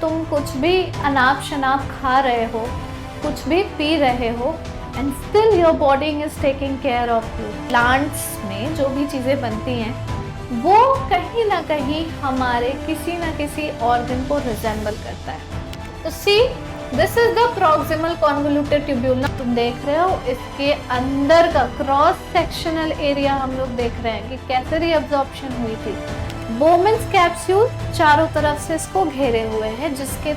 तुम कुछ भी अनाप शनाप खा रहे हो, कुछ भी पी रहे हो, and still your body is taking care of you. Plants में जो भी चीजें बनती हैं वो कहीं ना कहीं हमारे किसी ना किसी ऑर्गन को रिजेंबल करता है। तो see, this is the proximal convoluted tubule. तुम देख रहे हो इसके अंदर का क्रॉस सेक्शनल एरिया हम लोग देख रहे हैं कि कैसे रीअब्जॉर्प्शन हुई थी। बोमेन्स कैप्सूल चारों तरफ से इसको घेरे हुए हैं, जिसके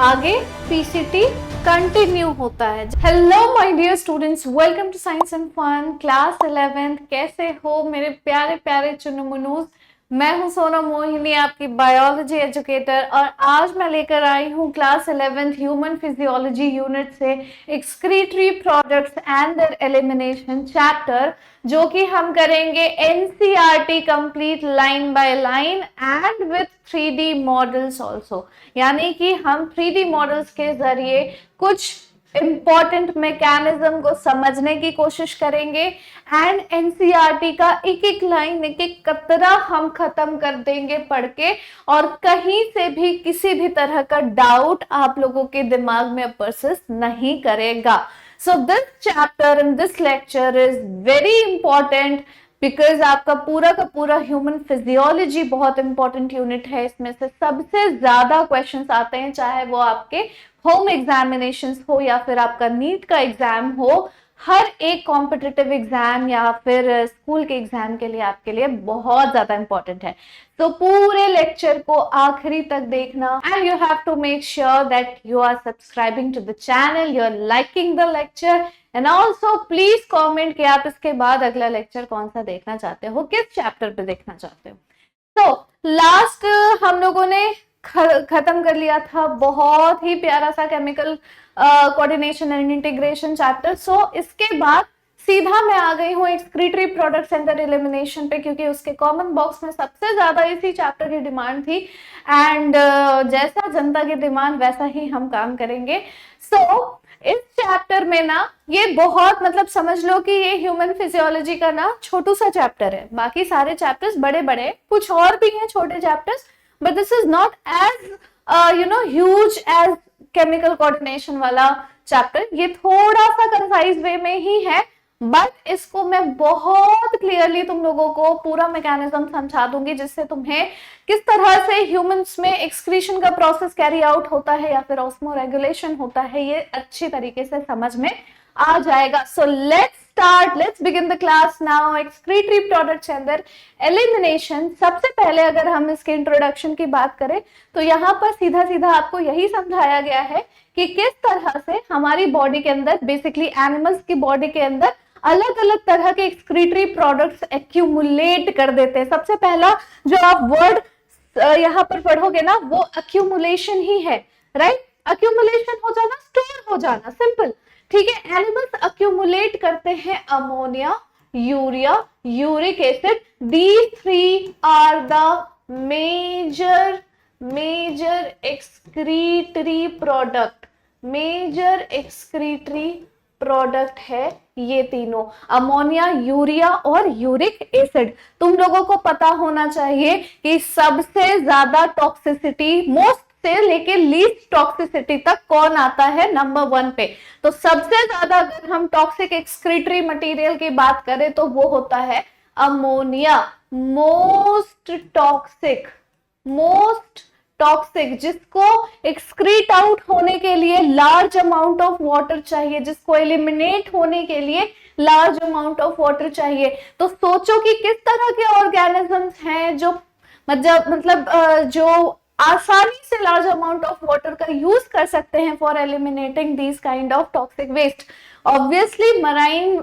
आगे पीसीटी कंटिन्यू होता है। Hello my dear students, welcome to science and fun class 11। कैसे हो मेरे प्यारे प्यारे चुनमुनूस? मैं हूं सोनम मोहिनी, आपकी बायोलॉजी एजुकेटर, और आज मैं लेकर आई हूं क्लास 11 ह्यूमन फिजियोलॉजी यूनिट से excretory products and their elimination chapter, जो कि हम करेंगे NCERT complete line by line and with 3D models also. यानी कि हम 3D मॉडल्स के जरिए कुछ इंपॉर्टेंट मैकेनिज्म को समझने की कोशिश करेंगे एंड एनसीईआरटी का एक एक लाइन, एक एक कतरा हम खत्म कर देंगे पढ़ के, और कहीं से भी किसी भी तरह का डाउट आप लोगों के दिमाग में परसिस्ट नहीं करेगा। So this chapter and this lecture is very important because आपका पूरा का पूरा ह्यूमन फिजियोलॉजी बहुत इंपॉर्टेंट यूनिट है। इसमें से सबसे ज्यादा क्वेश्चंस आते हैं, चाहे वो आपके होम एग्जामिनेशंस हो या फिर आपका नीट का एग्जाम हो। हर एक कॉम्पिटिटिव एग्जाम या फिर स्कूल के एग्जाम के लिए आपके लिए बहुत ज्यादा इंपॉर्टेंट है। तो पूरे लेक्चर को आखिरी तक देखना, and you have to make sure that you are subscribing to the channel, you are liking the lecture, and also please comment कि आप इसके बाद अगला लेक्चर कौन सा देखना चाहते हो, किस चैप्टर पे देखना चाहते हो। तो लास्ट हम लोगों ने खत्म कर लिया था बहुत ही प्यारा सा chemical coordination and integration chapter. So इसके बाद सीधा मैं आ गई हूँ excretory products and their elimination पे, क्योंकि उसके कमेंट बॉक्स में सबसे ज्यादा इसी चैप्टर की डिमांड थी, एंड जैसा जनता की डिमांड वैसा ही हम काम करेंगे। सो इस चैप्टर में ना ये बहुत, मतलब समझ लो कि ये ह्यूमन फिजियोलॉजी का ना छोटू सा चैप्टर है। बाकी सारे चैप्टर्स बड़े बड़े, कुछ और भी हैं छोटे chapters, but this is not as huge as chemical coordination वाला चैप्टर। ये थोड़ा सा कंसाइज वे में ही है, बट इसको मैं बहुत क्लियरली तुम लोगों को पूरा मैकेनिज्म समझा दूंगी, जिससे तुम्हें किस तरह से ह्यूमंस में एक्सक्रीशन का प्रोसेस कैरी आउट होता है या फिर ऑस्मो रेगुलेशन होता है, ये अच्छी तरीके से समझ में आ जाएगा। सो let's begin the class now. Excretory products and their elimination। सबसे पहले अगर हम इसके इंट्रोडक्शन की बात करें तो यहाँ पर सीधा सीधा आपको यही समझाया गया है कि किस तरह से हमारी बॉडी के अंदर, बेसिकली एनिमल्स की बॉडी के अंदर अलग अलग तरह के एक्सक्रीटरी प्रोडक्ट्स एक्यूमुलेट कर देते हैं। सबसे पहला जो आप वर्ड यहाँ पर पढ़ोगे ना, वो एक्यूमुलेशन ही है, राइट? एक्यूमुलेशन हो जाना, स्टोर हो जाना, सिंपल, ठीक है। एनिमल्स अक्यूमुलेट करते हैं ammonia, urea, uric acid. These three are the major excretory product। Major excretory product है ये तीनों, अमोनिया, यूरिया और यूरिक एसिड। तुम लोगों को पता होना चाहिए कि सबसे ज्यादा टॉक्सिसिटी, मोस्ट से लेके लीस्ट टॉक्सिसिटी तक कौन आता है नंबर 1 पे। तो सबसे ज्यादा अगर हम टॉक्सिक एक्सक्रीटरी मटेरियल की बात करें तो वो होता है अमोनिया। मोस्ट टॉक्सिक, जिसको एक्सक्रीट आउट होने के लिए लार्ज अमाउंट ऑफ वाटर चाहिए, जिसको एलिमिनेट होने के लिए लार्ज अमाउंट ऑफ वाटर चाहिए। तो सोचो कि किस तरह के ऑर्गेनिजम्स हैं जो मतलब जो आसानी से लार्ज अमाउंट ऑफ वाटर का यूज कर सकते हैं for eliminating these kind of toxic waste. Obviously marine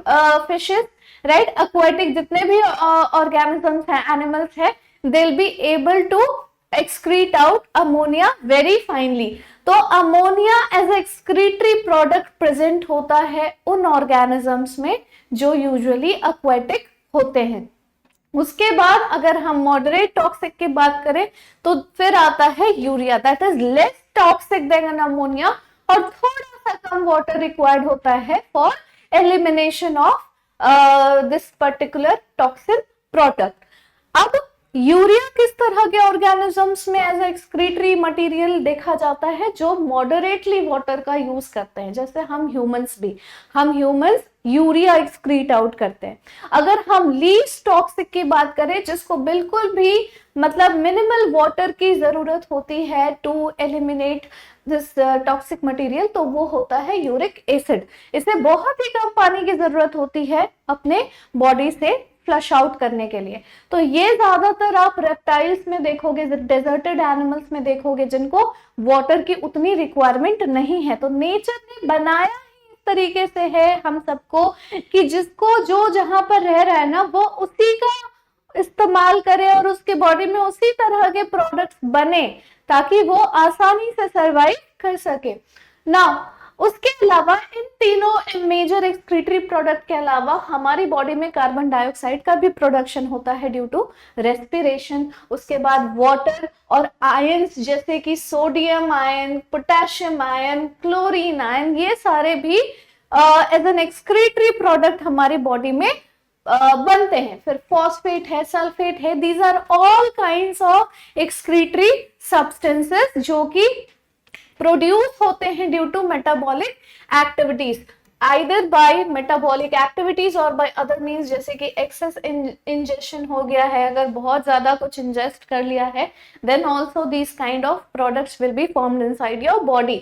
fishes, right, aquatic जितने भी ऑर्गेनिजम्स हैं, एनिमल्स हैं, they will be able to excrete out ammonia very finally. तो ammonia as excretory product present होता है उन ऑर्गेनिजम्स में जो यूजुअली एक्वाटिक होते हैं। उसके बाद अगर हम मॉडरेट टॉक्सिक की बात करें तो फिर आता है urea, that is less toxic than ammonia, और थोड़ा सा कम वाटर रिक्वायर्ड होता है for elimination of this particular toxic product. अब यूरिया किस तरह के ऑर्गेनिजम्स में एज एक्सक्रीटरी मटेरियल देखा जाता है? जो मॉडरेटली वाटर का यूज करते हैं, जैसे हम ह्यूमंस यूरिया एक्सक्रीट आउट करते हैं। अगर हम लीस्ट टॉक्सिक की बात करें, जिसको बिल्कुल भी मतलब मिनिमल वाटर की जरूरत होती है to eliminate this toxic material, तो वो होता है यूरिक एसिड। इसे बहुत ही कम पानी की जरूरत होती है अपने बॉडी से फ्लश आउट करने के लिए। तो ये ज्यादातर आप रेप्टाइल्स में देखोगे, डेजर्टेड एनिमल्स में देखोगे, जिनको वाटर की उतनी रिक्वायरमेंट नहीं है। तो नेचर ने बनाया ही इस तरीके से है हम सबको कि जिसको जो जहां पर रह रहा है ना, वो उसी का इस्तेमाल करे और उसके बॉडी में उसी तरह के प्रोडक्ट्स बने ताकि वो आसानी से सरवाइव कर सके ना। उसके अलावा इन तीनों मेजर एक्सक्रीटरी प्रोडक्ट के अलावा हमारी बॉडी में कार्बन डाइऑक्साइड का भी प्रोडक्शन होता है ड्यू टू रेस्पिरेशन। उसके बाद वाटर और आयंस जैसे कि sodium ion, potassium ion, chlorine ion, ये सारे भी एज एन एक्सक्रीटरी प्रोडक्ट हमारी बॉडी में बनते हैं। फिर फॉस्फेट है, सल्फेट है, these are all kinds of excretory substances जो कि प्रोड्यूस होते हैं due to metabolic activities, either by metabolic activities और बाय अदर मीन्स, जैसे कि एक्सेस इंजेशन हो गया है, अगर बहुत ज्यादा कुछ इंजेस्ट कर लिया है, then also these kind of products will be formed inside your body.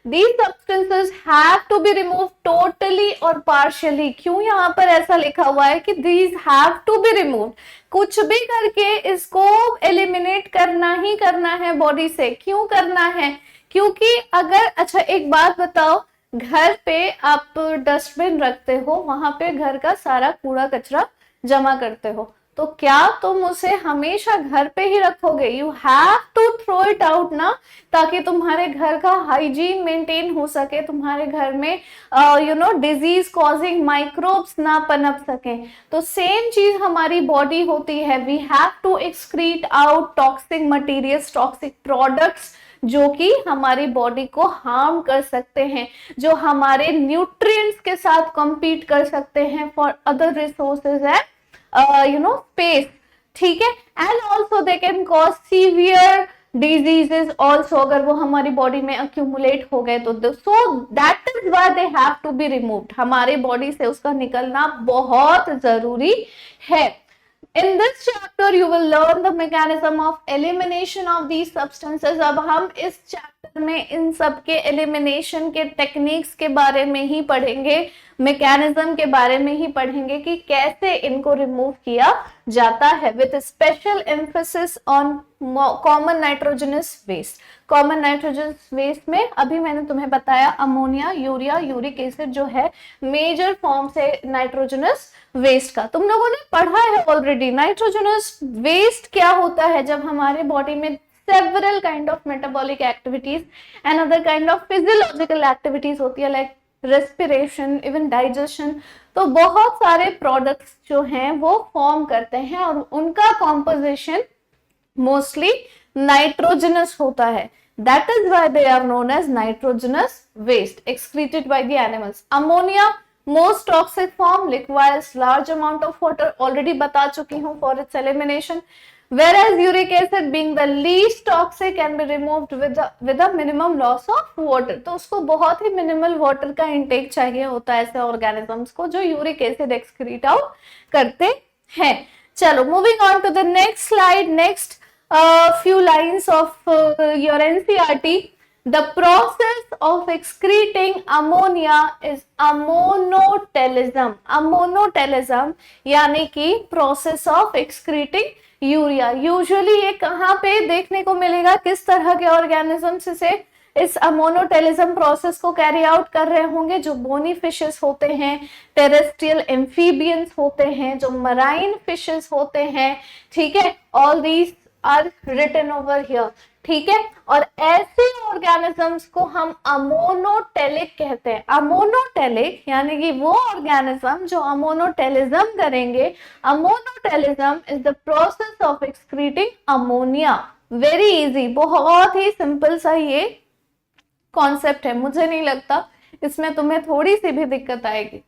These substances have to be removed totally और partially। क्यों यहाँ पर ऐसा लिखा हुआ है कि these have to be removed? कुछ भी करके इसको एलिमिनेट करना ही करना है बॉडी से। क्यों करना है? क्योंकि अगर, अच्छा एक बात बताओ, घर पे आप डस्टबिन रखते हो, वहां पे घर का सारा कूड़ा कचरा जमा करते हो, तो क्या तुम उसे हमेशा घर पे ही रखोगे? You have to throw it out ना, ताकि तुम्हारे घर का हाइजीन मेंटेन हो सके, तुम्हारे घर में डिजीज कॉजिंग माइक्रोब्स ना पनप सके। तो सेम चीज हमारी बॉडी होती है। We have to excrete out toxic materials, toxic products जो कि हमारी बॉडी को हार्म कर सकते हैं, जो हमारे न्यूट्रिएंट्स के साथ compete कर सकते हैं for other resources and space. ठीक है, and also they can cause severe diseases also, अगर वो हमारी बॉडी में अक्यूमुलेट हो गए तो। So that is why they have to be removed. हमारे बॉडी से उसका निकलना बहुत जरूरी है। In this chapter you will learn the mechanism of elimination of these substances। अब हम इस चैप्टर में इन सब के एलिमिनेशन के टेक्निक्स के बारे में ही पढ़ेंगे, मैकेनिज्म के बारे में ही पढ़ेंगे कि कैसे इनको रिमूव किया जाता है, with special emphasis on common nitrogenous waste. Common nitrogenous waste में अभी मैंने तुम्हें बताया अमोनिया, यूरिया, यूरिक एसिड जो है मेजर फॉर्म्स है नाइट्रोजनस वेस्ट का। तुम लोगों ने पढ़ा है ऑलरेडी नाइट्रोजनस वेस्ट क्या होता है। जब हमारे बॉडी में several kind of metabolic activities and other kind of physiological activities होती है, like respiration, even digestion, तो बहुत सारे प्रोडक्ट्स जो हैं वो फॉर्म करते हैं और उनका कॉम्पोजिशन मोस्टली नाइट्रोजनस होता है। That is why they are known as nitrogenous waste excreted by the animals। Ammonia most toxic form requires large amount of water, already बता चुकी हूँ, for its elimination। Whereas uric acid being the least toxic can be removed with a minimum loss of water। तो उसको बहुत ही minimal water का intake चाहिए होता है ऐसे ऑर्गेनिजम्स को जो यूरिक एसिड एक्सक्रीट आउट करते हैं। चलो moving on to the next slide, next few lines of your NCERT। The process of excreting ammonia is ammonotelism। ammonotelism यानी कि process of excreting urea. Usually ये कहाँ पे देखने को मिलेगा, किस तरह के ऑर्गेनिजम्स से इस अमोनोटेलिज्म प्रोसेस को कैरी आउट कर रहे होंगे? जो बोनी फिशेस होते हैं, टेरेस्ट्रियल एम्फीबियंस होते हैं, जो मराइन फिशेस होते हैं। ठीक है, all these are written over here. ठीक है, और ऐसे ऑर्गेनिजम्स को हम अमोनोटेलिक कहते हैं। अमोनोटेलिक यानी कि वो ऑर्गेनिज्म जो अमोनोटेलिज्म करेंगे। Ammonotelism is the process of excreting ammonia. Very easy, बहुत ही सिंपल सा ये कॉन्सेप्ट है। मुझे नहीं लगता इसमें तुम्हें थोड़ी सी भी दिक्कत आएगी।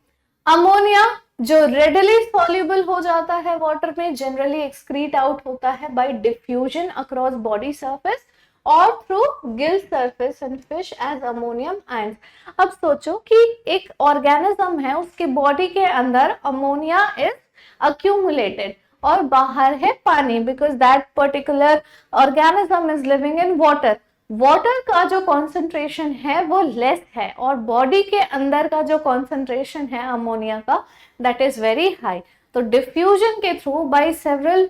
अमोनिया जो रेडिली सॉल्युबल हो जाता है वाटर में, जनरली एक्सक्रीट आउट होता है by diffusion across body surface और through gill surface and fish as ammonium ions. अब सोचो कि एक ऑर्गेनिज्म है, उसके बॉडी के अंदर अमोनिया इज अक्यूमुलेटेड और बाहर है पानी, because that particular organism is living in water. Water का जो कॉन्सेंट्रेशन है वो लेस है और बॉडी के अंदर का जो कॉन्सेंट्रेशन है अमोनिया का दैट इज वेरी हाई। तो डिफ्यूजन के through by several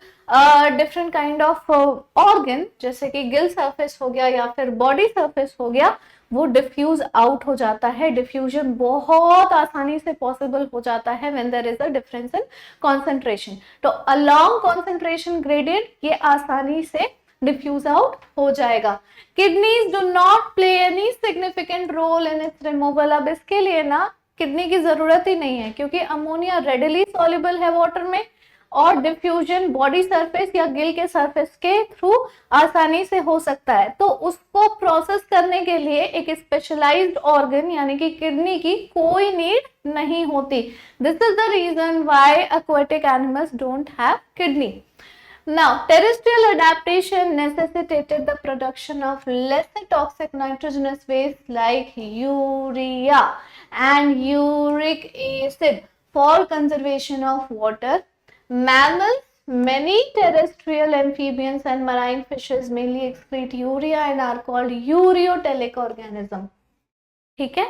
different kind of organ, जैसे कि गिल सरफेस हो गया या फिर बॉडी सरफेस हो गया, वो डिफ्यूज आउट हो जाता है। डिफ्यूजन बहुत आसानी से पॉसिबल हो जाता है when there is a difference in concentration. तो अलोंग कॉन्सेंट्रेशन ग्रेडियंट ये आसानी से डिफ्यूज आउट हो जाएगा। Kidneys do not play any significant role in its removal. अब इसके लिए ना किडनी की जरूरत ही नहीं है, क्योंकि अमोनिया रेडिली सॉल्युबल है वाटर में और डिफ्यूजन बॉडी सरफेस या गिल के सरफेस के थ्रू आसानी से हो सकता है। तो उसको प्रोसेस करने के लिए एक स्पेशलाइज्ड ऑर्गन यानी कि किडनी की कोई नीड नहीं होती। This is the reason why aquatic animals don't have kidney. Now, terrestrial adaptation necessitated the production of less toxic nitrogenous waste like urea and uric acid for conservation of water. Mammals, many terrestrial amphibians and marine fishes mainly excrete urea and are called ureotelic organism. ठीक है,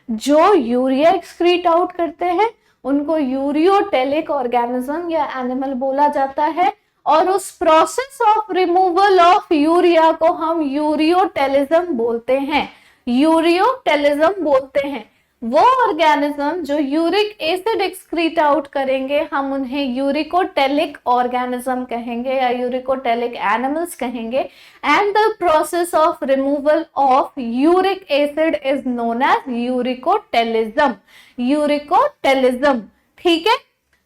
जो urea excrete out करते हैं उनको ureotelic organism या animal बोला जाता है, और उस process of removal of urea को हम यूरियोटेलिज्म बोलते हैं। यूरियोटेलिज्म बोलते हैं वो ऑर्गेनिज्म जो यूरिक एसिड एक्सक्रीट आउट करेंगे, हम उन्हें यूरिकोटेलिक ऑर्गेनिज्म कहेंगे या यूरिकोटेलिक एनिमल्स कहेंगे। And the process of removal of uric acid is known as uricotelism. Uricotelism, ठीक है।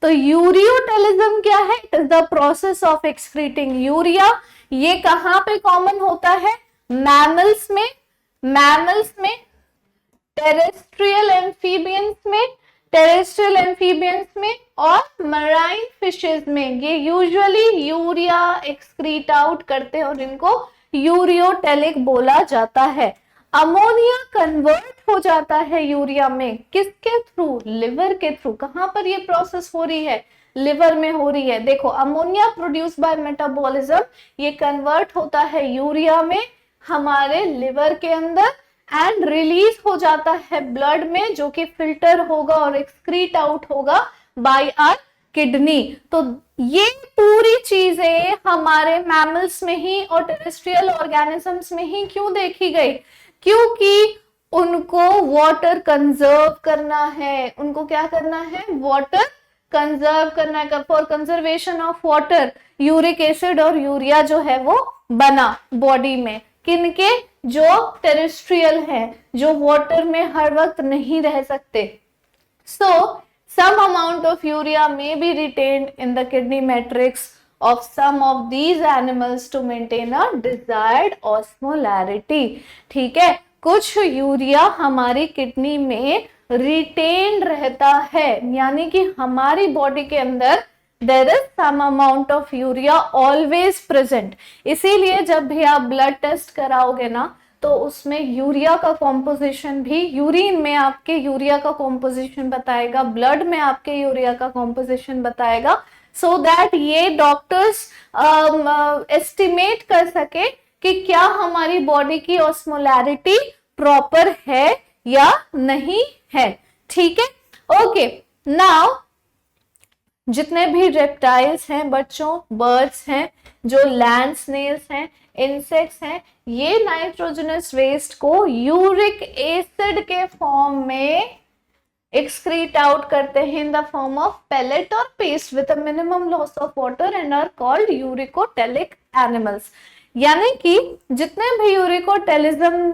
तो यूरियोटेलिज्म क्या है? It is the process of excreting urea. ये कहां पे कॉमन होता है? मैमल्स में, टेरेस्ट्रियल एम्फीबियंस में और मराइन फिशेस में। ये यूजुअली यूरिया एक्सक्रीट आउट करते हैं और इनको यूरियोटेलिक बोला जाता है। अमोनिया कन्वर्ट हो जाता है यूरिया में, किसके थ्रू? लिवर के थ्रू। कहां पर ये प्रोसेस हो रही है? लिवर में हो रही है। देखो, अमोनिया प्रोड्यूस बाय मेटाबॉलिज्म, ये कन्वर्ट होता है यूरिया में हमारे लिवर के अंदर एंड रिलीज हो जाता है ब्लड में, जो कि फिल्टर होगा और एक्सक्रीट आउट होगा बाय आवर किडनी। तो ये पूरी चीजें हमारे मैमल्स में ही और टेरेस्ट्रियल ऑर्गेनिजम्स में ही क्यों देखी गई? क्योंकि उनको वाटर कंजर्व करना है। उनको क्या करना है? वाटर कंजर्व करना है। For conservation of water uric acid और यूरिया जो है वो बना बॉडी में। किनके? जो टेरेस्ट्रियल हैं, जो वाटर में हर वक्त नहीं रह सकते। सो some amount of urea may be retained in the kidney matrix of some of these animals to maintain a desired osmolarity। ठीक है, कुछ यूरिया हमारी किडनी में रिटेन रहता है, यानी कि हमारी बॉडी के अंदर there is some amount of urea always present। इसीलिए जब भी आप ब्लड टेस्ट कराओगे ना, तो उसमें यूरिया का कॉम्पोजिशन भी, यूरिन में आपके यूरिया का कॉम्पोजिशन बताएगा, ब्लड में आपके यूरिया का कॉम्पोजिशन बताएगा, सो दैट ये डॉक्टर्स एस्टिमेट कर सके कि क्या हमारी बॉडी की ऑस्मोलैरिटी प्रॉपर है या नहीं है। ठीक है, ओके। नाउ जितने भी रेप्टाइल्स हैं बच्चों, बर्ड्स हैं, जो लैंड स्नेल्स हैं, इंसेक्ट्स हैं, ये नाइट्रोजनस वेस्ट को यूरिक एसिड के फॉर्म में एक्सक्रीट आउट करते हैं in the form of pellet और paste with a minimum loss of water and are called uricotelic animals. यानी कि जितने भी यूरिकोटेलिज्म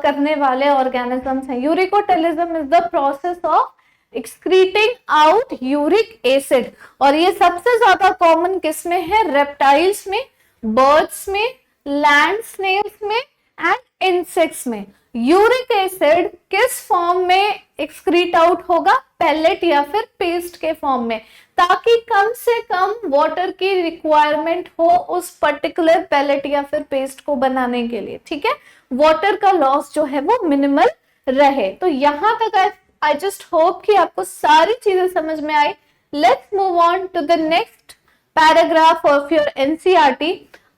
करने वाले ऑर्गेनिजम्स हैं, uricotelism is the process of excreting out uric acid, और ये सबसे ज्यादा कॉमन किसमें है? रेप्टाइल्स में, बर्ड्स में, लैंड स्नेल्स में एंड इंसेक्ट्स में। यूरिक एसिड किस फॉर्म में एक्सक्रीट आउट होगा? पैलेट या फिर पेस्ट के फॉर्म में, ताकि कम से कम वाटर की रिक्वायरमेंट हो उस पर्टिकुलर पैलेट या फिर पेस्ट को बनाने के लिए, ठीक है, वाटर का लॉस जो है वो मिनिमल रहे। तो यहां तक आई जस्ट होप कि आपको सारी चीजें समझ में आई। Let's move on to the next paragraph of your NCERT.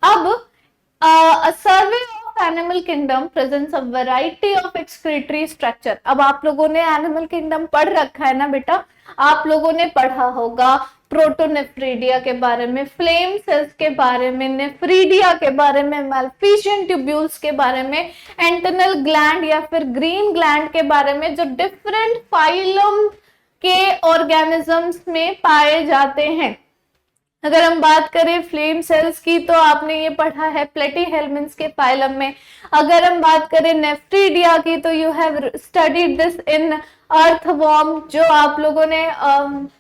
अब a survey of animal kingdom presents a variety of excretory structure। अब आप लोगों ने एनिमल किंगडम पढ़ रखा है ना बेटा, आप लोगों ने पढ़ा होगा प्रोटोनेफ्रीडिया के बारे में, फ्लेम सेल्स के बारे में, नेफ्रीडिया के बारे में, मैल्फिशियन ट्यूब्यूल्स के बारे में, एंटरनल ग्लैंड या फिर ग्रीन ग्लैंड के बारे में, जो डिफरेंट फाइलम के ऑर्गेनिजम्स में पाए जाते हैं। अगर हम बात करें फ्लेम सेल्स की तो आपने ये पढ़ा है प्लेटीहेल्मिन्थ्स के फाइलम में। अगर हम बात करें नेफ्रीडिया की तो you have studied this in earthworm, जो आप लोगों ने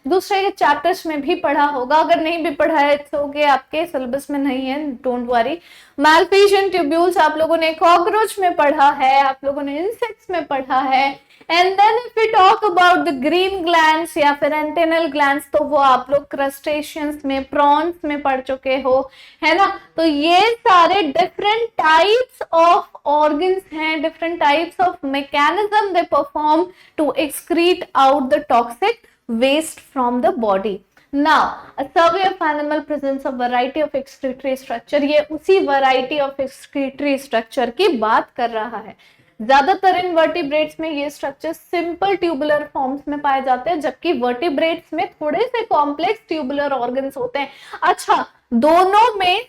दूसरे के चैप्टर्स में भी पढ़ा होगा। अगर नहीं भी पढ़ा है तो आपके सिलेबस में नहीं है, डोंट वरी। मैल्फिशियन ट्यूब्यूल्स आप लोगों ने कॉकरोच में पढ़ा है, आप लोगों ने इंसेक्ट्स में पढ़ा है। And then if we talk about the green glands या फिर एंटेनल ग्लैंड्स, तो वो आप लोग क्रस्टेशियंस में, प्रॉन्स में पढ़ चुके हो, है ना। तो ये सारे डिफरेंट टाइप्स ऑफ ऑर्गन्स हैं, different types of mechanism they perform to excrete out the toxic waste from the body. Now, a survey of animal presents a variety of excretory structure। ये उसी variety of excretory structure की बात कर रहा है। ज्यादातर invertebrates में ये स्ट्रक्चर सिंपल ट्यूबुलर फॉर्म्स में पाए जाते हैं, जबकि वर्टिब्रेट्स में थोड़े से कॉम्प्लेक्स ट्यूबुलर ऑर्गन्स होते हैं। अच्छा, दोनों में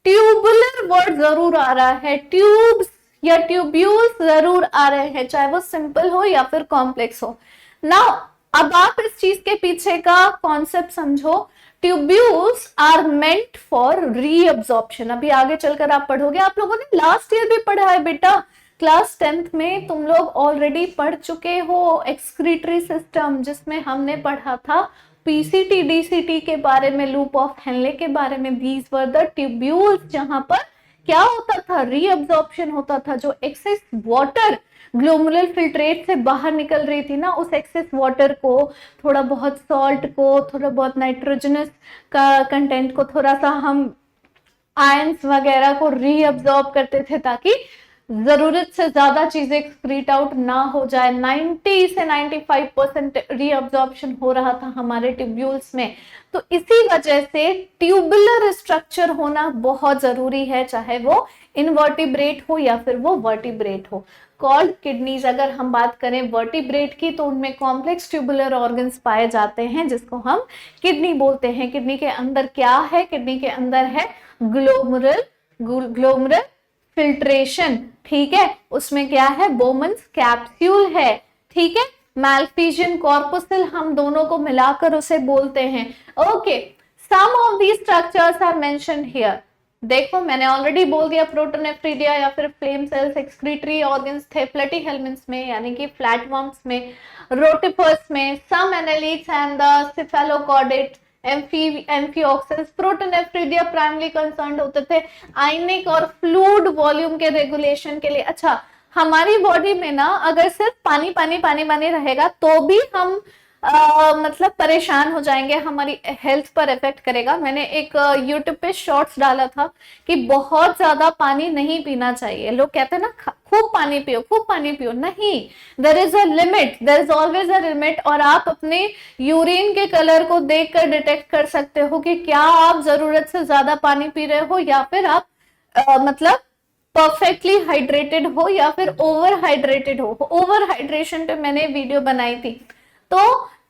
ट्यूबुलर वर्ड जरूर आ रहा है, ट्यूब्स या ट्यूब्यूल्स जरूर आ रहे हैं, चाहे वो सिंपल हो या फिर कॉम्प्लेक्स हो। नाउ अब आप इस चीज के पीछे का कॉन्सेप्ट समझो। Tubules are meant for reabsorption. अभी आगे चलकर आप पढ़ोगे, आप लोगों ने लास्ट ईयर भी पढ़ा है बेटा, क्लास 10th में तुम लोग ऑलरेडी पढ़ चुके हो एक्सक्रीटरी सिस्टम, जिसमें हमने पढ़ा था पीसीटी डीसीटी के बारे में, लूप ऑफ हेनले के बारे में। दीज वर द ट्यूब्यूल्स, जहां पर क्या होता था, रीअब्जॉर्प्शन होता था। जो एक्सेस वाटर ग्लोमेरुलर फिल्ट्रेट से बाहर निकल रही थी ना, उस एक्सेस वाटर को, थोड़ा बहुत सॉल्ट को, थोड़ा बहुत नाइट्रोजनस का कंटेंट को, थोड़ा सा हम आयंस वगैरह को रीअब्जॉर्ब करते थे, ताकि जरूरत से ज्यादा चीजें एक्सक्रीट आउट ना हो जाए। 90 से 95% रीअब्जॉर्प्शन हो रहा था हमारे ट्यूब्यूल्स में। तो इसी वजह से ट्यूबुलर स्ट्रक्चर होना बहुत जरूरी है, चाहे वो इनवर्टिब्रेट हो या फिर वो वर्टिब्रेट हो। कॉल्ड किडनीज, अगर हम बात करें वर्टिब्रेट की, तो उनमें कॉम्प्लेक्स ट्यूबुलर ऑर्गन्स पाए जाते हैं, जिसको हम किडनी बोलते हैं। किडनी के अंदर क्या है, किडनी के अंदर है ग्लोमेरुलर फिल्ट्रेशन, ठीक है। उसमें क्या है, बोमन्स कैप्सूल है, ठीक है। मैल्फिशियन कॉर्पुसल, हम दोनों को मिलाकर उसे बोलते हैं। Okay, some of these structures are mentioned here. देखो मैंने ऑलरेडी बोल दिया, प्रोटोनेफ्रीडिया या फिर फ्लेम सेल्स एक्सक्रीटरी ऑर्गन्स थे प्लेटीहेल्मिन्थ्स में, यानी कि फ्लैटवर्म्स में, रोटिफर्स में, some annelids and the cephalochordate, amphioxus. Protonephridia primary concerned होते थे आयनिक और फ्लूइड वॉल्यूम के रेगुलेशन के लिए। अच्छा, हमारी बॉडी में ना अगर सिर्फ पानी पानी पानी पानी रहेगा तो भी हम मतलब परेशान हो जाएंगे, हमारी हेल्थ पर इफेक्ट करेगा। मैंने एक यूट्यूब पे शॉर्ट्स डाला था कि बहुत ज्यादा पानी नहीं पीना चाहिए। लोग कहते हैं ना खूब पानी पियो, खूब पानी पियो, नहीं, there is a limit, there is always a limit. और आप अपने यूरिन के कलर को देखकर डिटेक्ट कर सकते हो कि क्या आप जरूरत से ज्यादा पानी पी रहे हो या फिर आप मतलब परफेक्टली हाइड्रेटेड हो या फिर ओवर हाइड्रेटेड हो। ओवर हाइड्रेशन पे मैंने वीडियो बनाई थी। तो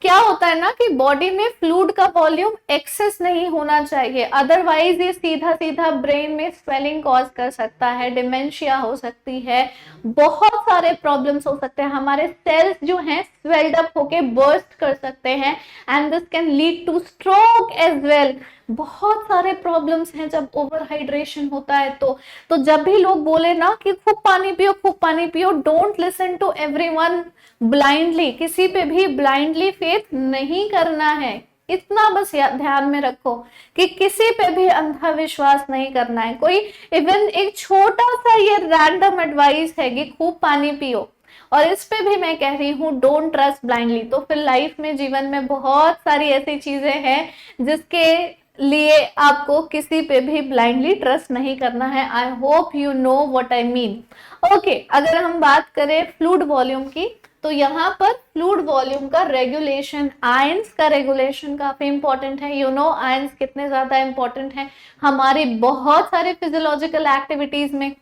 क्या होता है ना कि बॉडी में फ्लूइड का वॉल्यूम एक्सेस नहीं होना चाहिए, अदरवाइज ये सीधा सीधा ब्रेन में स्वेलिंग कॉज कर सकता है, डिमेंशिया हो सकती है, बहुत सारे प्रॉब्लम्स हो सकते हैं। हमारे सेल्स जो हैं स्वेल्ड अप होके बर्स्ट कर सकते हैं and this can lead to stroke as well. बहुत सारे प्रॉब्लम्स हैं जब ओवर हाइड्रेशन होता है। तो जब भी लोग बोले ना कि खूब पानी पियो, खूब पानी पियो, don't listen to everyone blindly, किसी पे भी ब्लाइंडली फेथ नहीं करना है। इतना बस ध्यान में रखो कि किसी पे भी अंधा विश्वास नहीं करना है। कोई इवन एक छोटा सा ये रैंडम एडवाइस है कि खूब पानी पियो, और इस पे भी मैं कह रही हूँ डोंट ट्रस्ट ब्लाइंडली। तो फिर लाइफ में, जीवन में बहुत सारी ऐसी चीजें हैं जिसके लिए आपको किसी पे भी ब्लाइंडली ट्रस्ट नहीं करना है। I hope you know what I mean. Okay, अगर हम बात करें फ्लूइड वॉल्यूम की, तो यहाँ पर फ्लूइड वॉल्यूम का रेगुलेशन, आयंस का रेगुलेशन काफी इंपॉर्टेंट है। यू नो आयंस कितने ज्यादा इंपॉर्टेंट है हमारी बहुत सारे फिजियोलॉजिकल एक्टिविटीज में।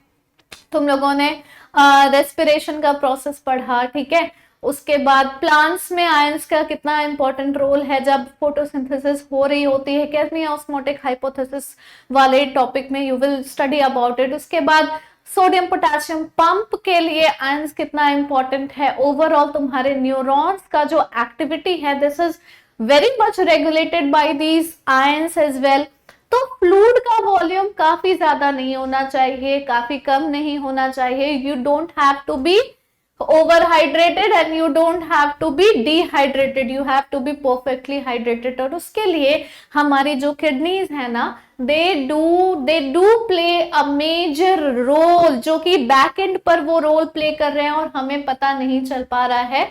तुम लोगों ने रेस्पिरेशन का प्रोसेस पढ़ा, ठीक है। उसके बाद प्लांट्स में आयंस का कितना इंपॉर्टेंट रोल है जब फोटोसिंथेसिस हो रही होती है, कैसमी ऑस्मोटिक हाइपोथेसिस वाले टॉपिक में you will study about it. उसके बाद सोडियम पोटेशियम पंप के लिए आयंस कितना इंपॉर्टेंट है। ओवरऑल तुम्हारे न्यूरॉन्स का जो एक्टिविटी है, this is very much regulated by these ions as well. तो फ्लूइड का वॉल्यूम काफी ज्यादा नहीं होना चाहिए, काफी कम नहीं होना चाहिए। You don't have to be overhydrated and you don't have to be dehydrated, you have to be perfectly hydrated. और उसके लिए हमारी जो किडनीज है ना, they do play a major role, जो कि बैक एंड पर वो रोल प्ले कर रहे हैं और हमें पता नहीं चल पा रहा है।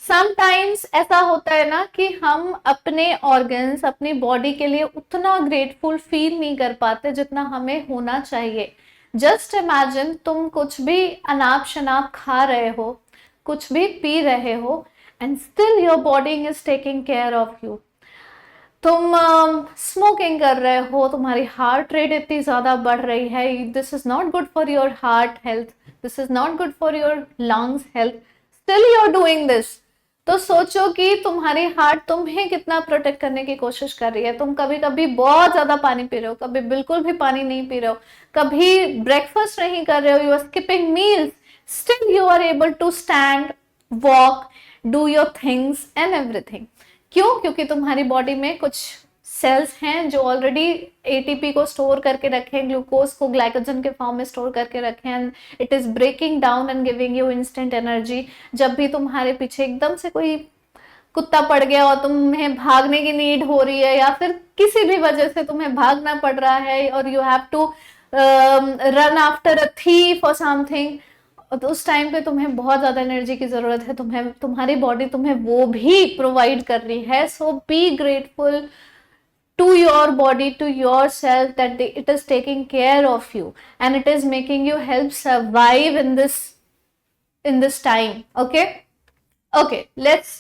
समटाइम्स ऐसा होता है ना कि हम अपने ऑर्गन्स, अपनी बॉडी के लिए उतना ग्रेटफुल फील नहीं कर पाते जितना हमें होना चाहिए। जस्ट इमेजिन, तुम कुछ भी अनाप शनाप खा रहे हो, कुछ भी पी रहे हो, and still your body is taking care of you. तुम स्मोकिंग कर रहे हो, तुम्हारी हार्ट रेट इतनी ज्यादा बढ़ रही है, this is not good for your heart health, this is not good for your lungs health, still you are doing this. तो सोचो कि तुम्हारी हार्ट तुम्हें कितना प्रोटेक्ट करने की कोशिश कर रही है। तुम कभी कभी बहुत ज्यादा पानी पी रहे हो, कभी बिल्कुल भी पानी नहीं पी रहे हो, कभी ब्रेकफास्ट नहीं कर रहे हो, you are skipping meals, still you are able to stand, walk, do your things and everything. क्यों? क्योंकि तुम्हारी बॉडी में कुछ सेल्स हैं जो ऑलरेडी एटीपी को स्टोर करके रखे हैं, ग्लूकोज को ग्लाइकोजन के फॉर्म में स्टोर करके रखे हैं, it is breaking down and giving you instant energy. जब भी तुम्हारे पीछे एकदम से कोई कुत्ता पड़ गया और तुम्हें भागने की नीड हो रही है, या फिर किसी भी वजह से तुम्हें भागना पड़ रहा है और you have to run after a thief और समथिंग, तो उस टाइम पे तुम्हें बहुत ज्यादा एनर्जी की जरूरत है, तुम्हारी बॉडी तुम्हें वो भी प्रोवाइड कर रही है। So be grateful to your body, to yourself, that it is taking care of you and it is making you help survive in this time. Okay, let's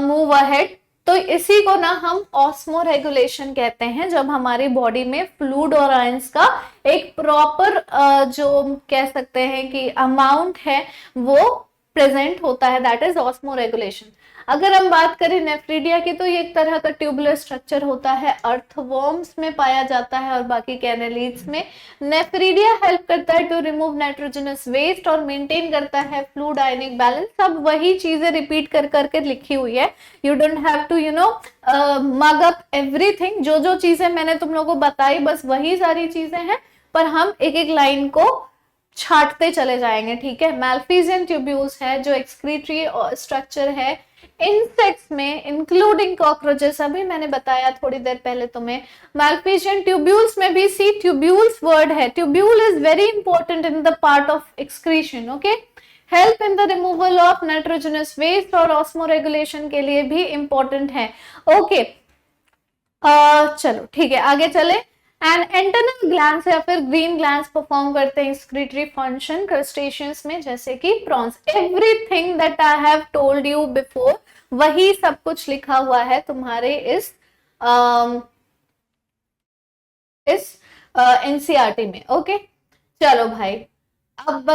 move ahead. तो इसी को ना हम ऑस्मो रेगुलेशन कहते हैं, जब हमारी body में फ्लूइड और आयंस का एक प्रॉपर जो कह सकते हैं कि अमाउंट है वो प्रेजेंट होता है, दैट इज ऑस्मो रेगुलेशन। अगर हम बात करें नेफ्रीडिया की, तो ये एक तरह का ट्यूबुलर स्ट्रक्चर होता है, अर्थवॉर्म्स में पाया जाता है और बाकी कैनेलिड्स में। नेफ्रीडिया हेल्प करता है टू रिमूव नाइट्रोजनस वेस्ट और मेंटेन करता है फ्लूइड आयनिक बैलेंस। सब वही चीजें रिपीट कर करके लिखी हुई है, you don't have to mug up everything. जो जो चीजें मैंने तुम लोगों को बताई बस वही सारी चीजें हैं, पर हम एक एक लाइन को छाटते चले जाएंगे, ठीक है। मैल्फिजियन ट्यूब्यूल्स है जो एक्सक्रीटरी स्ट्रक्चर है इंसेक्ट्स में, इंक्लूडिंग कॉकरोचेस, अभी मैंने बताया थोड़ी देर पहले तुम्हें। मैल्फिजियन ट्यूब्यूल्स में भी सी ट्यूब्यूल्स वर्ड है, tubule is very important in the part of excretion, okay. Help in the removal of nitrogenous waste और ऑस्मो रेगुलेशन के लिए भी इंपॉर्टेंट है, ओके। चलो ठीक है, आगे चले। एंड एंटरनल ग्लैंड्स या फिर ग्रीन ग्लैंड्स परफॉर्म करते हैं एक्सक्रीटरी फंक्शन क्रस्टेशियंस में, जैसे कि prawns. Everything that I have told you before, वही सब कुछ लिखा हुआ है तुम्हारे इस एनसीईआरटी में, ओके। चलो भाई, अब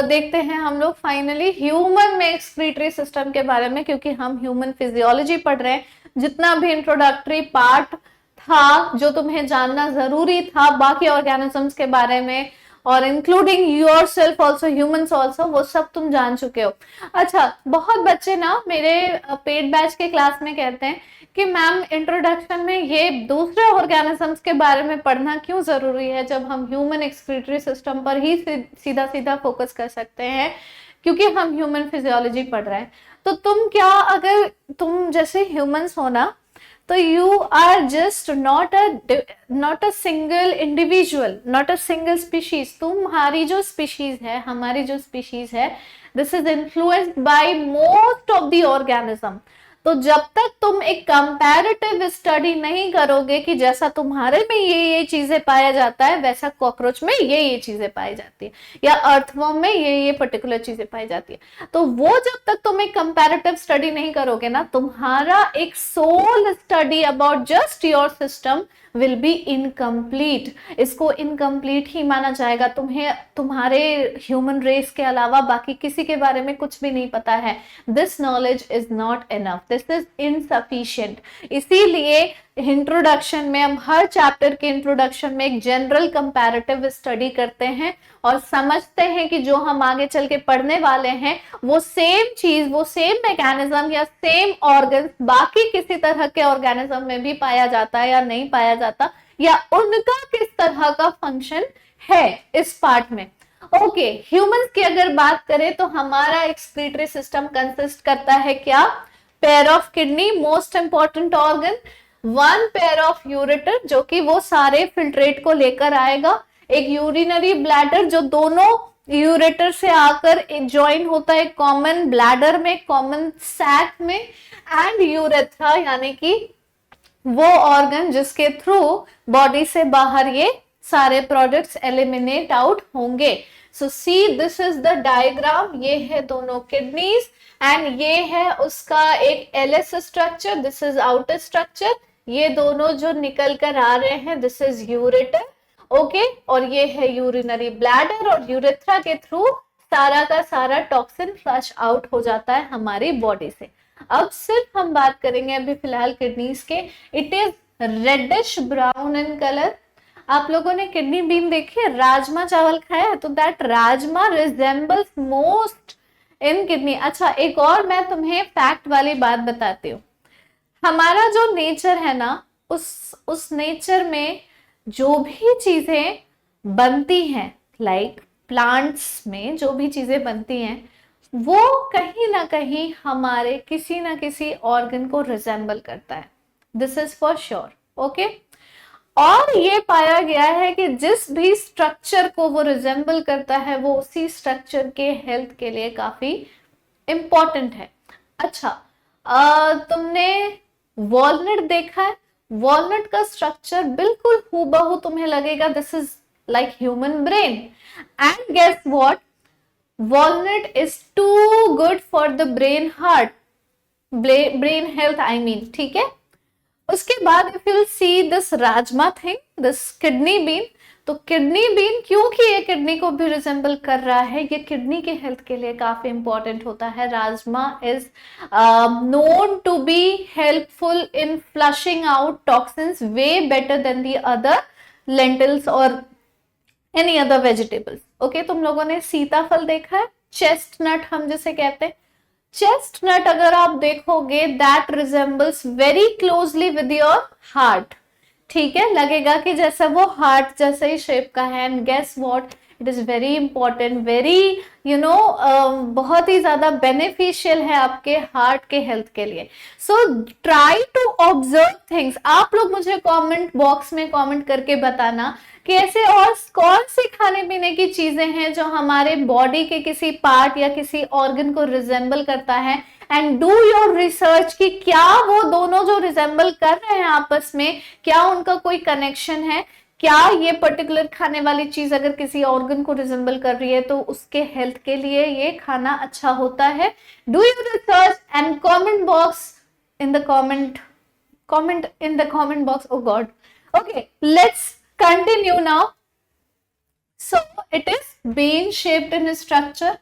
देखते हैं हम लोग फाइनली ह्यूमन में एक्सक्रीटरी सिस्टम के बारे में, क्योंकि हम ह्यूमन फिजियोलॉजी पढ़ रहे हैं। जितना भी इंट्रोडक्टरी पार्ट था जो तुम्हें जानना जरूरी था बाकी ऑर्गेनिजम्स के बारे में, और including yourself also, humans also, वो सब तुम जान चुके हो। अच्छा, बहुत बच्चे ना मेरे पेड बैच के क्लास में कहते हैं कि मैम इंट्रोडक्शन में ये दूसरे ऑर्गेनिजम्स के बारे में पढ़ना क्यों जरूरी है, जब हम ह्यूमन एक्सक्रीटरी सिस्टम पर ही सीधा सीधा फोकस कर सकते हैं, क्योंकि हम ह्यूमन फिजियोलॉजी पढ़ रहे हैं। तो तुम क्या, अगर तुम जैसे ह्यूमंस हो ना, तो you are just not a single individual, not a single species. तुम्हारी जो स्पीशीज है, हमारी जो स्पीशीज है, this is influenced by most of the organism. तो जब तक तुम एक कंपैरेटिव स्टडी नहीं करोगे कि जैसा तुम्हारे में ये चीजें पाया जाता है वैसा कॉकरोच में ये चीजें पाई जाती है, या अर्थवर्म में ये पर्टिकुलर चीजें पाई जाती है, तो वो जब तक तुम एक कंपैरेटिव स्टडी नहीं करोगे ना, तुम्हारा एक sole study about just your system will be incomplete. इसको इनकम्प्लीट ही माना जाएगा। तुम्हें तुम्हारे ह्यूमन रेस के अलावा बाकी किसी के बारे में कुछ भी नहीं पता है। This knowledge is not enough, this is insufficient. इसीलिए इंट्रोडक्शन में, हम हर चैप्टर के इंट्रोडक्शन में एक जनरल कंपैरेटिव स्टडी करते हैं और समझते हैं कि जो हम आगे चल के पढ़ने वाले हैं वो सेम चीज, वो सेम मैकेनिज्म या सेम ऑर्गन बाकी किसी तरह के ऑर्गेनिज्म में भी पाया जाता है या नहीं पाया जाता, या उनका किस तरह का फंक्शन है इस पार्ट में। ओके, ह्यूमंस की अगर बात करें तो हमारा एक्सक्रीटरी सिस्टम कंसिस्ट करता है क्या? Pair of kidney, most important organ, one pair of ureter जो कि वो सारे फिल्ट्रेट को लेकर आएगा, एक यूरिनरी ब्लैडर जो दोनों यूरेटर से आकर ज्वाइन होता है कॉमन ब्लैडर में, कॉमन सैक में, एंड यूरेथ्रा यानी कि वो ऑर्गन जिसके थ्रू बॉडी से बाहर ये सारे प्रोडक्ट्स एलिमिनेट आउट होंगे। So see this is the diagram, ये है दोनों किडनीज एंड ये है उसका एक LS structure, this is outer structure, ये दोनों जो निकल कर आ रहे हैं दिस इज यूरेटर, ओके, और ये है यूरिनरी ब्लैडर, और यूरेथ्रा के थ्रू सारा का सारा टॉक्सिन फ्लश आउट हो जाता है हमारी बॉडी से। अब सिर्फ हम बात करेंगे अभी फिलहाल किडनीज के। It is reddish brown in colour. आप लोगों ने किडनी बीन देखी है, राजमा चावल खाया है, तो that rajma resembles most in kidney. अच्छा, एक और मैं तुम्हें फैक्ट वाली बात बताती हूँ। हमारा जो नेचर है ना, उस नेचर में जो भी चीजें बनती हैं, लाइक प्लांट्स में जो भी चीजें बनती हैं, वो कहीं ना कहीं हमारे किसी ना किसी ऑर्गन को रिजेंबल करता है, this is for sure, okay. और ये पाया गया है कि जिस भी स्ट्रक्चर को वो रिजेंबल करता है वो उसी स्ट्रक्चर के हेल्थ के लिए काफी इंपॉर्टेंट है। अच्छा, तुमने वॉलनट देखा है? वॉलनट का स्ट्रक्चर बिल्कुल हूबहू तुम्हें लगेगा this is like human brain, and guess what, walnut is too good for the brain heart, brain health I mean, ठीक है। उसके बाद if you see this rajma thing, this kidney bean, तो किडनी बीन क्योंकि ये किडनी को भी resemble कर रहा है, ये किडनी के हेल्थ के लिए काफी इंपॉर्टेंट होता है। Rajma is known to be helpful in flushing out toxins way better than the other lentils और एनी अदर वेजिटेबल्स, ओके। तुम लोगों ने सीताफल देखा है, चेस्टनट हम जिसे कहते हैं, चेस्टनट अगर आप देखोगे that resembles very closely with your heart, ठीक है, लगेगा कि जैसे वो हार्ट जैसे ही शेप का है। And guess what, it is very important, very बहुत ही ज्यादा बेनिफिशियल है आपके हार्ट के हेल्थ के लिए। So try to observe things. आप लोग मुझे कमेंट बॉक्स में कमेंट करके बताना कि ऐसे और कौन सी खाने पीने की चीजें हैं जो हमारे बॉडी के किसी पार्ट या किसी ऑर्गन को रिजेंबल करता है, एंड डू योर रिसर्च कि क्या वो दोनों जो रिजेंबल कर रहे हैं आपस में, क्या उनका कोई कनेक्शन है, क्या ये पर्टिकुलर खाने वाली चीज अगर किसी ऑर्गन को रिजेंबल कर रही है तो उसके हेल्थ के लिए ये खाना अच्छा होता है। Do your research and comment box in the comment in the comment box. Oh god, okay, let's continue now. So it is bean shaped in structure,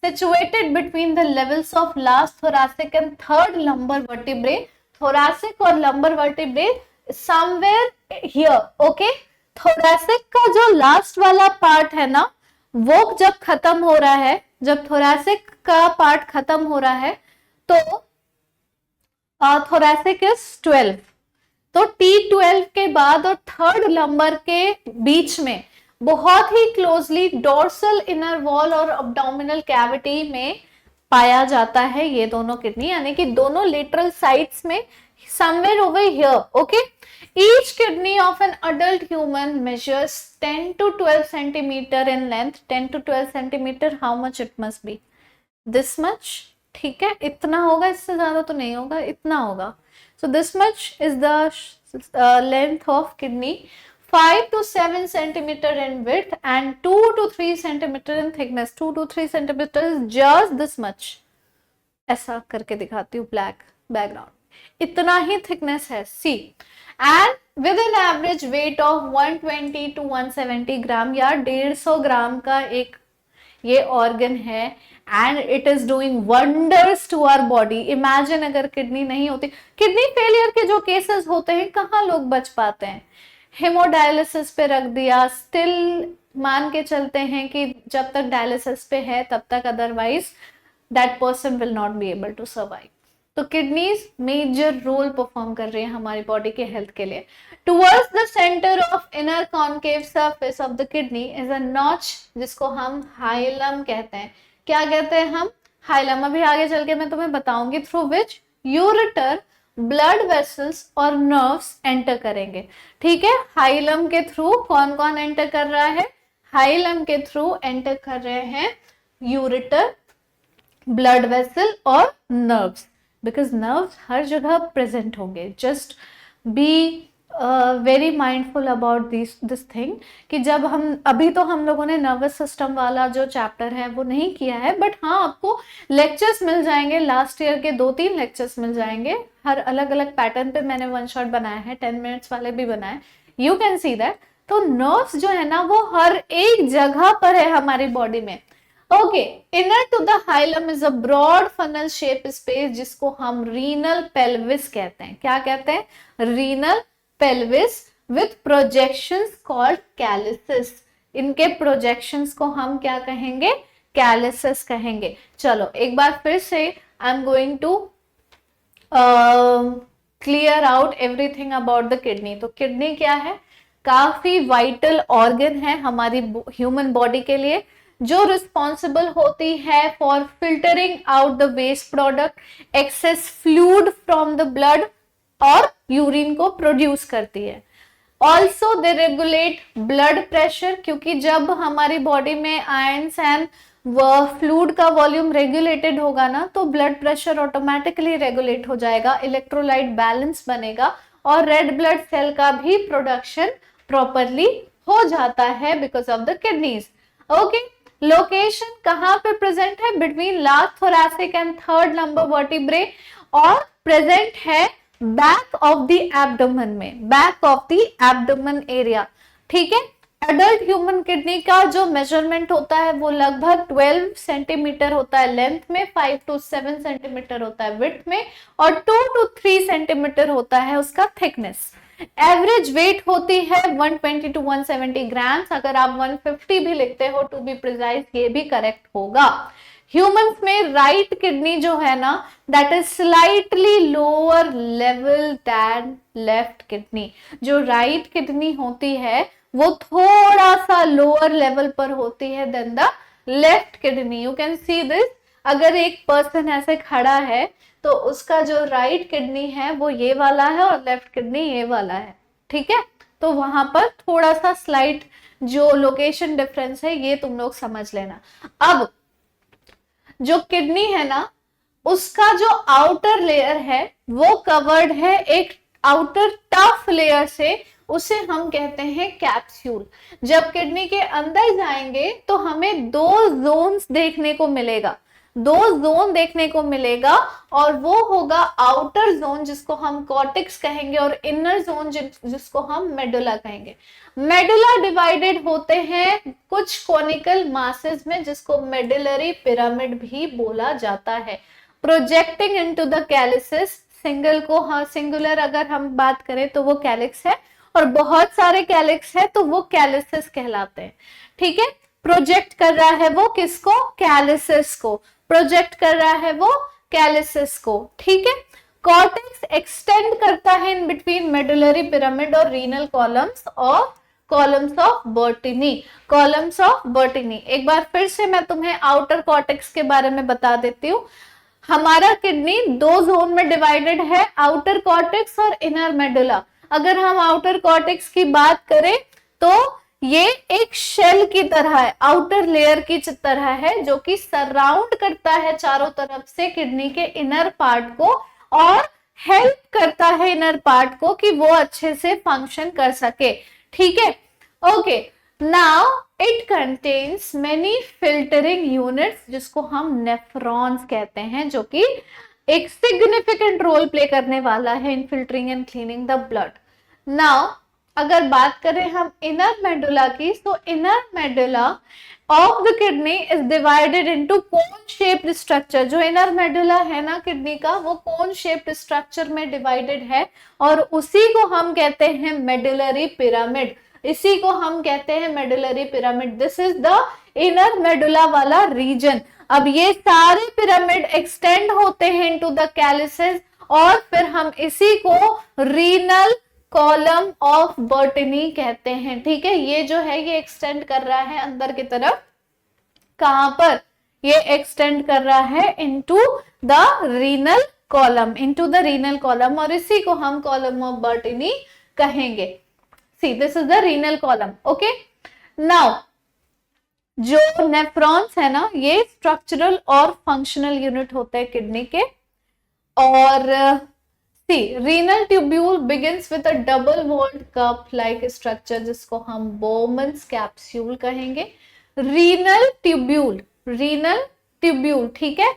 situated between the levels of last thoracic and third lumbar vertebrae. Thoracic और lumbar vertebrae somewhere here, okay. thoracic का जो last वाला part है ना, वो जब खत्म हो रहा है, जब thoracic का पार्ट खत्म हो रहा है तो thoracic is 12, तो T12 के बाद और थर्ड लंबर के बीच में बहुत ही क्लोजली डोर्सल इनर वॉल और अब्डोमिनल कैविटी में पाया जाता है ये दोनों किडनी, यानी कि दोनों लेटरल साइड्स में somewhere over here. Okay, each kidney of an adult human measures 10 to 12 centimeter in length. 10 to 12 centimeter, how much it must be? This much. ठीक है, इतना होगा, इससे ज्यादा तो नहीं होगा, इतना होगा. So this much is the length of kidney. 5 to 7 centimeter in width and 2 to 3 centimeter in thickness. 2 to 3 centimeter is just this much. ऐसा करके दिखाती हूँ, ब्लैक बैकग्राउंड, इतना ही थिकनेस है. See, and with an average weight of 120 to 170 gram, या 150 gram का एक ये ऑर्गन है. And it is doing wonders to our body. Imagine अगर किडनी नहीं होती. किडनी फेलियर के जो केसेस होते हैं, कहाँ लोग बच पाते हैं? हेमोडायलिसिस पे रख दिया, स्टिल मान के चलते हैं कि जब तक डायलिसिस पे है तब तक, otherwise that person will not be able to survive. तो किडनीज मेजर रोल परफॉर्म कर रही है हमारी बॉडी के हेल्थ के लिए. Towards the centre of inner concave surface of the kidney is a notch, जिसको हम हाइलम कहते हैं. क्या कहते हैं हम? हाइलम. अभी आगे चल के मैं तुम्हें बताऊंगी. Through which ureter, blood vessels और नर्व्स एंटर करेंगे. ठीक है, हाइलम के थ्रू कौन कौन एंटर कर रहा है? हाइलम के थ्रू एंटर कर रहे हैं यूरेटर, ब्लड वेसल और नर्व्स. बिकॉज नर्व्स हर जगह प्रेजेंट होंगे. Just be very mindful about this thing कि जब हम, अभी तो हम लोगों ने नर्वस सिस्टम वाला जो चैप्टर है वो नहीं किया है, बट हाँ आपको लेक्चर्स मिल जाएंगे. लास्ट ईयर के 2-3 लेक्चर्स मिल जाएंगे. हर अलग अलग पैटर्न पे मैंने वन शॉट बनाया है, 10 मिनट्स वाले भी बनाए. You can see that. तो नर्व्स जो है ना, वो हर एक जगह पर है हमारी बॉडी में. Okay, inner to the hilum is a broad funnel shape space, जिसको हम रीनल पेल्विस कहते हैं. क्या कहते हैं? Renal pelvis with projections called calyces. इनके प्रोजेक्शंस को हम क्या कहेंगे? कैलिसिस कहेंगे. चलो एक बार फिर से I am going to clear out everything about the kidney. तो किडनी क्या है? काफी वाइटल ऑर्गन है हमारी ह्यूमन बॉडी के लिए, जो रिस्पॉन्सिबल होती है for filtering out the waste product, excess fluid from the blood, और यूरिन को प्रोड्यूस करती है. Also they regulate blood pressure, क्योंकि जब हमारी बॉडी में आयंस एंड फ्लूइड का वॉल्यूम रेगुलेटेड होगा ना, तो ब्लड प्रेशर ऑटोमेटिकली रेगुलेट हो जाएगा, इलेक्ट्रोलाइट बैलेंस बनेगा, और रेड ब्लड सेल का भी प्रोडक्शन प्रॉपरली हो जाता है because of the kidneys. Okay, location कहाँ पे प्रेजेंट है? Between last thoracic and third lumbar vertebrae, और प्रेजेंट है बैक ऑफ द एब्डोमेन में, back of the abdomen area. ठीक है, एडल्ट ह्यूमन किडनी का जो मेजरमेंट होता है वो लगभग 12 सेंटीमीटर होता है लेंथ में, 5 to 7 सेंटीमीटर होता है विड्थ में, और 2 to 3 सेंटीमीटर होता है उसका थिकनेस. एवरेज वेट होती है 120 to 170 ग्राम्स. अगर आप 150 भी लिखते हो टू बी प्रिसाइज, ये भी करेक्ट होगा. ह्यूमंस में राइट किडनी जो है ना, that is slightly lower level than left kidney. जो राइट किडनी होती है वो थोड़ा सा लोअर लेवल पर होती है then the left kidney. You can see this. अगर एक पर्सन ऐसे खड़ा है तो उसका जो राइट किडनी है वो ये वाला है और लेफ्ट किडनी ये वाला है. ठीक है, तो वहां पर थोड़ा सा स्लाइट जो लोकेशन डिफरेंस है ये तुम लोग समझ लेना. अब जो किडनी है ना, उसका जो आउटर लेयर है वो कवर्ड है एक आउटर टफ लेयर से, उसे हम कहते हैं कैप्सूल. जब किडनी के अंदर जाएंगे तो हमें 2 जोन्स देखने को मिलेगा, 2 जोन देखने को मिलेगा, और वो होगा आउटर जोन जिसको हम कॉर्टेक्स कहेंगे, और इनर जोन जिसको हम मेडुला कहेंगे. मेडुला डिवाइडेड होते हैं कुछ कॉनिकल मासेस में, जिसको मेडुलरी पिरामिड भी बोला जाता है. प्रोजेक्टिंग इनटू द कैलिसिस, सिंगल को, हाँ सिंगुलर अगर हम बात करें तो वो कैलिक्स है, और बहुत सारे कैलिक्स है तो वो कैलिसिस कहलाते हैं. ठीक है, प्रोजेक्ट कर रहा है वो किसको? कैलिसिस को प्रोजेक्ट कर रहा है वो कैलिसिस को. ठीक है, कॉर्टेक्स एक्सटेंड करता है इन बिटवीन मेडुलरी पिरामिड और रीनल कॉलम्स और columns of Bertini. Columns of Bertini, एक बार फिर से मैं तुम्हें आउटर कॉर्टेक्स के बारे में बता देती हूँ. हमारा किडनी दो जोन में डिवाइडेड है, आउटर कॉर्टेक्स और इनर मेडुला। अगर हम आउटर कॉर्टेक्स की बात करें तो ये एक शेल की तरह है, आउटर लेयर की तरह है, जो कि सराउंड करता है चारों तरफ से किडनी के इनर पार्ट को और हेल्प करता है इनर पार्ट को कि वो अच्छे से फंक्शन कर सके। ठीक है, okay. Now it contains many filtering units, जिसको हम नेफ्रॉन्स कहते हैं, जो कि एक सिग्निफिकेंट रोल प्ले करने वाला है in filtering and cleaning the blood. Now अगर बात करें हम इनर मेडुला की, तो inner medulla of the kidney is divided into cone shaped structure. जो इनर मेडुला है ना किडनी का, वो कोन शेप्ड स्ट्रक्चर में डिवाइडेड है और उसी को हम कहते हैं मेडुलरी पिरामिड। इसी को हम कहते हैं medullary pyramid. This is the inner medulla वाला रीजन। अब ये सारे पिरामिड एक्सटेंड होते हैं इनटू द कैलिसेस और फिर हम इसी को रीनल कॉलम ऑफ बर्टनी कहते हैं। ठीक है, ये जो है ये एक्सटेंड कर रहा है अंदर की तरफ। कहां पर? ये एक्सटेंड कर रहा है into the renal column, into the renal column, और इसी को हम कॉलम ऑफ बर्टनी कहेंगे। सी this is the renal column. Okay, now जो नेफ्रॉन्स है ना, ये स्ट्रक्चरल और फंक्शनल यूनिट होते हैं किडनी के। और renal tubule begins with a double walled cup like structure, जिसको हम बोमन्स कैप्सूल कहेंगे। रीनल ट्यूब्यूल, रीनल ट्यूब्यूल, ठीक है।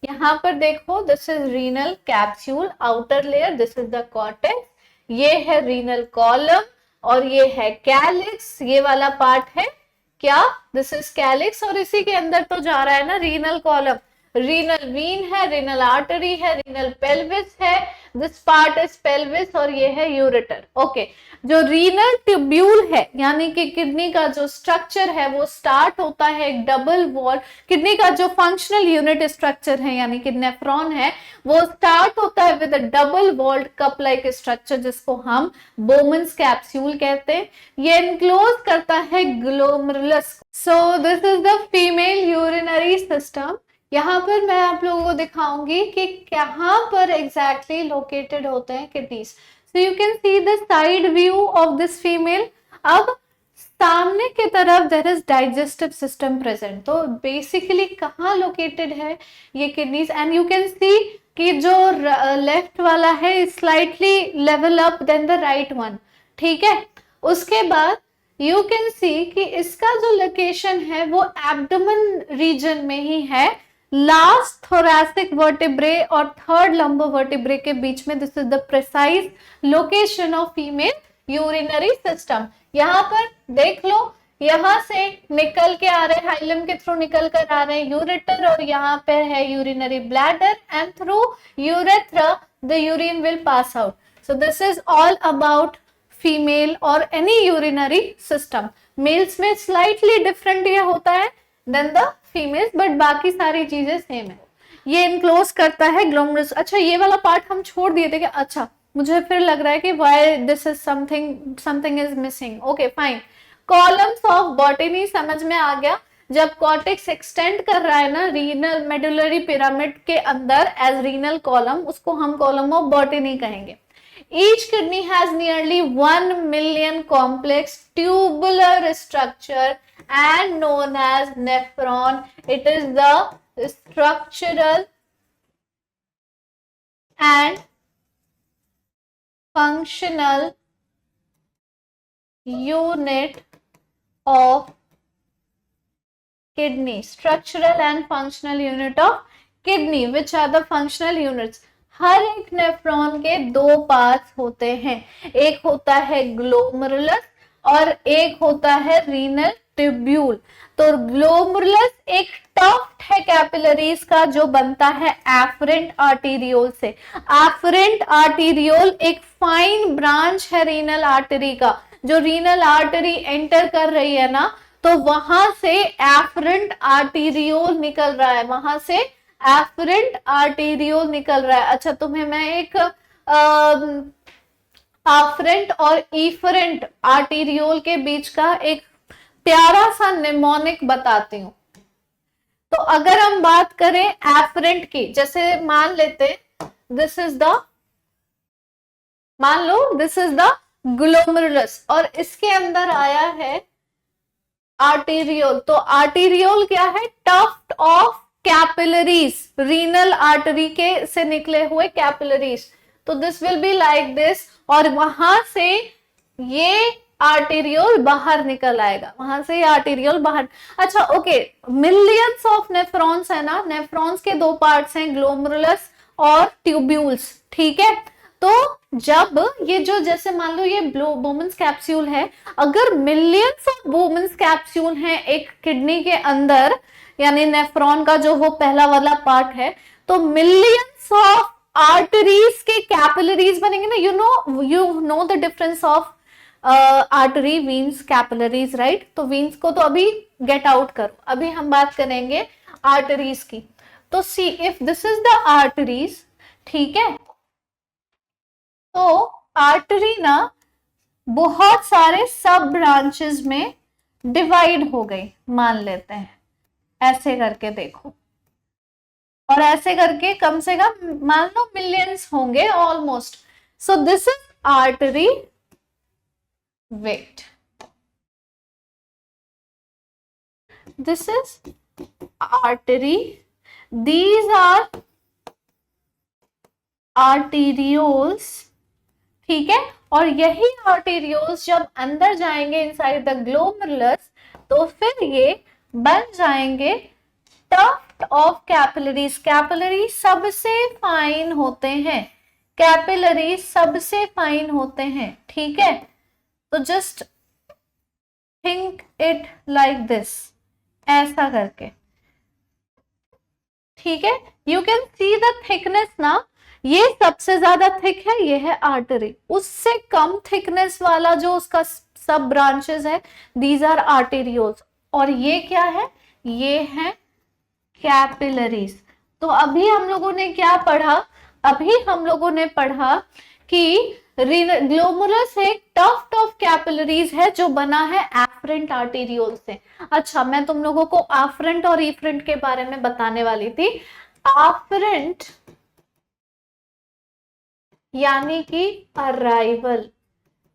यहां पर देखो, this is renal capsule, outer layer, this is the cortex, ये है रीनल कॉलम और ये है कैलिक्स। ये वाला पार्ट है क्या? दिस इज कैलिक्स, और इसी के अंदर तो जा रहा है ना रीनल कॉलम। रीनल वीन है, रीनल आर्टरी है, रीनल पेल्विस है, दिस पार्ट इज पेल्विस, और ये है यूरेटर। ओके, जो रीनल ट्यूब्यूल है यानी कि किडनी का जो स्ट्रक्चर है वो स्टार्ट होता है एक डबल वॉल। किडनी का जो फंक्शनल यूनिट स्ट्रक्चर है यानी कि नेफ्रॉन है, वो स्टार्ट होता है with a double walled cup like structure, जिसको हम बोमन्स कैप्सूल कहते हैं। ये इनक्लोज करता है glomerulus. So this is the female urinary system. यहाँ पर मैं आप लोगों को दिखाऊंगी कि कहाँ पर एग्जैक्टली लोकेटेड होते हैं kidneys. So you can see the side view of this female. अब सामने की तरफ there is digestive system present. तो बेसिकली कहाँ लोकेटेड है ये kidneys, and you can see कि जो लेफ्ट वाला है slightly level up than the right one. ठीक है, उसके बाद यू कैन सी कि इसका जो लोकेशन है वो एब्डोमेन रीजन में ही है, लास्ट थोरैसिक वर्टिब्रे और थर्ड लंबर वर्टिब्रे के बीच में। This is the precise location of female urinary system. यहाँ पर देख लो, यहाँ से निकल के आ रहे हैं, हाइलम के थ्रू निकल कर आ रहे हैं यूरेटर, और यहाँ पे है urinary bladder, and through urethra the urine will pass out. So this is all about female और एनी यूरिनरी सिस्टम। मेल्स में स्लाइटली डिफरेंट ये होता है देन द फीमेल्स, बट बाकी सारी चीजें सेम है। ये इनक्लोज करता है ग्लोमेरुलस। अच्छा, ये वाला पार्ट हम छोड़ दिए थे क्या? अच्छा, मुझे फिर लग रहा है कि why this is something is missing. Okay fine, columns of botany समझ में आ गया। जब कॉर्टेक्स एक्सटेंड कर रहा है ना रीनल मेडुलरी पिरामिड के अंदर एज रीनल कॉलम, उसको हम कॉलम ऑफ बॉटनी कहेंगे। Each kidney has nearly 1 million complex tubular structure and known as nephron. It is the structural and functional unit of kidney. Structural and functional unit of kidney. Which are the functional units? हर एक nephron के दो parts होते हैं, एक होता है glomerulus और एक होता है रीनल ट्यूब्यूल। तो ग्लोमेरुलस एक टफ्ट है कैपिलरीज का जो बनता है एफरेंट आर्टेरियोल से। एफरेंट आर्टेरियोल एक फाइन ब्रांच है रीनल आर्टरी का। जो रीनल आर्टरी एंटर कर रही है ना, तो वहां से एफरेंट आर्टेरियोल निकल रहा है, वहां से एफरेंट आर्टेरियोल निकल रहा है। अच्छा, तुम्हें मैं एक एफरेंट और इफरेंट आर्टेरियोल के बीच का एक प्यारा सा निमोनिक बताती हूँ। तो अगर हम बात करें एफरेंट की, जैसे मान लेते दिस इज द, मान लो दिस इज द ग्लोमेरुलस और इसके अंदर आया है आर्टेरियोल। तो आर्टेरियोल क्या है? Tuft of capillaries, renal artery के से निकले हुए कैपिलरीज। तो this will be like this, और वहां से ये आर्टेरियोल बाहर निकल आएगा, वहां से ये आर्टेरियोल बाहर। अच्छा ओके, मिलियंस ऑफ नेफ्रॉन्स है ना, नेफ्रॉन्स के दो पार्ट्स हैं, ग्लोमेरुलस और ट्यूब्यूल्स, ठीक है। तो जब ये जो, जैसे मान लो ये बोमन्स कैप्सूल है, अगर मिलियंस ऑफ बोमन्स कैप्सूल हैं एक किडनी के अंदर, यानी नेफ्रॉन का जो वो पहला वाला पार्ट है, तो मिलियंस ऑफ आर्टरीज के कैपिलरीज बनेंगे ना। You know the difference of artery, veins, capillaries, right. तो वीन्स को तो अभी गेट आउट करो, अभी हम बात करेंगे आर्टरीज की। तो see if this is the arteries, ठीक है, तो आर्टरी ना बहुत सारे सब ब्रांचेस में डिवाइड हो गई, मान लेते हैं, ऐसे करके देखो, और ऐसे करके कम से कम मान लो मिलियंस होंगे almost. So this is artery, wait, this is artery, these are arterioles, ठीक है। और यही आर्टेरियोल्स जब अंदर जाएंगे इनसाइड द ग्लोमेरुलस, तो फिर ये बन जाएंगे टफ्ट ऑफ कैपिलरीज। कैपिलरी सबसे फाइन होते हैं, कैपिलरी सबसे फाइन होते हैं, ठीक है। तो just think it like this, ऐसा करके, ठीक है। You can see the thickness ना, ये सबसे ज्यादा थिक है, ये है आर्टरी। उससे कम थिकनेस वाला जो उसका सब ब्रांचेस है, दीज आर आर्टेरियोल्स। और ये क्या है? ये है कैपिलरीज। तो अभी हम लोगों ने क्या पढ़ा? अभी हम लोगों ने पढ़ा कि ग्लोमेरुलस एक टफ्ट ऑफ कैपिलरीज है जो बना है एफरेंट आर्टेरियोल से। अच्छा, मैं तुम लोगों को आफ्रेंट और इफरेंट के बारे में बताने वाली थी। आफ्रेंट यानी कि अराइवल,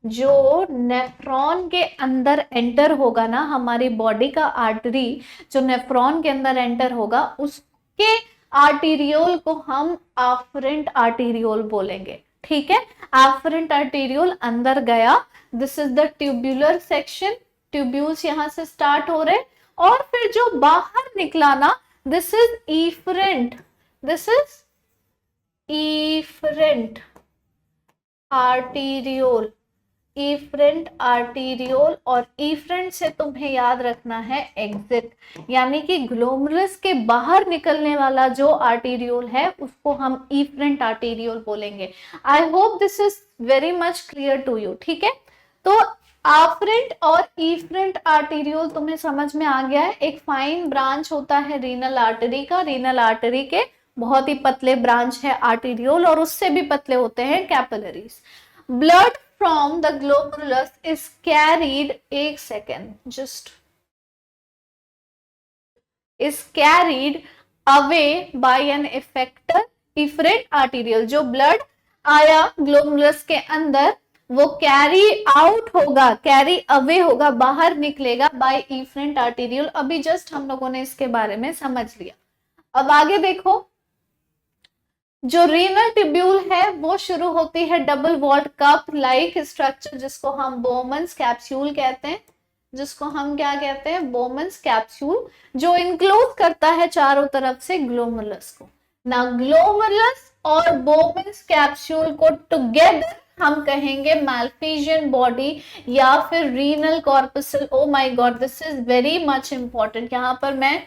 जो नेफ्रॉन के अंदर एंटर होगा ना, हमारी बॉडी का आर्टरी जो नेफ्रॉन के अंदर एंटर होगा, उसके आर्टेरियोल को हम आफ्रेंट आर्टेरियोल बोलेंगे, ठीक है। आफ्रेंट आर्टेरियोल अंदर गया, this is the tubular section, tubules यहां से स्टार्ट हो रहे, और फिर जो बाहर निकला ना, this is efferent, this is efferent arteriole, efferent arteriole. और इफरेंट से तुम्हें याद रखना है एग्जिट, यानी कि ग्लोमेरुलस के बाहर निकलने वाला जो आर्टेरियोल है उसको हम इफरेंट आर्टेरियोल बोलेंगे। I hope this is very much clear to you, ठीक है। तो आफ्रेंट और इफरेंट आर्टेरियोल तुम्हें समझ में आ गया है। एक फाइन ब्रांच होता है रीनल आर्टरी का, रीनल आर्टरी के बहुत ही पतले ब्रांच है आर्टेरियोल, और उससे भी पतले होते हैं capillaries. Blood from the glomerulus is carried, एक second, just is carried away by an effector efferent arteriole। जो ब्लड आया ग्लोमेरुलस के अंदर, वो कैरी आउट होगा, कैरी अवे होगा, बाहर निकलेगा बाय इफरेंट आर्टेरियोल। अभी जस्ट हम लोगों ने इसके बारे में समझ लिया। अब आगे देखो, जो रीनल ट्यूब्यूल है वो शुरू होती है double walled cup like structure, जिसको हम बोमन्स कैप्सूल कहते हैं, जिसको हम क्या कहते हैं? बोमन्स कैप्सूल, जो इंक्लोज करता है चारों तरफ से ग्लोमेरुलस को ना। ग्लोमेरुलस और बोमन्स कैप्सूल को टुगेदर हम कहेंगे मैल्फिजियन बॉडी या फिर renal corpuscle. O my God, this is very much important. यहाँ पर मैं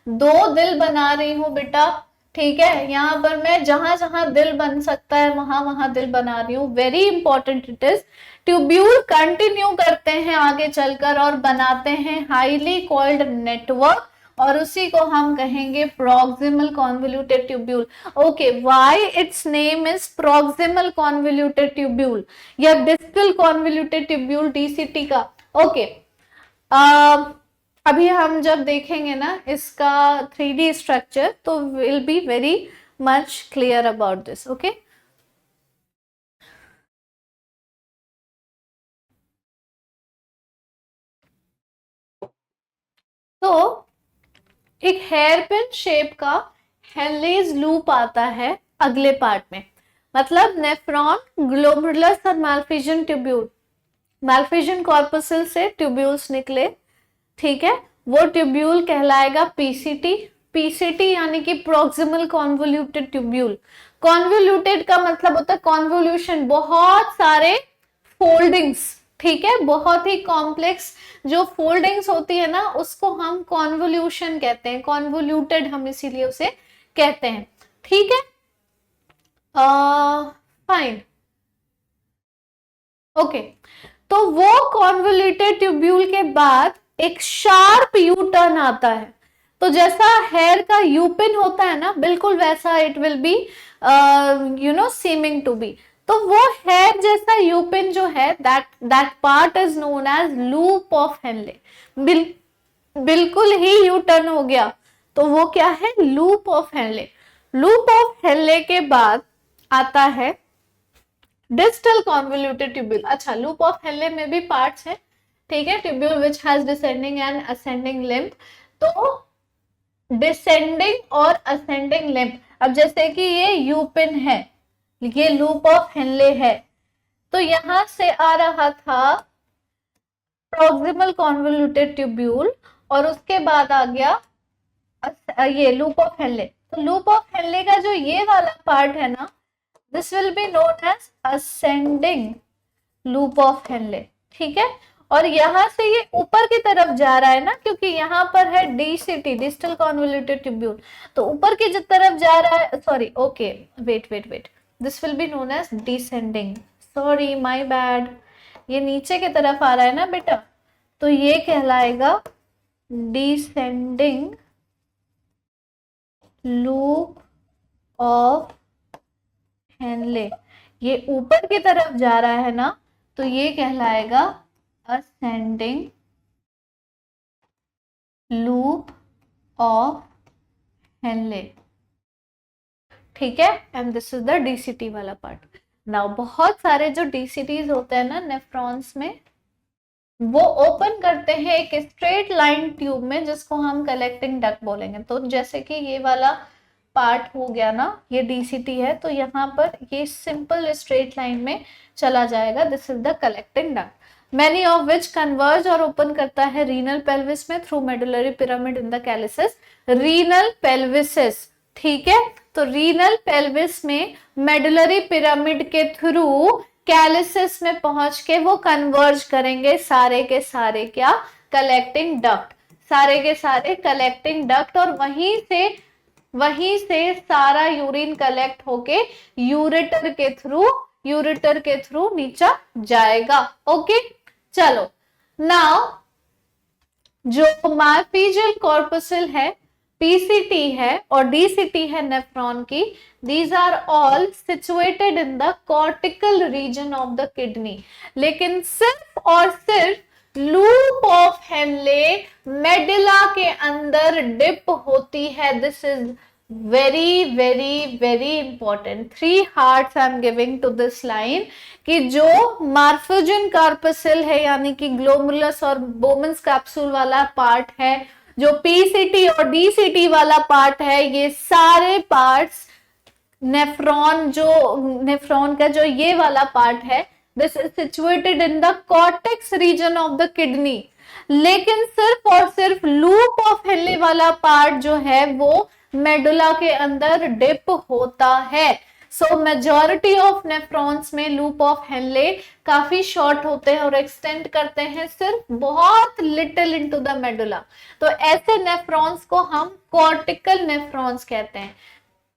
2 दिल बना रही हूँ बेटा, ठीक है। यहाँ पर मैं जहां जहां दिल बन सकता है वहां वहां दिल बना रही हूँ। Very important it is. Tubule continue करते हैं आगे चलकर और बनाते हैं हाईली कॉइल्ड नेटवर्क, और उसी को हम कहेंगे proximal convoluted tubule. Okay, why it's name is proximal convoluted tubule या डिस्टल कॉन्वोल्यूटेड ट्यूब्यूल, डीसीटी का। ओके, अभी हम जब देखेंगे ना इसका 3D स्ट्रक्चर तो will be very much clear about this. Okay, तो एक हेयर पिन शेप का हेनलेज लूप आता है अगले पार्ट में. मतलब नेफ्रॉन, ग्लोमेरुलस और मालफिजन ट्यूब्यूल, मालफिजन कॉर्पसल से ट्यूब्यूल्स निकले, ठीक है, वो ट्यूब्यूल कहलाएगा पीसीटी. पीसीटी यानी कि प्रोक्सिमल कॉन्वोल्यूटेड ट्यूब्यूल. कॉन्वोल्यूटेड का मतलब होता है कॉन्वोल्यूशन, बहुत सारे फोल्डिंग्स, ठीक है, बहुत ही कॉम्प्लेक्स जो फोल्डिंग्स होती है ना उसको हम कॉन्वोल्यूशन कहते हैं. कॉन्वोल्यूटेड हम इसीलिए उसे कहते हैं, ठीक है. Fine, okay. तो वो कॉन्वोल्यूटेड ट्यूब्यूल के बाद एक शार्प यू टर्न आता है. तो जैसा हेयर का यूपिन होता है ना, बिल्कुल वैसा it will be seeming to be. तो वो हेयर जैसा यूपिन जो है, that part is known as loop of Henle. बिल्कुल ही यू टर्न हो गया तो वो क्या है, loop of Henley. Loop of Henle के बाद आता है डिस्टल कॉन्वोल्यूटेड ट्यूब्यूल. अच्छा, लूप ऑफ हेनले में भी पार्ट्स हैं, ठीक है. Tubule which has descending and ascending limb. तो डिसेंडिंग और असेंडिंग लिम्ब, अब जैसे कि ये यूपिन है, ये लूप ऑफ हेनले है, तो यहां से आ रहा था प्रोक्सिमल कॉन्वोल्यूटेड ट्यूब्यूल और उसके बाद आ गया ये लूप ऑफ हेनले. तो लूप ऑफ हेनले का जो ये वाला पार्ट है ना, this will be known as ascending loop of Henle, ठीक है. और यहां से ये ऊपर की तरफ जा रहा है ना, क्योंकि यहां पर है डीसीटी, डिस्टल कॉन्वोल्यूटेड ट्यूब्यूल, तो ऊपर की तरफ जा रहा है. Sorry, okay, wait, this will be known as descending. Sorry, my bad, ये नीचे की तरफ आ रहा है ना बेटा, तो ये कहलाएगा डिसेंडिंग लूप ऑफ हेनले. ये ऊपर की तरफ जा रहा है ना, तो ये कहलाएगा असेंडिंग लूप ऑफ हेनले, ठीक है. And this is the DCT वाला पार्ट. नाउ बहुत सारे जो डीसीटीज होते हैं ना नेफ्रॉन्स में, वो ओपन करते हैं एक स्ट्रेट लाइन ट्यूब में जिसको हम कलेक्टिंग डक्ट बोलेंगे. तो जैसे कि ये वाला पार्ट हो गया ना, ये डीसीटी है, तो यहाँ पर ये सिंपल स्ट्रेट लाइन में चला जाएगा. This is the collecting duct. Many of which converge और ओपन करता है रीनल पेल्विस में through medullary pyramid in the calyces. Renal pelvises, ठीक है. तो रीनल पेल्विस में मेडुलरी पिरामिड के थ्रू कैलिसेस में पहुंच के वो कन्वर्ज करेंगे सारे के सारे क्या, कलेक्टिंग डक्ट, सारे के सारे कलेक्टिंग डक्ट. और वहीं से सारा यूरिन कलेक्ट होके यूरेटर के थ्रू नीचा जाएगा. ओके, चलो. नाउ जो मार्फिजियल कॉर्पसल है, पीसीटी है और डीसीटी है नेफ्रॉन की, these are all situated in the cortical region of the kidney. लेकिन सिर्फ और सिर्फ लूप ऑफ हेनले मेडुला के अंदर डिप होती है. This is very very very important. 3 hearts I am giving to this line कि जो मार्फिजियन कॉर्पसल है यानी कि ग्लोमेरुलस और बोमेंस कैप्सूल वाला पार्ट है, जो पीसीटी और डीसीटी वाला पार्ट है, ये सारे पार्ट्स नेफ्रॉन का जो ये वाला पार्ट है, this is situated in the cortex region of the kidney. लेकिन सिर्फ और सिर्फ लूप ऑफ हेनले वाला पार्ट जो है वो मेडुला के अंदर डिप होता है. सो मेजॉरिटी ऑफ नेफ्रॉन्स में लूप ऑफ हेनले काफी शॉर्ट होते हैं और एक्सटेंड करते हैं सिर्फ बहुत लिटिल इनटू द मेडुला. तो ऐसे नेफ्रॉन्स को हम कॉर्टिकल नेफ्रॉन्स कहते हैं,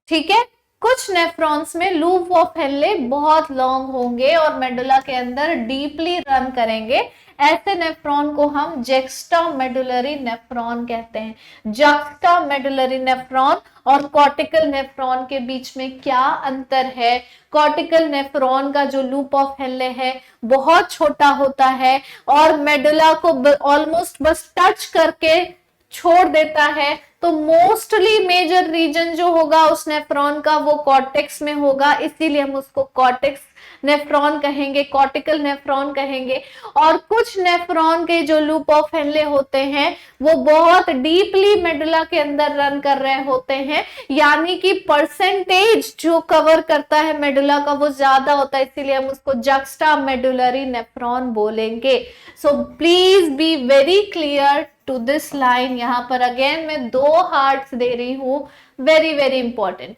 ठीक है. कुछ नेफ्रॉन्स में लूप ऑफ हेनले बहुत लॉन्ग होंगे और मेडुला के अंदर डीपली रन करेंगे। ऐसे नेफ्रॉन को हम जेक्स्ट्रामेडुलरी नेफ्रॉन कहते हैं। जेक्स्ट्रामेडुलरी नेफ्रॉन और कॉर्टिकल नेफ्रॉन के बीच में क्या अंतर है? कॉर्टिकल नेफ्रॉन का जो लूप ऑफ हेनले है बहुत छोटा होता है और मेडुला को ऑलमोस्ट बस टच करके छोड़ देता है। तो मोस्टली मेजर रीजन जो होगा उस नेफ्रॉन का वो कॉर्टेक्स में होगा, इसीलिए हम उसको कॉर्टेक्स नेफ्रॉन कहेंगे, कॉर्टिकल नेफ्रॉन कहेंगे। और कुछ नेफ्रॉन के जो लूप ऑफ हेनले होते हैं वो बहुत डीपली मेडुला के अंदर रन कर रहे होते हैं, यानी कि परसेंटेज जो कवर करता है मेडुला का वो ज्यादा होता है, इसीलिए हम उसको जक्स्ट्रामेडुलरी नेफ्रॉन बोलेंगे। So please be very clear to this line. यहां पर अगेन मैं 2 हार्ट्स दे रही हूं, very very important.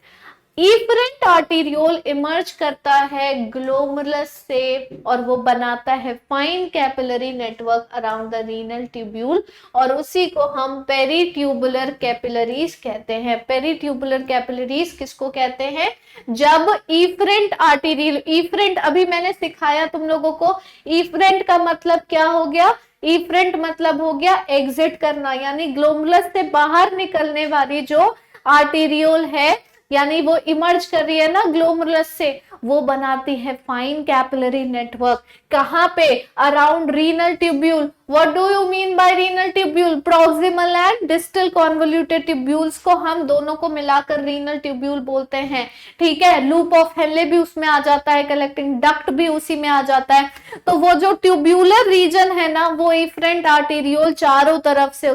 Efferent arteriole emerge करता है ग्लोमेरुलस से और वो बनाता है fine capillary network around the renal tubule और उसी को हम पेरीट्यूबुलर कैपिलरीज कहते हैं। पेरीट्यूबुलर कैपिलरीज किसको कहते हैं? जब इफरेंट आर्टेरियल, इफरेंट अभी मैंने सिखाया तुम लोगों को, इफरेंट का मतलब क्या हो गया? इफरेंट मतलब हो गया एग्जिट करना, यानी ग्लोमेरुलस से बाहर निकलने वाली जो आर्टेरियोल है, यानी वो इमर्ज कर रही है ना ग्लोमेरुलस से, वो बनाती है फाइन कैपिलरी नेटवर्क। कहां पे? Around renal tubule. What do you mean by renal tubule? Proximal and distal convoluted tubules को हम दोनों को मिलाकर रीनल ट्यूब्यूल बोलते हैं, ठीक है। लूप ऑफ हेनले भी उसमें आ जाता है, कलेक्टिंग डक्ट भी उसी में आ जाता है। तो वो जो ट्यूब्यूलर रीजन है ना, वो इफरेंट आर्टेरियोल चारों तरफ से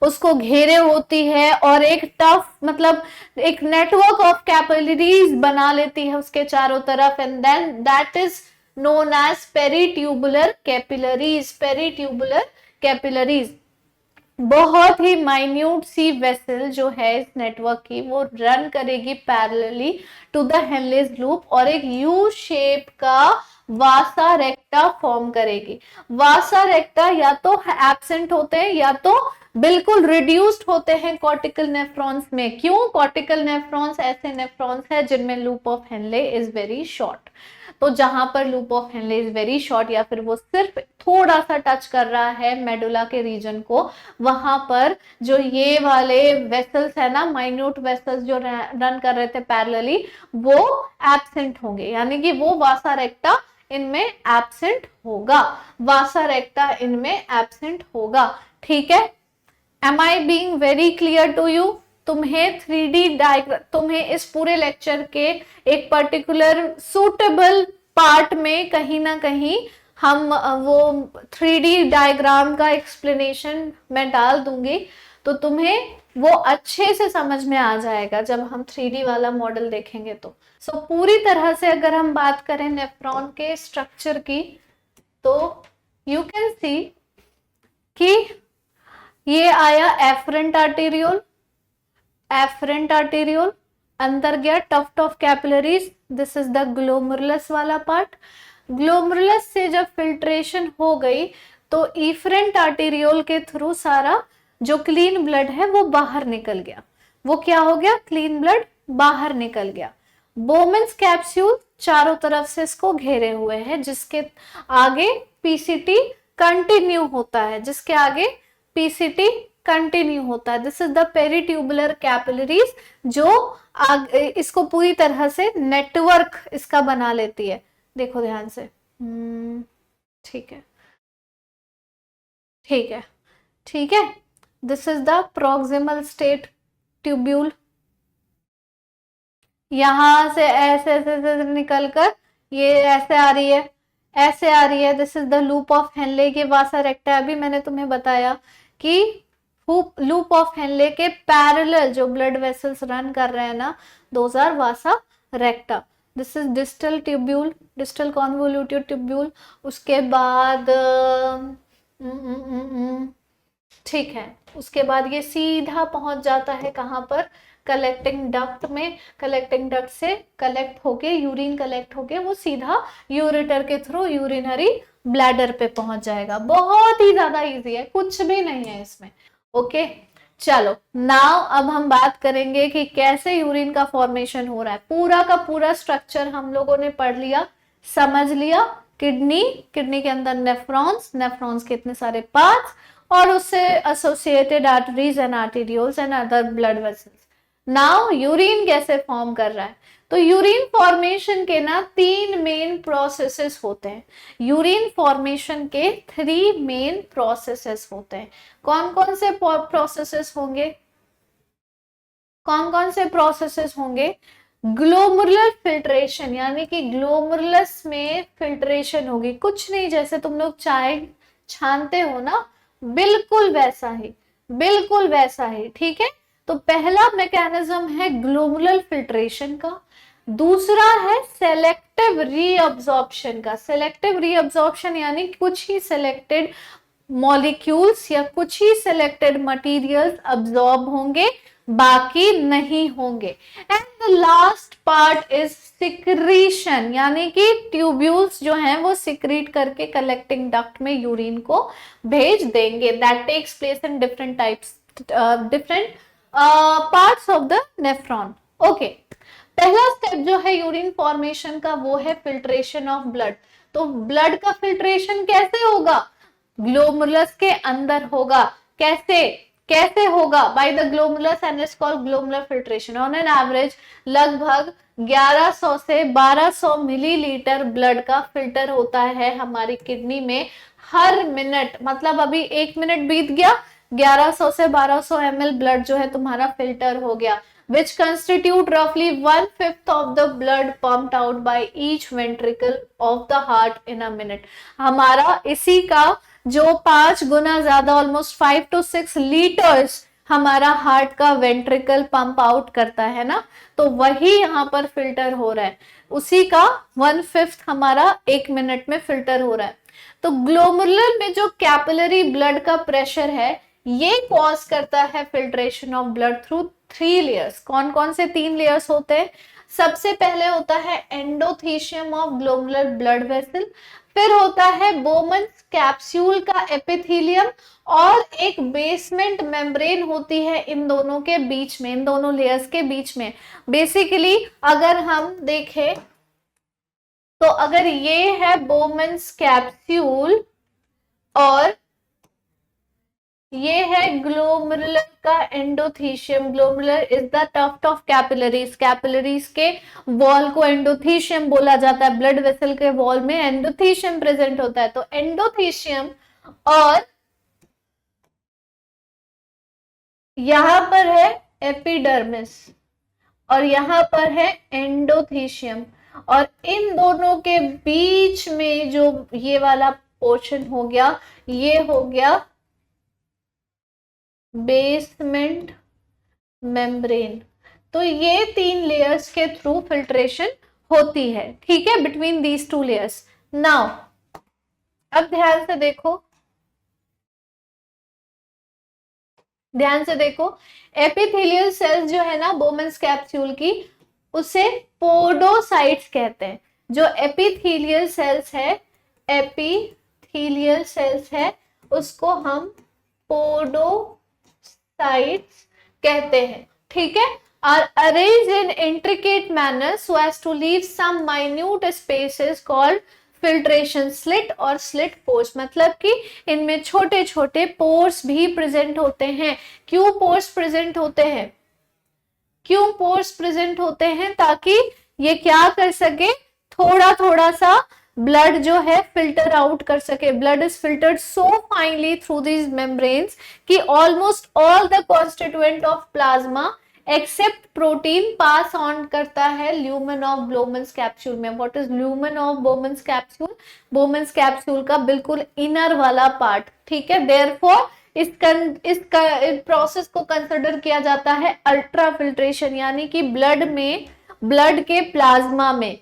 उसको घेरे होती है और एक टफ मतलब एक नेटवर्क ऑफ कैपिलरीज बना लेती है उसके चारों तरफ, and then that is known as peritubular capillaries। peritubular capillaries बहुत ही माइन्यूट सी वेसल जो है इस नेटवर्क की, वो रन करेगी parallelly to the Henle's loop और एक यू शेप का वासा रेक्टा फॉर्म करेगी। वासा रेक्टा या तो एब्सेंट होते हैं या तो बिल्कुल रिड्यूस्ड होते हैं कॉर्टिकल नेफ्रॉन्स में। क्यों? कॉर्टिकल नेफ्रॉन्स ऐसे नेफ्रॉन्स है जिनमें loop of Henley is very short. तो जहां पर loop of Henley is very short या फिर वो सिर्फ थोड़ा सा टच कर रहा है मेडुला के रीजन को, वहां पर जो ये वाले वेसल्स है ना, माइन्यूट वेसल्स जो रन कर रहे थे पैरेलली, वो एब्सेंट होंगे, यानी कि वो वासा रेक्टा इनमें एब्सेंट होगा। वासा रेक्टा इनमें एब्सेंट होगा, ठीक है। Am I being very clear to you? तुम्हें 3D डायग्राम, तुम्हें इस पूरे लेक्चर के एक पर्टिकुलर सूटेबल पार्ट में कहीं ना कहीं हम वो 3D डायग्राम का एक्सप्लेनेशन मैं डाल दूंगी, तो तुम्हें वो अच्छे से समझ में आ जाएगा जब हम 3D वाला मॉडल देखेंगे। तो पूरी तरह से अगर हम बात करें नेफ्रॉन के स्ट्रक्चर की, तो यू कैन सी कि ये आया एफरेंट आर्टेरियोल, एफरेंट आर्टेरियोल, अंदर गया tuft of capillaries, this is the glomerulus वाला पार्ट। ग्लोमेरुलस से जब फिल्ट्रेशन हो गई तो इफरेंट आर्टेरियोल के थ्रू सारा जो क्लीन ब्लड है वो बाहर निकल गया। वो क्या हो गया? क्लीन ब्लड बाहर निकल गया। बोमेन्स कैप्सूल चारों तरफ से इसको घेरे हुए है, जिसके आगे पीसीटी कंटिन्यू होता है, जिसके आगे पीसीटी कंटिन्यू होता है। This is the peritubular capillaries जो इसको पूरी तरह से नेटवर्क इसका बना लेती है। देखो ध्यान से, ठीक है, ठीक है, ठीक है। This is the proximal state tubule, यहां से ऐसे ऐसे निकलकर ये ऐसे आ रही है, ऐसे आ रही है। This is the loop of Henle के वासा रेक्टा। अभी मैंने तुम्हें बताया कि लूप ऑफ हेनले के पैरेलल जो ब्लड वेसल्स रन कर रहे हैं ना, those are vasa recta. This is distal tubule, distal convoluted tubule. उसके बाद ठीक है, उसके बाद ये सीधा पहुंच जाता है कहां पर? कलेक्टिंग डक्ट में। कलेक्टिंग डक्ट से कलेक्ट होके, यूरिन कलेक्ट होके वो सीधा यूरेटर के थ्रू यूरिनरी ब्लैडर पे पहुंच जाएगा। बहुत ही ज्यादा इजी है, कुछ भी नहीं है इसमें। ओके, चलो नाउ अब हम बात करेंगे कि कैसे यूरिन का फॉर्मेशन हो रहा है। पूरा का पूरा स्ट्रक्चर हम लोगों ने पढ़ लिया, समझ लिया। किडनी, किडनी के अंदर नेफ्रॉन्स, नेफ्रॉन्स के इतने सारे पार्ट्स और उससे associated arteries and arterioles and other blood vessels. Now urine कैसे फॉर्म कर रहा है? तो यूरिन फॉर्मेशन के ना 3 मेन प्रोसेसेस होते हैं। यूरिन फॉर्मेशन के 3 मेन प्रोसेसेस होते हैं। कौन कौन से प्रोसेसेस होंगे? कौन कौन से प्रोसेसेस होंगे? ग्लोमुरुलर फिल्ट्रेशन, यानी कि ग्लोमुरुलस में फिल्ट्रेशन होगी। कुछ नहीं, जैसे तुम लोग चाय छानते हो ना, बिल्कुल वैसा ही, बिल्कुल वैसा ही। ठीक है, तो पहला मैकेनिज्म है ग्लोमुलर फिल्ट्रेशन का। दूसरा है सेलेक्टिव रीअब्जॉर्प्शन का। सेलेक्टिव रीअब्जॉर्प्शन यानी कुछ ही सिलेक्टेड मॉलिक्यूल्स या कुछ ही सिलेक्टेड मटेरियल्स अब्सॉर्ब होंगे, बाकी नहीं होंगे। And the last part is secretion, यानी कि ट्यूब्यूल्स जो हैं वो सिक्रीट करके कलेक्टिंग डक्ट में यूरिन को भेज देंगे। That takes place in different types, different parts of the nephron. Okay, पहला स्टेप जो है यूरिन फॉर्मेशन का वो है फिल्ट्रेशन ऑफ ब्लड। तो ब्लड का फिल्ट्रेशन कैसे होगा? ग्लोमुलस के अंदर होगा। कैसे? कैसे होगा? By the glomerulus and it's called glomerular filtration. On an average लगभग 1100 से 1200 मिलीलीटर ब्लड का फिल्टर होता है हमारी किडनी में हर मिनट। मतलब अभी 1 मिनट बीत गया, 1100 से 1200 ml ब्लड जो है तुम्हारा फिल्टर हो गया, which constitute roughly 1/5 of the blood pumped out by each ventricle of the heart in a minute। हमारा इसी का जो 5 गुना ज्यादा, ऑलमोस्ट 5 to 6 लीटर्स हमारा हार्ट का वेंट्रिकल पंप आउट करता है ना, तो वही यहाँ पर फिल्टर हो रहा है। उसी का 1/5 हमारा 1 मिनट में फिल्टर हो रहा है। तो ग्लोमुलर में जो कैपिलरी ब्लड का प्रेशर है ये कॉज करता है filtration of blood through 3 layers. कौन कौन से 3 लेयर्स होते हैं? सबसे पहले होता है endothecium of glomerular blood vessel, फिर होता है बोमन्स कैप्सूल का एपिथेलियम, और एक बेसमेंट मेम्ब्रेन होती है इन दोनों के बीच में, इन दोनों लेयर्स के बीच में। बेसिकली अगर हम देखें तो अगर ये है बोमन्स कैप्सूल और ये है ग्लोमुरुलर का endothelium. Glomerular is the tuft of capillaries. Capillaries के वॉल को एंडोथीशियम बोला जाता है। ब्लड वेसल के वॉल में एंडोथीशियम प्रेजेंट होता है। तो एंडोथीशियम, और यहां पर है एपिडर्मिस और यहां पर है एंडोथीशियम, और इन दोनों के बीच में जो ये वाला पोर्शन हो गया, ये हो गया बेसमेंट मेम्ब्रेन। तो ये 3 लेयर्स के थ्रू फिल्ट्रेशन होती है, ठीक है, बिटवीन दीज 2 लेयर्स। नाउ अब ध्यान से देखो, ध्यान से देखो, एपिथेलियल सेल्स जो है ना बोमन्स कैप्सूल की, उसे पोडोसाइट्स कहते हैं। जो एपिथेलियल सेल्स है, एपिथेलियल सेल्स है, उसको हम पोडोसाइट्स कहते हैं, ठीक है। Are arranged in intricate manner so as to leave some minute spaces called filtration slit और स्लिट पोर्स। मतलब कि इनमें छोटे छोटे पोर्स भी प्रेजेंट होते हैं। क्यों पोर्स प्रेजेंट होते हैं? क्यों पोर्स प्रेजेंट होते हैं? ताकि ये क्या कर सके, थोड़ा थोड़ा सा ब्लड जो है फिल्टर आउट कर सके। Blood is filtered so finally through these membranes कि almost all the constituent of plasma except protein pass on करता है ल्यूमेन ऑफ बोमन्स कैप्सूल में। What is lumen of Bowman's capsule? Bowman's capsule का बिल्कुल inner वाला part, ठीक है। Therefore इस प्रोसेस को कंसिडर किया जाता है अल्ट्रा फिल्ट्रेशन, यानी कि ब्लड में, ब्लड के प्लाज्मा में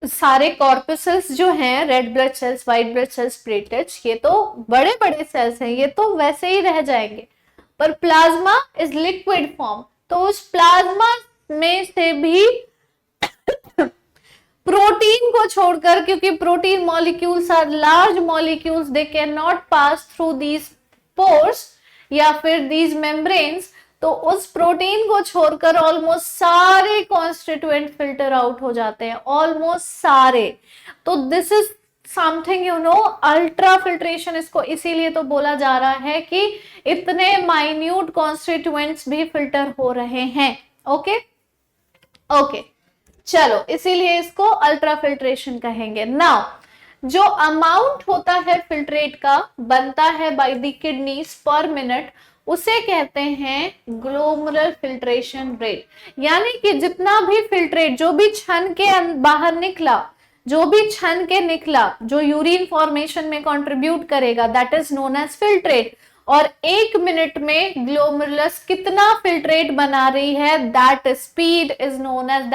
सारे कॉर्पसेल्स जो हैं, red blood cells, white blood cells, platelets, ये तो बड़े बड़े सेल्स हैं, ये तो वैसे ही रह जाएंगे। पर प्लाज्मा इज लिक्विड फॉर्म, तो उस प्लाज्मा में से भी प्रोटीन को छोड़कर, क्योंकि protein molecules are large molecules, they can not pass through these pores, या फिर दीज मेम्ब्रेन्स, तो उस प्रोटीन को छोड़कर ऑलमोस्ट सारे कॉन्स्टिट्यूएंट फिल्टर आउट हो जाते हैं, ऑलमोस्ट सारे। तो this is something you know ultra filtration, इसको इसीलिए तो बोला जा रहा है कि इतने माइन्यूट कॉन्स्टिट्यूएंट्स भी फिल्टर हो रहे हैं। ओके ओके, चलो इसीलिए इसको अल्ट्रा फिल्ट्रेशन कहेंगे। नाउ जो अमाउंट होता है फिल्ट्रेट का बनता है बाय द किडनीज पर मिनट, उसे कहते हैं ग्लोमेरुलर फिल्ट्रेशन रेट। यानी कि जितना भी फिल्ट्रेट जो भी छन के बाहर निकला, जो भी छन के निकला, जो यूरिन फॉर्मेशन में कंट्रीब्यूट करेगा, that is known as filtrate. और 1 मिनट में ग्लोमेरुलस कितना फिल्ट्रेट बना रही है, that speed is known as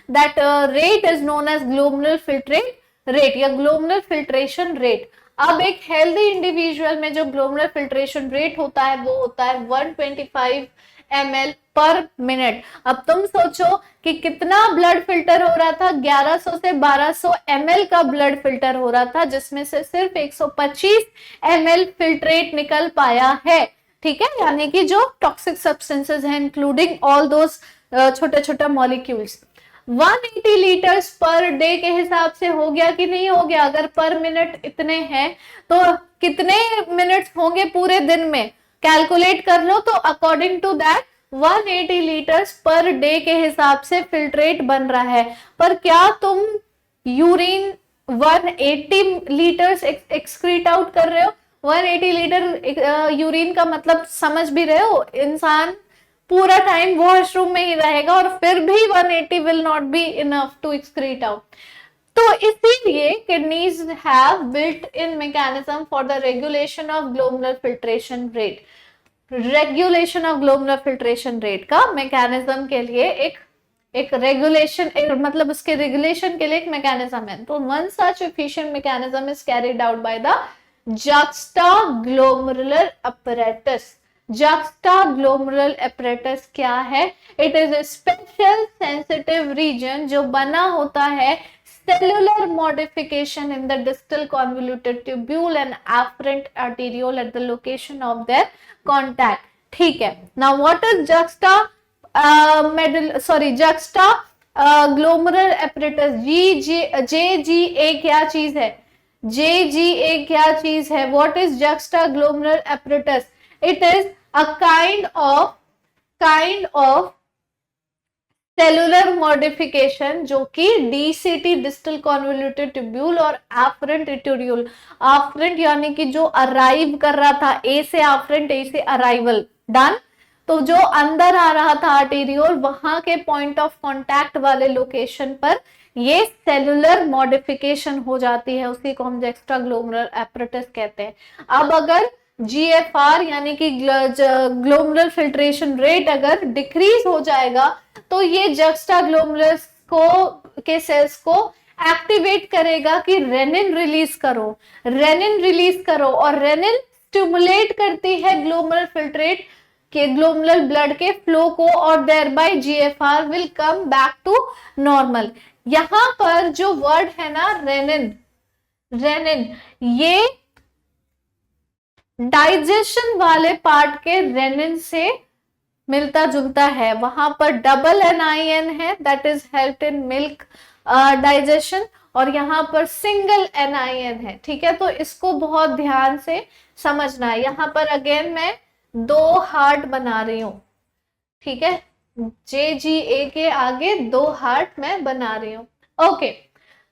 that rate is known as glomerular filtrate rate या ग्लोमेरुलर फिल्ट्रेशन रेट। अब एक हेल्दी इंडिविजुअल में जो ग्लोमेरुलर फिल्ट्रेशन रेट होता है वो होता है 125 ml पर मिनट। अब तुम सोचो कि कितना ब्लड फिल्टर हो रहा था, 1100 से 1200 ml का ब्लड फिल्टर हो रहा था, जिसमें से सिर्फ 125 ml फिल्ट्रेट निकल पाया है। ठीक है, यानी कि जो टॉक्सिक सब्सटेंसेस हैं इंक्लूडिंग ऑल दोस छोटे छोटे मॉलिक्यूल्स। 180 लीटर्स पर डे के हिसाब से हो गया कि नहीं हो गया? अगर पर मिनट इतने हैं तो कितने मिनट्स होंगे पूरे दिन में, कैलकुलेट कर लो। तो according to that 180 litres per day के हिसाब से फिल्ट्रेट बन रहा है। पर क्या तुम यूरिन 180 लीटर्स एक्सक्रीट आउट कर रहे हो? 180 लीटर यूरिन का मतलब समझ भी रहे हो, इंसान पूरा टाइम वॉशरूम में ही रहेगा और फिर भी 180 will not be enough to excrete out. तो इसीलिए kidneys have built in mechanism for the regulation of glomerular filtration rate. Regulation of glomerular filtration rate का मैकेनिज्म के लिए एक रेगुलेशन, मतलब उसके रेगुलेशन के लिए एक मैकेनिज्म है। तो one such efficient mechanism is carried out by the juxtaglomerular apparatus। juxtaglomerular apparatus क्या है? It is a special sensitive region जो बना होता है cellular modification in the distal convoluted tubule and afferent arteriole at the location of their contact। ठीक है, now what is juxtaglomerular apparatus? JGA क्या चीज है? JGA क्या चीज है? What is juxtaglomerular apparatus? It is a kind of cellular modification जो कि DCT डिस्टल कॉन्वोल्यूटेड ट्यूब्यूल और एफरेंट एर्टिरियोल, एफरेंट यानी कि जो अराइव कर रहा था, ए से एफरेंट, ए से अराइवल, डन। तो जो अंदर आ रहा था आर्टेरियोल, वहां के पॉइंट ऑफ कांटेक्ट वाले लोकेशन पर ये सेलुलर मॉडिफिकेशन हो जाती है, उसी को हम जुक्स्टाग्लोमेरुलर एपरेटस कहते हैं। अब अगर GFR यानी कि ग्लोमेरुलर फिल्ट्रेशन रेट अगर डिक्रीज हो जाएगा तो ये जुक्स्टाग्लोमेरुलस के सेल्स को एक्टिवेट करेगा कि रेनिन रिलीज करो, रेनिन रिलीज करो। और रेनिन स्टिमुलेट करती है ग्लोमेरुलर फिल्ट्रेट के, ग्लोमेरुलर ब्लड के फ्लो को, और thereby GFR will come back to normal. यहां पर जो वर्ड है ना रेनिन, रेनिन ये डाइजेशन वाले पार्ट के रेनिन से मिलता जुलता है। वहां पर डबल NIN है, that is help in milk digestion, और यहाँ पर सिंगल NIN है। ठीक है, तो इसको बहुत ध्यान से समझना है। यहाँ पर अगेन मैं 2 हार्ट बना रही हूं, ठीक है, JGA के आगे 2 हार्ट मैं बना रही हूँ। Okay,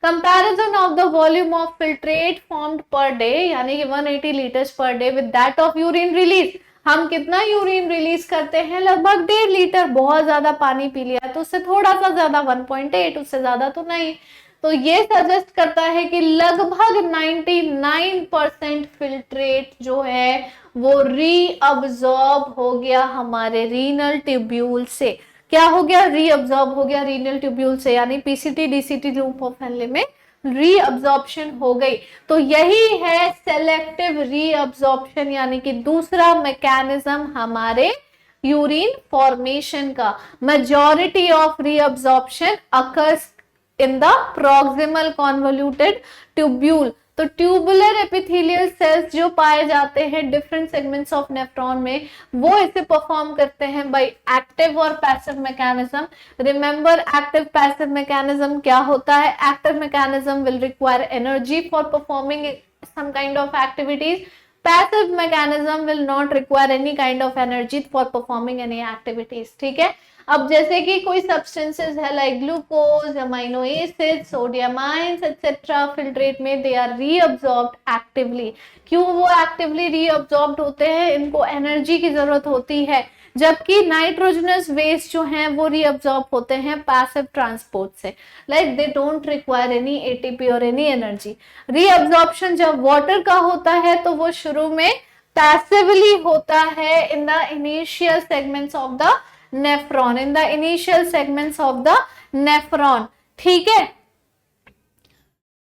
comparison of the volume of filtrate formed per day, यानी कि 180 litres per day with that of urine release. हम कितना यूरिन रिलीज करते हैं? लगभग 1.5 लीटर। बहुत ज्यादा पानी पी लिया तो उससे थोड़ा सा ज्यादा 1.8, उससे ज्यादा तो नहीं। तो ये सजेस्ट करता है कि लगभग 99% फिल्ट्रेट जो है वो रीअब्सॉर्ब हो गया हमारे रीनल ट्यूब्यूल से। क्या हो गया? रीअब्सॉर्ब हो गया रीनल ट्यूब्यूल से, यानी PCT DCT loop of Henley में रीअब्सॉर्प्शन हो गई। तो यही है सेलेक्टिव रीअब्सॉर्प्शन, यानी कि दूसरा मैकेनिज्म हमारे यूरिन फॉर्मेशन का। Majority of reabsorption occurs in the proximal convoluted tubule, तो ट्यूबुलर एपिथेलियल सेल्स जो पाए जाते हैं डिफरेंट सेगमेंट्स ऑफ नेफ्रॉन में, वो इसे परफॉर्म करते हैं बाय एक्टिव और passive mechanism. Remember active passive mechanism क्या होता है? Active mechanism will require energy for performing some kind of activities. Passive mechanism will not require any kind of energy for performing any activities. ठीक है, अब जैसे कि कोई सब्सटेंसेस है like glucose, amino acid, sodium ions etcetera, filtrate में they are reabsorbed actively. क्यों वो एक्टिवली रीअब्सॉर्ब्ड होते हैं? इनको एनर्जी की जरूरत होती है, जबकि नाइट्रोजनस वेस्ट जो हैं वो रीअब्सॉर्ब होते हैं पैसिव ट्रांसपोर्ट से, like they don't require any ATP और एनी एनर्जी। रीअब्सॉर्प्शन जब वाटर का होता है तो वो शुरू में पैसिवली होता है in the initial segments of the nephron, in the initial segments of the nephron. ठीक है,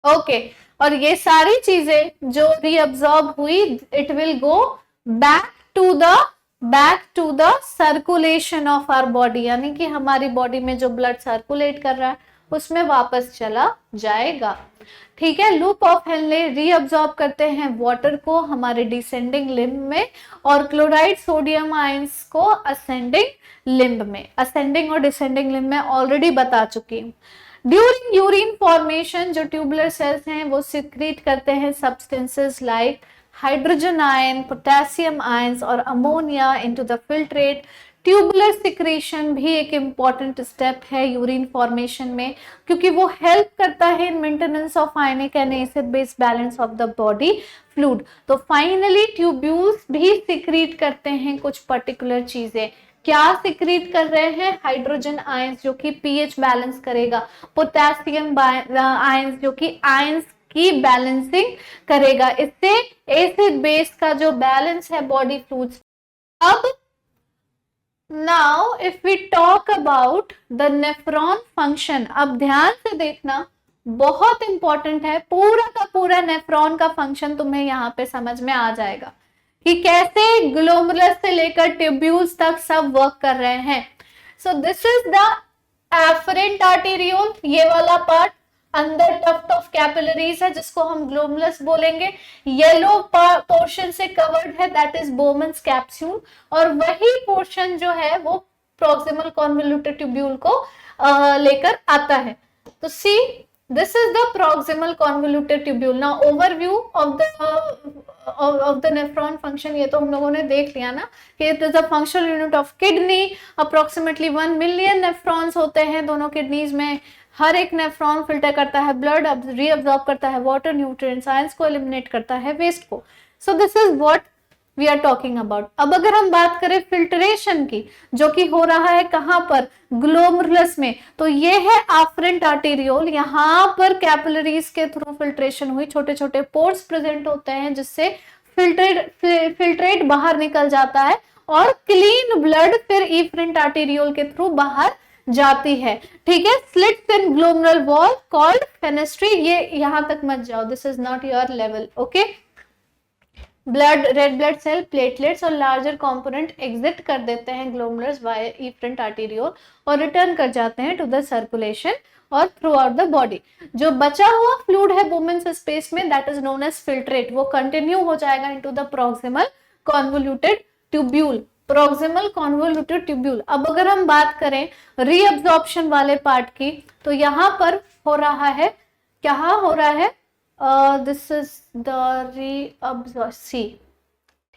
ओके। और ये सारी चीजें जो रीअब्सॉर्ब हुई, it will go back to the circulation of our body, यानी कि हमारी बॉडी में जो ब्लड सर्कुलेट कर रहा है उसमें वापस चला जाएगा। ठीक है, लूप ऑफ हेनले रीअब्सॉर्ब करते हैं वाटर को हमारे डिसेंडिंग लिम्ब में, और क्लोराइड सोडियम आयंस को असेंडिंग लिम्ब में। असेंडिंग और डिसेंडिंग लिम्ब में ऑलरेडी बता चुकी हूँ। ड्यूरिंग यूरिन फॉर्मेशन जो ट्यूबुलर सेल्स हैं वो सिक्रीट करते हैं substances like hydrogen ion, potassium ions और ammonia into the filtrate. Tubular secretion भी एक इम्पॉर्टेंट स्टेप है यूरिन फॉर्मेशन में, क्योंकि वो हेल्प करता है in maintenance of ionic and acid base balance of the body fluid. तो फाइनली ट्यूब्यूल्स भी सिक्रीट करते हैं कुछ पर्टिकुलर चीजें। क्या सिक्रीट कर रहे हैं? हाइड्रोजन आयंस जो कि पीएच बैलेंस करेगा, पोटेशियम आयंस जो कि आयंस की बैलेंसिंग करेगा। इससे एसिड बेस का जो बैलेंस है बॉडी फ्लूइड्स। अब now if we talk about the nephron function, अब ध्यान से देखना, बहुत इंपॉर्टेंट है। पूरा का पूरा नेफ्रॉन का फंक्शन तुम्हें यहाँ पे समझ में आ जाएगा कि कैसे ग्लोमेरुलस से लेकर ट्यूब्यूल्स तक सब वर्क कर रहे हैं। So this is the efferent arteriole, ये वाला पार्ट अंदर टफ्ट ऑफ कैपिलरीज है जिसको हम ग्लोमेरुलस बोलेंगे। येलो पोर्शन से कवर्ड है, दैट इज बोमन्स कैप्सूल, और वही पोर्शन जो है वो प्रॉक्सिमल कॉन्वोल्यूटेड ट्यूब्यूल को लेकर आता है। तो see this is the proximal convoluted tubule. Now overview of the nephron function, ये तो हम लोगों ने देख लिया ना कि it is the functional unit of kidney. Approximately 1 million nephrons होते हैं दोनों किडनीज में। हर एक नेफ्रॉन फिल्टर करता है ब्लड, रीअब्सॉर्ब करता है वाटर, न्यूट्रिएंट्स, आयंस को एलिमिनेट करता है वेस्ट को। So this is what we are talking about. अब अगर हम बात करें फिल्ट्रेशन की, जो कि हो रहा है कहां पर? ग्लोमेरुलस में। तो ये है आफ्रेंट आर्टेरियोल, यहाँ पर कैपिलरीज के थ्रू फिल्ट्रेशन हुई, छोटे छोटे पोर्स प्रेजेंट होते हैं जिससे फिल्ट्रेट बाहर निकल जाता है और क्लीन ब्लड फिर इफरेंट आर्टेरियोल के थ्रू बाहर जाती है। ठीक है, slits in glomerular wall called fenestrae. ये यहां तक मत जाओ, this is not your level. Okay, blood, red blood cell, platelets और लार्जर कंपोनेंट एग्जिट कर देते हैं ग्लोमेरुलस वाया इफरेंट आर्टेरियोल और रिटर्न कर जाते हैं टू द सर्कुलेशन और थ्रू आउट द बॉडी। जो बचा हुआ फ्लूइड है वुमेन्स स्पेस में, that is known as filtrate, वो कंटिन्यू हो जाएगा into the proximal convoluted tubule. Proximal convoluted tubule. अब अगर हम बात करें रीअब्सॉर्प्शन वाले पार्ट की, तो यहाँ पर हो रहा है, क्या हो रहा है? This is the reabsorption.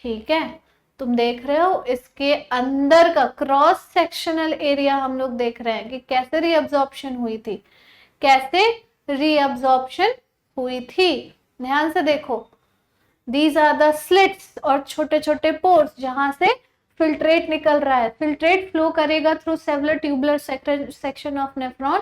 ठीक है, तुम देख रहे हो इसके अंदर का क्रॉस सेक्शनल एरिया हम लोग देख रहे हैं कि कैसे रीअब्सॉर्प्शन हुई थी, कैसे रीअब्सॉर्प्शन हुई थी। ध्यान से देखो, दीज आर द स्लिट्स और छोटे छोटे पोर्स जहां से फिल्ट्रेट निकल रहा है। फिल्ट्रेट फ्लो करेगा through several tubular section of nephron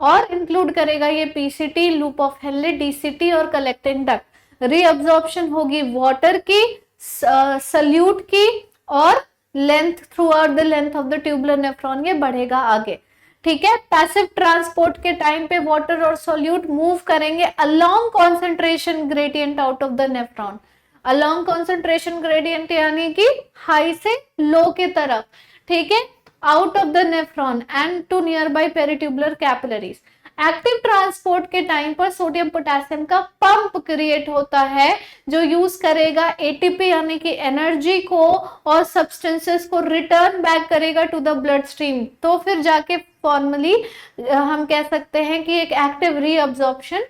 और इंक्लूड करेगा ये PCT, loop of Henley, DCT और कलेक्टिंग डक्ट। रीअब्सॉर्प्शन होगी वाटर की, सल्यूट की और length, through out the length of the tubular nephron ये बढ़ेगा आगे। ठीक है, पैसिव ट्रांसपोर्ट के टाइम पे वाटर और सोल्यूट मूव करेंगे along concentration gradient out of the nephron. Along concentration gradient यानी कि हाई से लो के तरफ। ठीक है, out of the nephron and to nearby peritubular capillaries. Active transport के टाइम पर सोडियम पोटेशियम का पंप क्रिएट होता है जो यूज करेगा एटीपी यानी कि एनर्जी को और सब्सटेंसेस को रिटर्न बैक करेगा टू द ब्लड स्ट्रीम। तो फिर जाके फॉर्मली हम कह सकते हैं कि एक active reabsorption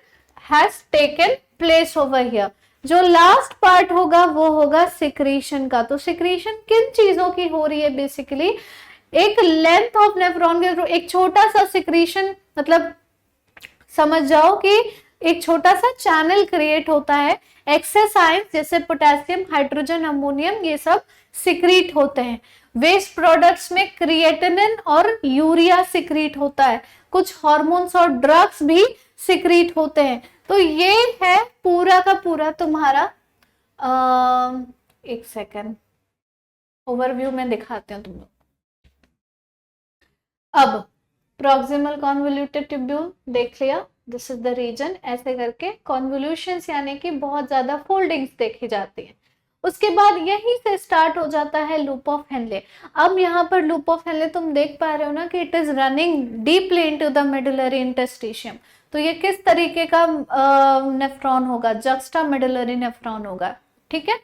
has taken place over here. जो लास्ट पार्ट होगा वो होगा सिक्रीशन का। तो सिक्रीशन किन चीजों की हो रही है? बेसिकली एक लेंथ ऑफ नेफ्रॉन के थ्रू एक छोटा सा सिक्रीशन, मतलब समझ जाओ कि एक छोटा सा चैनल क्रिएट होता है। एक्सेस आयंस जैसे पोटेशियम, हाइड्रोजन, अमोनियम ये सब सिक्रीट होते हैं। वेस्ट प्रोडक्ट्स में क्रिएटिनिन और यूरिया सिक्रीट होता है। कुछ हार्मोन्स और ड्रग्स भी सिक्रीट होते हैं। तो ये है पूरा का पूरा तुम्हारा एक सेकेंड ओवरव्यू में दिखाते हैं तुम लोग। अब प्रॉक्सिमल कॉन्वोल्यूटेड ट्यूब्यूल देख लिया, दिस इज द रीजन। ऐसे करके कॉन्वोल्यूशंस यानी कि बहुत ज्यादा फोल्डिंग्स देखी जाती है। उसके बाद यहीं से स्टार्ट हो जाता है लूप ऑफ हेनले। अब यहाँ पर लूप ऑफ हेनले तुम देख पा रहे हो ना कि it is running deeply into the medullary interstitium. तो ये किस तरीके का नेफ्रॉन होगा? जक्स्टा मेडुलरी नेफ्रॉन होगा, ठीक है।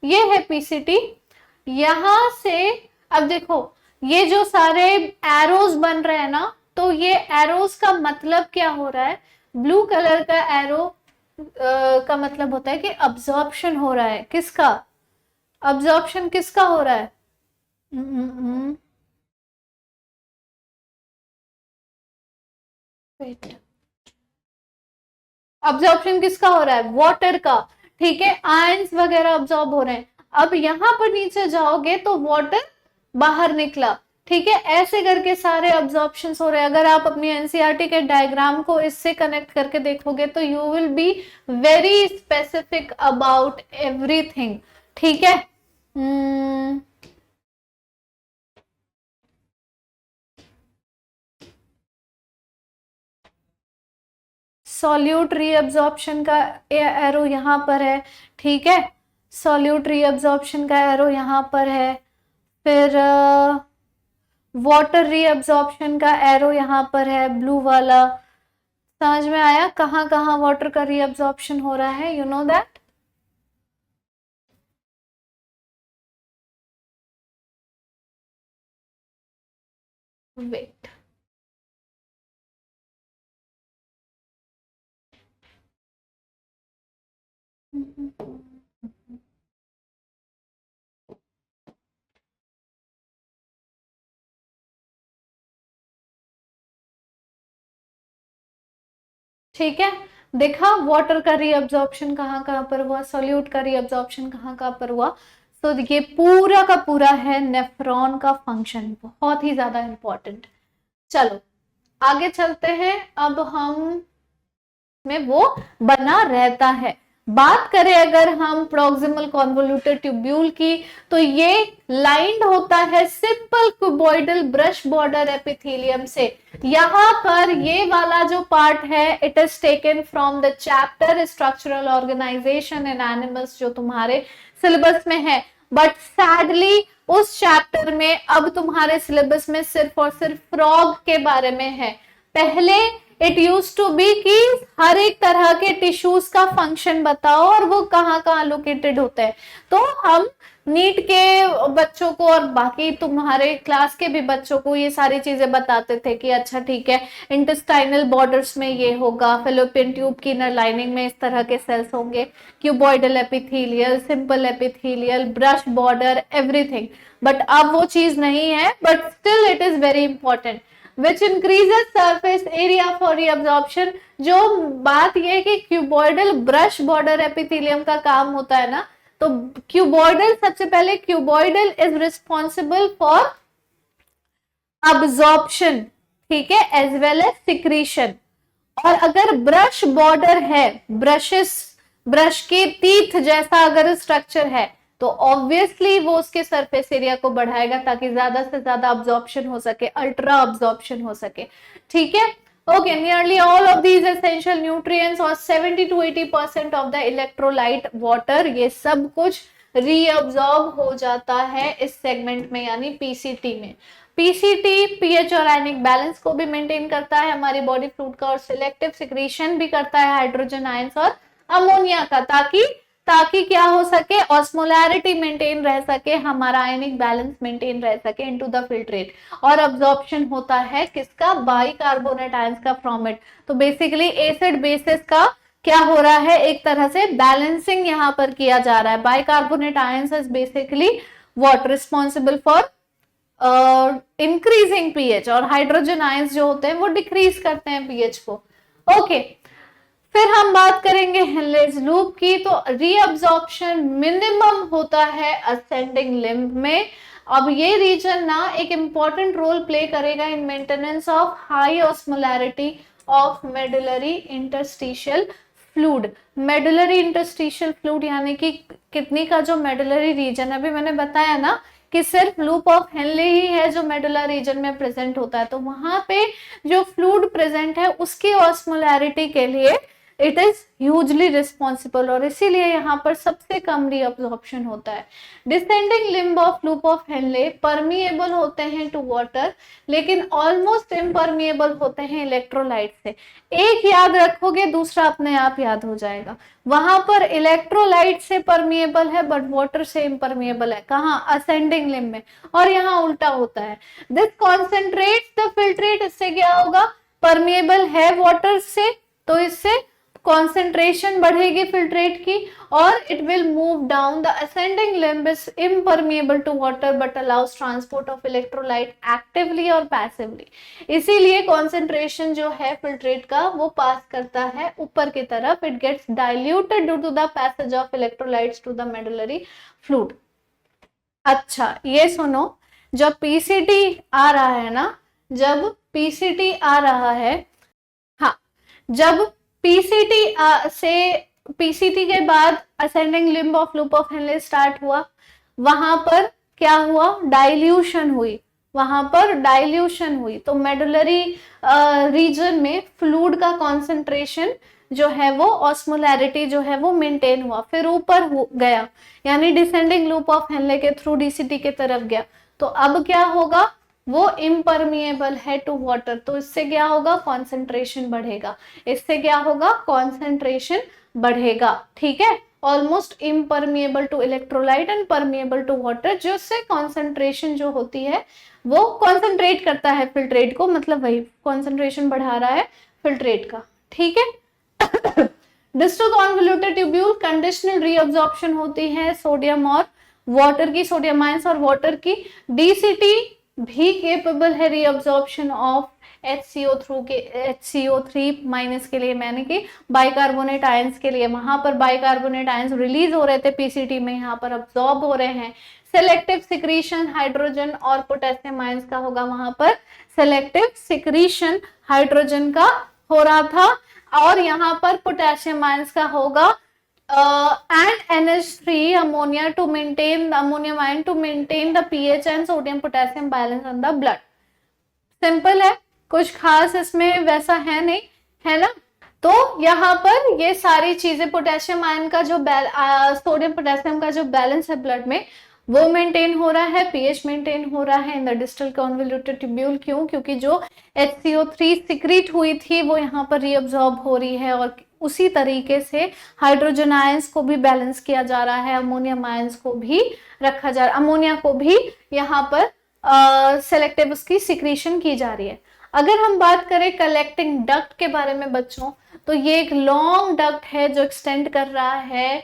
ये है पीसीटी। यहां से अब देखो ये जो सारे एरोज बन रहे हैं ना, तो ये एरोज का मतलब क्या हो रहा है? ब्लू कलर का एरो का मतलब होता है कि अब्जॉर्प्शन हो रहा है। किसका अब्जॉर्प्शन? किसका हो रहा है? अब्जॉर्प्शन किसका हो रहा है? वाटर का, ठीक है। आयंस वगैरह अब्जॉर्ब हो रहे हैं। अब यहां पर नीचे जाओगे तो वाटर बाहर निकला, ठीक है। ऐसे करके सारे अब्जॉर्प्शन हो रहे हैं। अगर आप अपनी एनसीईआरटी के डायग्राम को इससे कनेक्ट करके देखोगे तो you will be very specific about everything, ठीक है। सॉल्यूट रीअब्जॉर्प्शन का एरो यहां पर है, ठीक है। सॉल्यूट रीअब्जॉर्प्शन का एरो यहां पर है। फिर वाटर रीअब्जॉर्प्शन का एरो यहां पर है, ब्लू वाला। समझ में आया कहां कहां वाटर का रीअब्जॉर्प्शन हो रहा है? You know that. वेट, ठीक है। देखा वाटर का रीअब्जॉर्प्शन कहाँ कहाँ पर हुआ, सॉल्यूट का रीअब्जॉर्प्शन कहाँ कहाँ पर हुआ। तो ये पूरा का पूरा है नेफ्रॉन का फंक्शन, बहुत ही ज्यादा इंपॉर्टेंट। चलो आगे चलते हैं। अब हम में वो बना रहता है। बात करें अगर हम प्रॉक्सिमल कॉन्वोल्यूटेड ट्यूब्यूल की, तो ये लाइंड होता है simple cuboidal brush border epithelium से। यहां पर ये वाला जो पार्ट है it is taken from the chapter structural organisation in animals, जो तुम्हारे सिलेबस में है। बट सैडली उस चैप्टर में अब तुम्हारे सिलेबस में सिर्फ और सिर्फ फ्रॉग के बारे में है। पहले इट यूज टू बी कि हर एक तरह के टिश्यूज का फंक्शन बताओ और वो कहाँ कहाँ लोकेटेड होते हैं। तो हम नीट के बच्चों को और बाकी तुम्हारे क्लास के भी बच्चों को ये सारी चीजें बताते थे कि अच्छा ठीक है, इंटेस्टाइनल बॉर्डर्स में ये होगा, फेलोपियन ट्यूब की इनर लाइनिंग में इस तरह के सेल्स होंगे, cuboidal epithelial, simple epithelial, brush border, everything. But अब वो चीज नहीं है, but still it is very important. which increases surface area for reabsorption। जो बात ये है कि क्यूबॉइडल ब्रश बॉर्डर एपिथेलियम का काम होता है ना, तो क्यूबॉइडल सबसे पहले cuboidal is responsible for absorption, ठीक है, एज वेल एज सिक्रीशन। और अगर ब्रश बॉर्डर है, ब्रश के टीथ जैसा अगर स्ट्रक्चर है, तो ऑब्वियसली वो उसके सरफेस एरिया को बढ़ाएगा ताकि ज्यादा से ज्यादा अब्जॉर्प्शन हो सके, अल्ट्रा अब्जॉर्प्शन हो सके, ठीक है। Okay, nearly all of these essential nutrients और 70 to 80% of the electrolyte water, ये सब कुछ रीअब्जॉर्ब हो जाता है इस सेगमेंट में यानी पीसीटी में। पीसीटी पीएच और आयनिक बैलेंस को भी मेंटेन करता है हमारी बॉडी फ्लूइड का, और सिलेक्टिव सिक्रीशन भी करता है हाइड्रोजन आयंस और अमोनिया का, ताकि क्या हो सके, ऑस्मोलैरिटी मेंटेन रह सके, हमारा आयनिक बैलेंस मेंटेन रह सके इनटू द फिल्ट्रेट। और अब्जॉर्प्शन होता है किसका, बाइकार्बोनेट आयंस का फ्रॉम इट। तो बेसिकली एसिड बेसिस का क्या हो रहा है, एक तरह से बैलेंसिंग यहां पर किया जा रहा है। Bicarbonate ions is basically what, responsible for increasing pH, और हाइड्रोजन आयंस जो होते हैं वो डिक्रीज करते हैं पीएच को। ओके, फिर हम बात करेंगे हेनलेज लूप की। तो रीअब्जॉर्प्शन मिनिमम होता है असेंडिंग लिम्ब में। अब ये रीजन ना एक इंपॉर्टेंट रोल प्ले करेगा इन maintenance of high osmolarity of medullary interstitial fluid. Medullary interstitial fluid यानी कि किडनी का जो मेडुलरी रीजन, अभी मैंने बताया ना कि सिर्फ लूप ऑफ हेनले ही है जो मेडुलर रीजन में प्रेजेंट होता है, तो वहां पे जो फ्लूइड प्रेजेंट है उसकी ऑस्मोलैरिटी के लिए इट इज ह्यूजली रिस्पॉन्सिबल, और इसीलिए यहाँ पर सबसे कम रीअब्जॉर्प्शन होता है। Descending limb of loop of Henley permeable होते हैं टू वाटर, लेकिन ऑलमोस्ट इम्परमिएबल होते हैं इलेक्ट्रोलाइट से। एक याद रखोगे, दूसरा अपने आप याद हो जाएगा। वहां पर इलेक्ट्रोलाइट से परमिएबल है बट वाटर से इम्परमिएबल है, कहाँ, असेंडिंग लिम्ब में, और यहाँ उल्टा होता है। दिस कॉन्सेंट्रेट्स द फिल्ट्रेट, इससे क्या होगा, परमिएबल है वाटर से तो इससे कॉन्सेंट्रेशन बढ़ेगी फिल्ट्रेट की, और it will move down. The ascending limb is impermeable to water but allows transport of electrolyte actively और पैसिवली। इसीलिए कॉन्सेंट्रेशन जो है फिल्ट्रेट का वो पास करता है ऊपर की तरफ, it gets diluted due to the passage of electrolytes to the medullary fluid. अच्छा ये सुनो, जब पीसीटी आ रहा है ना, जब पीसीटी आ रहा है, हाँ, जब पीसीटी के बाद ascending limb of loop of Henley start हुआ, वहां पर क्या हुआ, डाइल्यूशन हुई, वहां पर डाइल्यूशन हुई। तो मेडुलरी रीजन में फ्लूइड का कॉन्सेंट्रेशन जो है वो, ऑस्मोलैरिटी जो है वो मेंटेन हुआ, फिर ऊपर गया, यानी डिसेंडिंग लूप ऑफ हेनले के थ्रू डीसीटी के तरफ गया। तो अब क्या होगा, वो इम्परमिएबल है टू वाटर, तो इससे क्या होगा, कॉन्सेंट्रेशन बढ़ेगा, इससे क्या होगा, कॉन्सेंट्रेशन बढ़ेगा, ठीक है। Almost impermeable to electrolyte and permeable to water, जिससे कॉन्सेंट्रेशन जो होती है वो कॉन्सेंट्रेट करता है फिल्ट्रेट को, मतलब वही कॉन्सेंट्रेशन बढ़ा रहा है फिल्ट्रेट का, ठीक है। Distal convoluted tubule conditional reabsorption होती है सोडियम और वाटर की, सोडियम आयंस और वाटर की। डीसीटी भी केपेबल है रीअब्जॉर्प्शन ऑफ HCO3 माइनस के लिए, मैंने कि बाइकार्बोनेट आयंस के लिए। वहां पर बाइकार्बोनेट आयंस रिलीज हो रहे थे पीसीटी में, यहाँ पर अब्सॉर्ब हो रहे हैं। सेलेक्टिव सिक्रीशन हाइड्रोजन और पोटेशियम आयंस का होगा, वहां पर सेलेक्टिव सिक्रीशन हाइड्रोजन का हो रहा था, और यहाँ पर पोटेशियम आयंस का होगा and NH3 ammonia to maintain the ammonium ion to maintain the pH and sodium potassium balance in the blood। Simple है, कुछ खास इसमें वैसा है नहीं, है ना। तो यहाँ पर ये सारी चीजें, पोटेशियम आयन का जो सोडियम पोटेशियम का जो बैलेंस है ब्लड में वो मेंटेन हो रहा है, पीएच मेंटेन हो रहा है in the distal convoluted tubule. क्यों, क्योंकि जो HCO3 सिक्रीट हुई थी वो यहाँ पर रीअब्सॉर्ब हो रही है, और उसी तरीके से हाइड्रोजन आयंस को भी बैलेंस किया जा रहा है, अमोनियम आयंस को भी रखा जा रहा है, अमोनिया को भी यहाँ पर सेलेक्टिव उसकी सिक्रीशन की जा रही है। अगर हम बात करें कलेक्टिंग डक्ट के बारे में बच्चों, तो ये एक लॉन्ग डक्ट है जो एक्सटेंड कर रहा है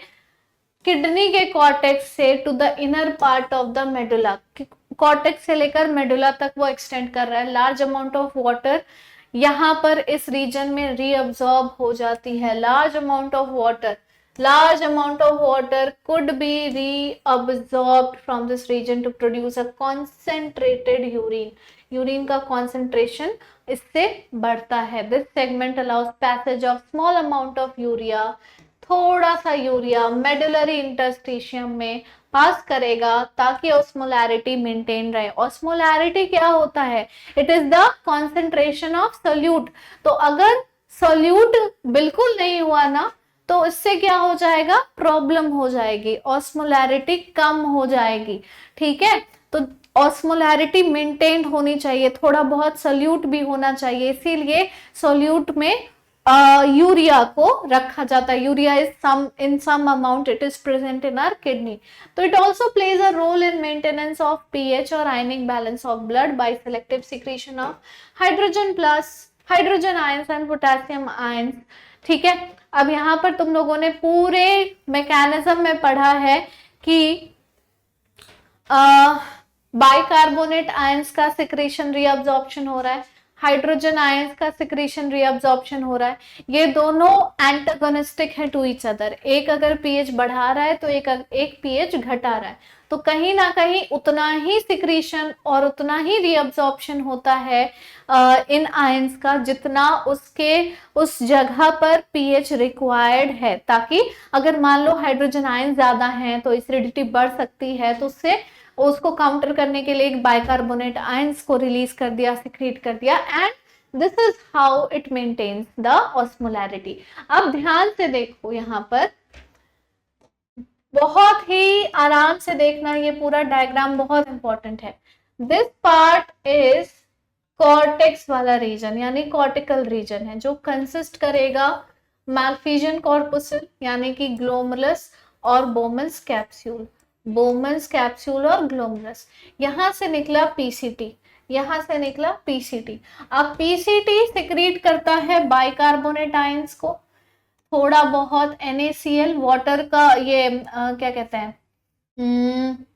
किडनी के कॉर्टेक्स से to the inner part of the medulla. Cortex से लेकर मेडुला तक वो एक्सटेंड कर रहा है। लार्ज अमाउंट ऑफ वाटर यहाँ पर इस रीजन में रीअब्सॉर्ब हो जाती है। Large amount of water could be reabsorbed from this region to produce a concentrated urine। Urine का कॉन्सेंट्रेशन इससे बढ़ता है। This segment allows passage of small amount of urea, थोड़ा सा यूरिया मेडुलरी इंटरस्टिशियम में पास करेगा ताकि ऑस्मोलैरिटी मेंटेन रहे। ऑस्मोलैरिटी क्या होता है, it is the concentration of solute. तो अगर सोल्यूट बिल्कुल नहीं हुआ ना तो इससे क्या हो जाएगा, प्रॉब्लम हो जाएगी, ऑस्मोलैरिटी कम हो जाएगी, ठीक है। तो ऑस्मोलैरिटी मेंटेन होनी चाहिए, थोड़ा बहुत सल्यूट भी होना चाहिए, इसीलिए सॉल्यूट में यूरिया को रखा जाता है. Urea is some in some amount it is present in our kidney. तो it also plays a role in maintenance of pH और ionic balance of blood by selective secretion of hydrogen plus hydrogen ions and potassium ions. ठीक है, अब यहाँ पर तुम लोगों ने पूरे मैकेनिज्म में पढ़ा है कि बाइकार्बोनेट आयंस का सिक्रीशन रीअब्जॉर्प्शन हो रहा है, हाइड्रोजन आयंस का सिक्रीशन रीअब्जॉर्प्शन हो रहा है. ये दोनों एंटागोनिस्टिक है टू ईच अदर. एक अगर पीएच बढ़ा रहा है तो एक पीएच घटा रहा है. तो कहीं ना कहीं उतना ही सिक्रीशन और उतना ही रीअब्जॉर्प्शन होता है इन आयंस का जितना उसके उस जगह पर पीएच रिक्वायर्ड है, ताकि अगर मान लो हाइड्रोजन आयन ज्यादा हैं तो एसिडिटी बढ़ सकती है, तो उसको काउंटर करने के लिए एक बाइकार्बोनेट आयंस को रिलीज कर दिया, सिक्रीट कर दिया, and this is how it maintains the osmolarity. अब ध्यान से देखो, यहाँ पर बहुत ही आराम से देखना, ये पूरा डायग्राम बहुत इंपॉर्टेंट है. दिस पार्ट इज कॉर्टेक्स वाला रीजन, यानी कॉर्टिकल रीजन है, जो कंसिस्ट करेगा मैल्फिजियन कॉर्पुसल यानी कि ग्लोमरुलस और बोमन्स कैप्सूल. बोमन्स कैप्सूल और ग्लोमरुलस. यहां से निकला पीसीटी, यहां से निकला पीसीटी. अब पीसीटी सिक्रीट करता है बाइकार्बोनेट आयंस को, थोड़ा बहुत NaCl वाटर का, ये क्या कहते हैं,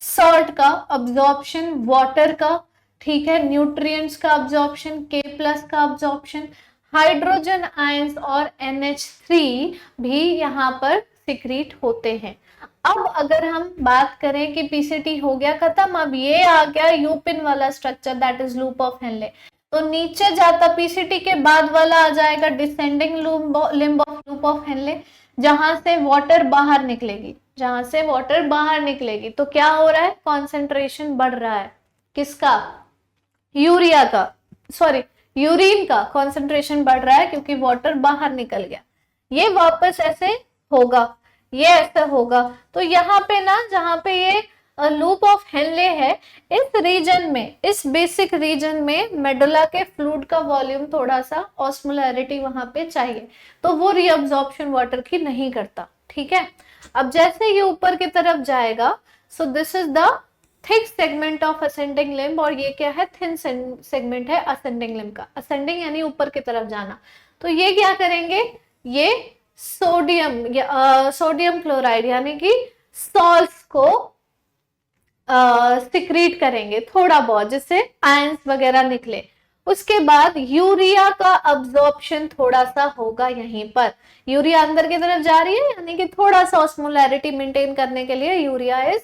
सॉल्ट का अब्जॉर्प्शन, वाटर का, ठीक है, न्यूट्रिएंट्स का अब्जॉर्प्शन, K+ का अब्जॉर्प्शन, हाइड्रोजन आयंस और NH3 भी यहाँ पर सिक्रीट होते हैं. अब अगर हम बात करें कि पीसीटी हो गया खत्म, अब ये आ गया यूपिन वाला structure, that is loop of Henle. तो नीचे जाता पीसीटी के बाद वाला आ जाएगा descending limb of loop of Henley, जहां से वाटर बाहर निकलेगी, जहां से वाटर बाहर निकलेगी. तो क्या हो रहा है, कॉन्सेंट्रेशन बढ़ रहा है. किसका, यूरिया का, सॉरी यूरिन का कॉन्सेंट्रेशन बढ़ रहा है क्योंकि वाटर बाहर निकल गया. ये वापस ऐसे होगा, ये ऐसे होगा. तो यहाँ पे ना, जहां पे ये लूप ऑफ हेनले है, इस रीजन में, इस बेसिक रीजन में मेडुला के फ्लूइड का वॉल्यूम थोड़ा सा, ऑस्मोलैरिटी वहां पे चाहिए, तो वो रीअब्जॉर्प्शन वाटर की नहीं करता. ठीक है, अब जैसे ये ऊपर की तरफ जाएगा, सो this is the thick segment of ascending limb, और ये क्या है, थिन सेगमेंट है असेंडिंग लिम्ब का. असेंडिंग यानी ऊपर की तरफ जाना. तो ये क्या करेंगे, ये सोडियम क्लोराइड यानी कि सॉल्ट्स को सिक्रीट करेंगे थोड़ा बहुत, जिससे आयंस वगैरह निकले. उसके बाद यूरिया का अब्जॉर्प्शन थोड़ा सा होगा यहीं पर. यूरिया अंदर की तरफ जा रही है, यानी कि थोड़ा सा ऑस्मोलैरिटी मेंटेन करने के लिए यूरिया इज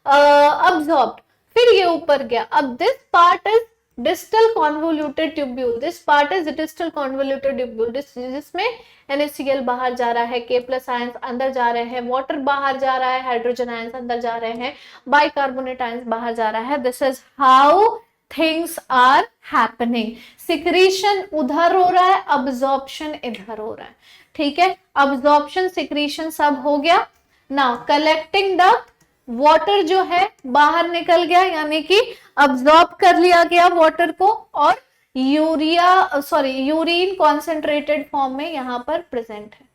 अब्सॉर्ब्ड. फिर ये ऊपर गया. अब this part is distal convoluted tubule. This part is distal convoluted tubule, जिसमें NaCl बाहर जा रहा है, K+ आयंस अंदर जा रहे हैं, वाटर बाहर जा रहा है, हाइड्रोजन आयंस अंदर जा रहे हैं, बाइकार्बोनेट आयंस बाहर जा रहा है. This is how things are happening. Secretion उधर हो रहा है, अब्जॉर्प्शन इधर हो रहा है. ठीक है, अब्जॉर्प्शन सिक्रीशन सब हो गया. नाउ कलेक्टिंग डक्ट, वाटर जो है बाहर निकल गया, यानी कि अब्सॉर्ब कर लिया गया वाटर को, और यूरिन कॉन्सेंट्रेटेड फॉर्म में यहाँ पर प्रेजेंट है,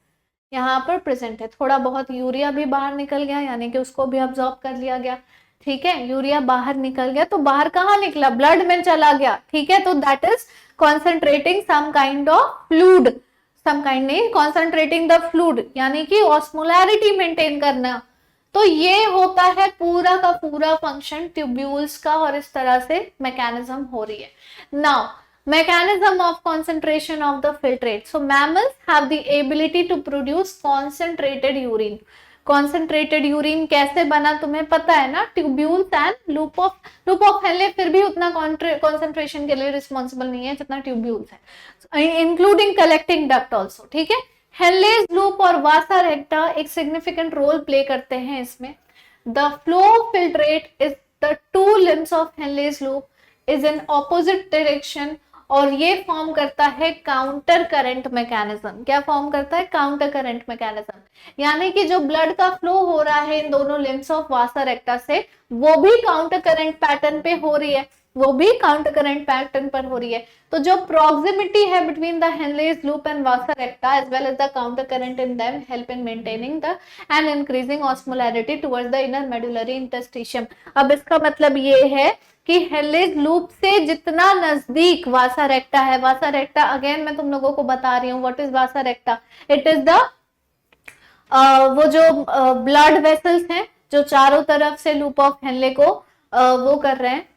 यहाँ पर प्रेजेंट है. थोड़ा बहुत यूरिया भी बाहर निकल गया, यानी कि उसको भी अब्सॉर्ब कर लिया गया. ठीक है, यूरिया बाहर निकल गया, तो बाहर कहाँ निकला, ब्लड में चला गया. ठीक है, तो that is concentrating some kind of fluid, some kind नहीं, कॉन्सेंट्रेटिंग द फ्लूइड, यानी कि ऑस्मोलैरिटी मेंटेन करना. तो ये होता है पूरा का पूरा फंक्शन ट्यूब्यूल्स का, और इस तरह से मैकेनिज्म हो रही है. Now mechanism of concentration of the filtrate. So mammals have the ability to produce concentrated urine. Concentrated urine कैसे बना तुम्हें पता है ना, tubules and loop of Henley फिर भी उतना कॉन्सेंट्रेशन के लिए रिस्पॉन्सिबल नहीं है जितना ट्यूब्यूल्स है, इंक्लूडिंग कलेक्टिंग डक्ट ऑल्सो. ठीक है, हेनलेज लूप और वासा रेक्टा एक सिग्निफिकेंट रोल प्ले करते हैं इसमें. The flow filtrate is the two limbs of Henle's loop is in opposite direction और ये फॉर्म करता है काउंटर करंट मैकेनिज्म। क्या फॉर्म करता है? Counter current mechanism. यानी कि जो ब्लड का फ्लो हो रहा है इन दोनों लिम्स ऑफ वासा रेक्टा से, वो भी काउंटर करंट पैटर्न पे हो रही है, वो भी काउंटर करंट पैटर्न पर हो रही है। तो जो प्रॉक्सिमिटी है between the Henle's loop and vasa recta as well as the counter current in them help in maintaining the and increasing osmolarity towards the inner medullary interstitium. अब इसका मतलब ये है कि हेनलेज लूप से जितना नजदीक वासा रेक्टा है, वासा रेक्टा अगेन मैं तुम लोगों को बता रही हूँ what is Vasa रेक्टा। It is the वो जो ब्लड वेसल्स हैं जो चारों तरफ से लूप ऑफ हेनले को वो कर रहे हैं,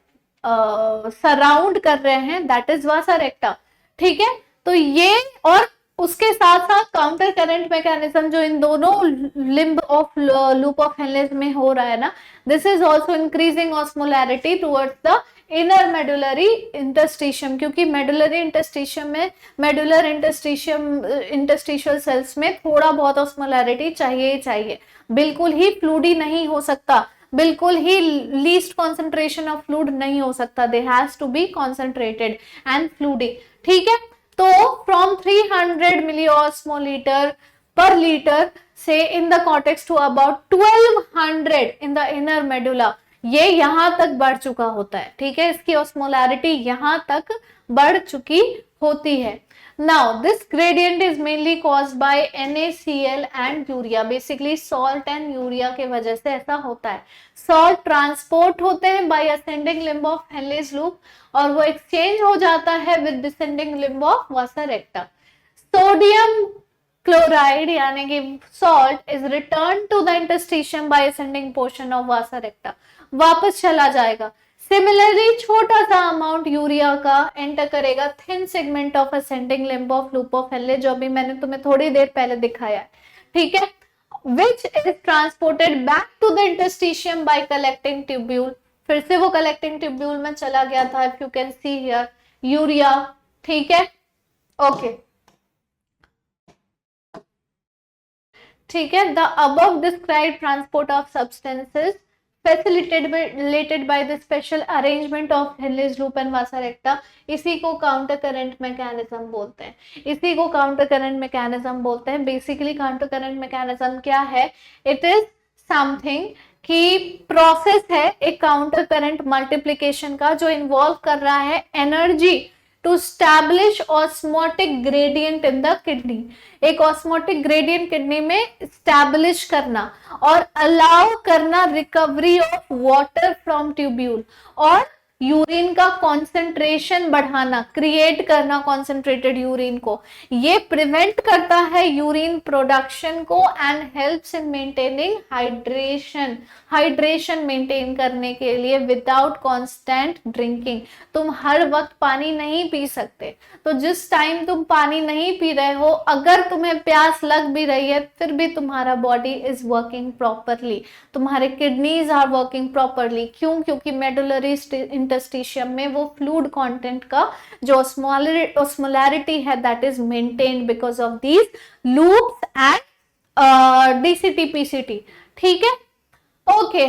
सराउंड कर रहे हैं, दैट इज वासा रेक्टा। ठीक है, तो ये और उसके साथ साथ काउंटर करंट मैकेनिज्म जो इन दोनों limb of loop of Henle's में हो रहा है ना, this is also increasing osmolarity towards the inner medullary interstitium, क्योंकि मेडुलरी इंटरस्टिशियम में मेडुलर इंटरस्टिशियल सेल्स में थोड़ा बहुत ऑस्मोलैरिटी चाहिए ही चाहिए, बिल्कुल ही फ्लूडी नहीं हो सकता, बिल्कुल ही लीस्ट कॉन्सेंट्रेशन ऑफ फ्लूइड नहीं हो सकता, they has to be concentrated and fluidy. ठीक है, तो फ्रॉम 300 मिलीऑस्मोलीटर पर लीटर से in the cortex to about 1200 in the inner medulla, ये यहां तक बढ़ चुका होता है। ठीक है, इसकी ऑस्मोलैरिटी यहां तक बढ़ चुकी होती है। Now this gradient is mainly caused by NaCl and urea, basically salt and urea के वजह से ऐसा होता है। Salt transport होते हैं by ascending limb of Henle's loop और वो exchange हो जाता है with descending limb of vasa recta। Sodium chloride यानी कि salt is returned to the interstitium by ascending portion of vasa recta, वापस चला जाएगा। सिमिलरली छोटा सा अमाउंट यूरिया का एंटर करेगा thin segment of ascending limb of loop of Henley, जो भी मैंने तुम्हें थोड़ी देर पहले दिखाया है। ठीक है, which is transported back to the interstitium by collecting tubule, फिर से वो कलेक्टिंग ट्यूब्यूल में चला गया था, if you can see here urea. ठीक है, ओके, ठीक है, the above described transport of substances facilitated by the special arrangement of Henle's loop and vasa recta, इसी को काउंटर करंट मैकेनिज्म बोलते हैं, इसी को काउंटर करंट मैकेनिज्म बोलते हैं। बेसिकली काउंटर करंट मैकेनिज्म क्या है? इट इज समथिंग कि प्रोसेस है एक काउंटर करंट मल्टीप्लिकेशन का जो इन्वॉल्व कर रहा है energy to establish osmotic gradient in the kidney, एक ऑस्मोटिक ग्रेडियंट किडनी में स्टैब्लिश करना और अलाउ करना recovery of water from tubule और यूरिन का कॉन्सेंट्रेशन बढ़ाना, क्रिएट करना कॉन्सेंट्रेटेड यूरिन को। ये प्रिवेंट करता है यूरिन प्रोडक्शन को and helps in maintaining hydration, hydration maintain करने के लिए विदाउट कांस्टेंट ड्रिंकिंग। तुम हर वक्त पानी नहीं पी सकते, तो जिस टाइम तुम पानी नहीं पी रहे हो, अगर तुम्हें प्यास लग भी रही है, फिर भी तुम्हारा बॉडी इज वर्किंग प्रॉपरली, तुम्हारे किडनीज आर वर्किंग प्रॉपरली। क्यों? क्योंकि मेडुलरी इंटरस्टिशियम में वो फ्लूइड कंटेंट का जो ऑस्मोलैरिटी है that is maintained because of these loops and DCT PCT. ठीक है, ओके,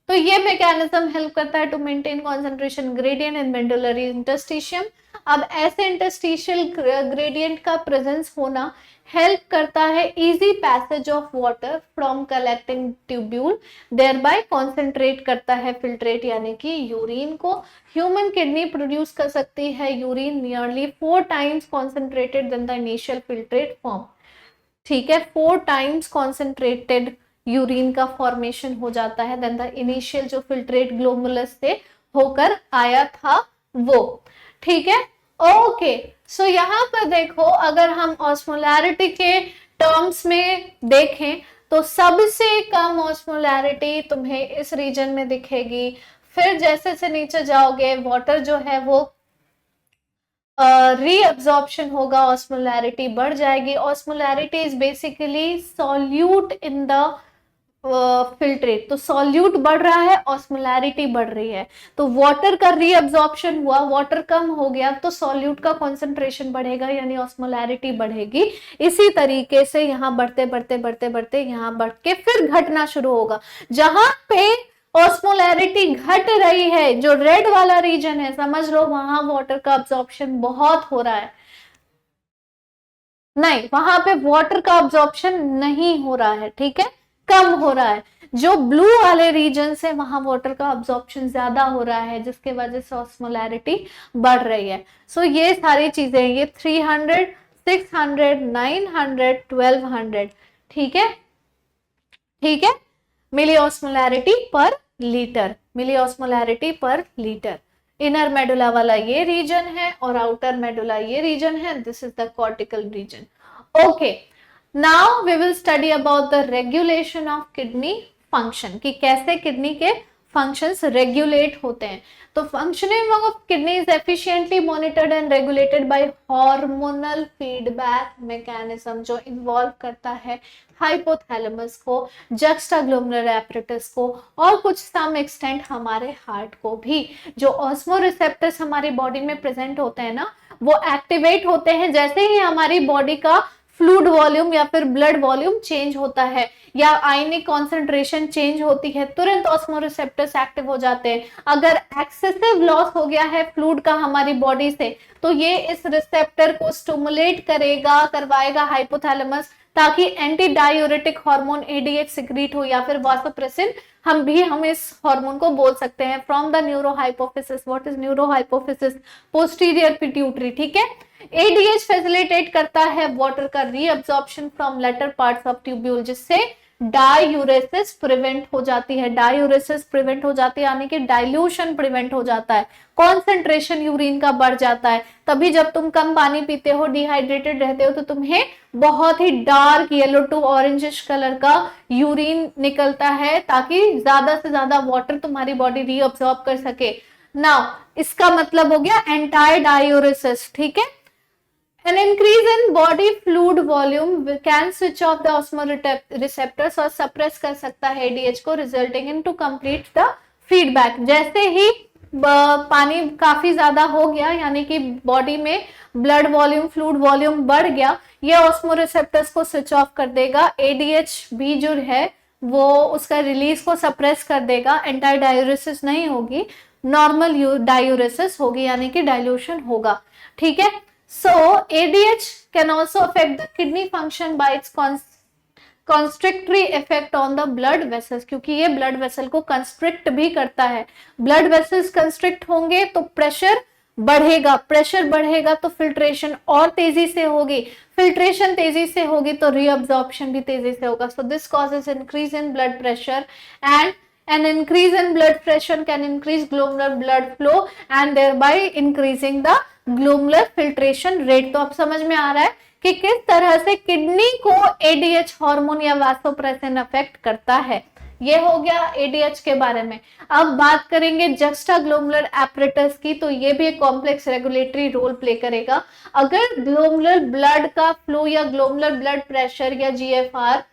तो ये मैकेनिज्म हेल्प करता है to maintain concentration gradient in medullary interstitium. अब ऐसे इंटरस्टिशियल ग्रेडियंट का प्रेजेंस होना हेल्प करता है easy passage of water from collecting tubule, thereby concentrate करता है फिल्ट्रेट यानी कि यूरिन को। ह्यूमन किडनी प्रोड्यूस कर सकती है urine nearly 4 times concentrated than the initial filtrate form. ठीक है, 4 टाइम्स कॉन्सेंट्रेटेड यूरिन का फॉर्मेशन हो जाता है देन द इनिशियल जो फिल्ट्रेट ग्लोमुलस से होकर आया था वो। ठीक है, ओके, सो यहाँ पर देखो, अगर हम ऑस्मोलैरिटी के टर्म्स में देखें तो सबसे कम ऑस्मोलैरिटी तुम्हें इस रीजन में दिखेगी। फिर जैसे से नीचे जाओगे वाटर जो है वो रीअब्जॉर्प्शन होगा, ऑस्मोलैरिटी बढ़ जाएगी। Osmolarity is basically solute in the filtrate, तो सॉल्यूट बढ़ रहा है, ऑस्मोलैरिटी बढ़ रही है, तो वाटर का रीअब्जॉर्प्शन हुआ, वाटर कम हो गया तो सॉल्यूट का कॉन्सेंट्रेशन बढ़ेगा यानी ऑस्मोलैरिटी बढ़ेगी। इसी तरीके से यहाँ बढ़ते बढ़ते बढ़ते बढ़ते यहाँ बढ़ के फिर घटना शुरू होगा। जहां पे ऑस्मोलैरिटी घट रही है, जो रेड वाला रीजन है समझ लो वहां वाटर का अब्जॉर्प्शन बहुत हो रहा है, नहीं वहां पे वाटर का अब्जॉर्प्शन नहीं हो रहा है, ठीक है, कम हो रहा है। जो ब्लू वाले रीजन से वहां वाटर का अब्जॉर्प्शन ज्यादा हो रहा है, जिसके वजह से ऑस्मोलैरिटी बढ़ रही है। सो ये सारी चीजें, ये 300, 600, 900, 1200, ठीक है, ठीक है, milli osmolarity per litre, milli osmolarity per litre. Inner medulla वाला ये रीजन है और आउटर मेडुला ये रीजन है, this is the cortical region. Okay, now we will study about the regulation of kidney function, कि कैसे किडनी के functions regulate होते हैं। तो functioning of kidney is efficiently monitored and regulated by hormonal feedback mechanism, जो involve करता है hypothalamus को, जक्स्टाग्लोमेरुलर एपरेटस को, और कुछ सम एक्सटेंट हमारे हार्ट को भी। जो ऑस्मो रिसेप्टर्स हमारी बॉडी में प्रेजेंट होते हैं ना, वो एक्टिवेट होते हैं जैसे ही हमारी बॉडी का फ्लूइड वॉल्यूम या फिर ब्लड वॉल्यूम चेंज होता है या आयनिक कॉन्सेंट्रेशन चेंज होती है, तुरंत ऑस्मो रिसेप्टर्स एक्टिव हो जाते हैं। अगर एक्सेसिव लॉस हो गया है फ्लूइड का हमारी बॉडी से, तो ये इस रिसेप्टर को स्टिमुलेट करेगा, करवाएगा हाइपोथैलेमस, ताकि anti diuretic hormone ADH secrete हो, या फिर वासोप्रेसिन हम इस हार्मोन को बोल सकते हैं, from the neurohypophysis. What is neurohypophysis? Posterior pituitary, ठीक है। एडीएच फैसिलिटेट करता है वाटर का reabsorption from later parts of tubule, जिससे डायूरेसिस प्रिवेंट हो जाती है, डायूरेसिस प्रिवेंट हो जाती है, यानी कि डाइल्यूशन प्रिवेंट हो जाता है, कॉन्सेंट्रेशन यूरिन का बढ़ जाता है। तभी जब तुम कम पानी पीते हो, डिहाइड्रेटेड रहते हो, तो तुम्हें बहुत ही dark yellow to orangish colour का यूरिन निकलता है, ताकि ज्यादा से ज्यादा वाटर तुम्हारी बॉडी रीअब्सॉर्ब कर सके। नाउ इसका मतलब हो गया एंटाई डायूरेसिस, ठीक है। An increase in body fluid volume can switch off the osmoreceptors और suppress कर सकता है ADH को, resulting in to complete the feedback। जैसे ही पानी काफी ज्यादा हो गया, यानी कि बॉडी में ब्लड वॉल्यूम, फ्लूइड वॉल्यूम बढ़ गया, ये ऑस्मोरिसेप्टर्स को स्विच ऑफ कर देगा। ADH भी जो है वो उसका रिलीज को सप्रेस कर देगा, एंटी डायूरेसिस नहीं होगी, नॉर्मल डायूरेसिस होगी, यानी कि डाइल्यूशन होगा, ठीक है। So ADH can also affect the kidney function by its constrictory effect on the blood vessels, क्योंकि ये blood vessel को constrict भी करता है। blood vessels constrict होंगे तो प्रेशर बढ़ेगा, प्रेशर बढ़ेगा तो फिल्ट्रेशन और तेजी से होगी, फिल्ट्रेशन तेजी से होगी तो रीअब्सॉर्प्शन भी तेजी से होगा। So this causes increase in blood pressure, and an increase in blood pressure can increase glomerular blood flow and thereby increasing the glomerular filtration rate। तो अब समझ में आ रहा है कि किस तरह से किडनी को एडीएच हार्मोन या वासोप्रेसिन अफेक्ट करता है। ये हो गया एडीएच के बारे में। अब बात करेंगे जक्स्टाग्लोमेरुलर एपरेटस की, तो ये भी एक कॉम्प्लेक्स रेगुलेटरी रोल प्ले करेगा। अगर ग्लोमेरुलर ब्लड का फ्लो या ग्लोमेरुलर ब्लड प्रेशर या जीएफआर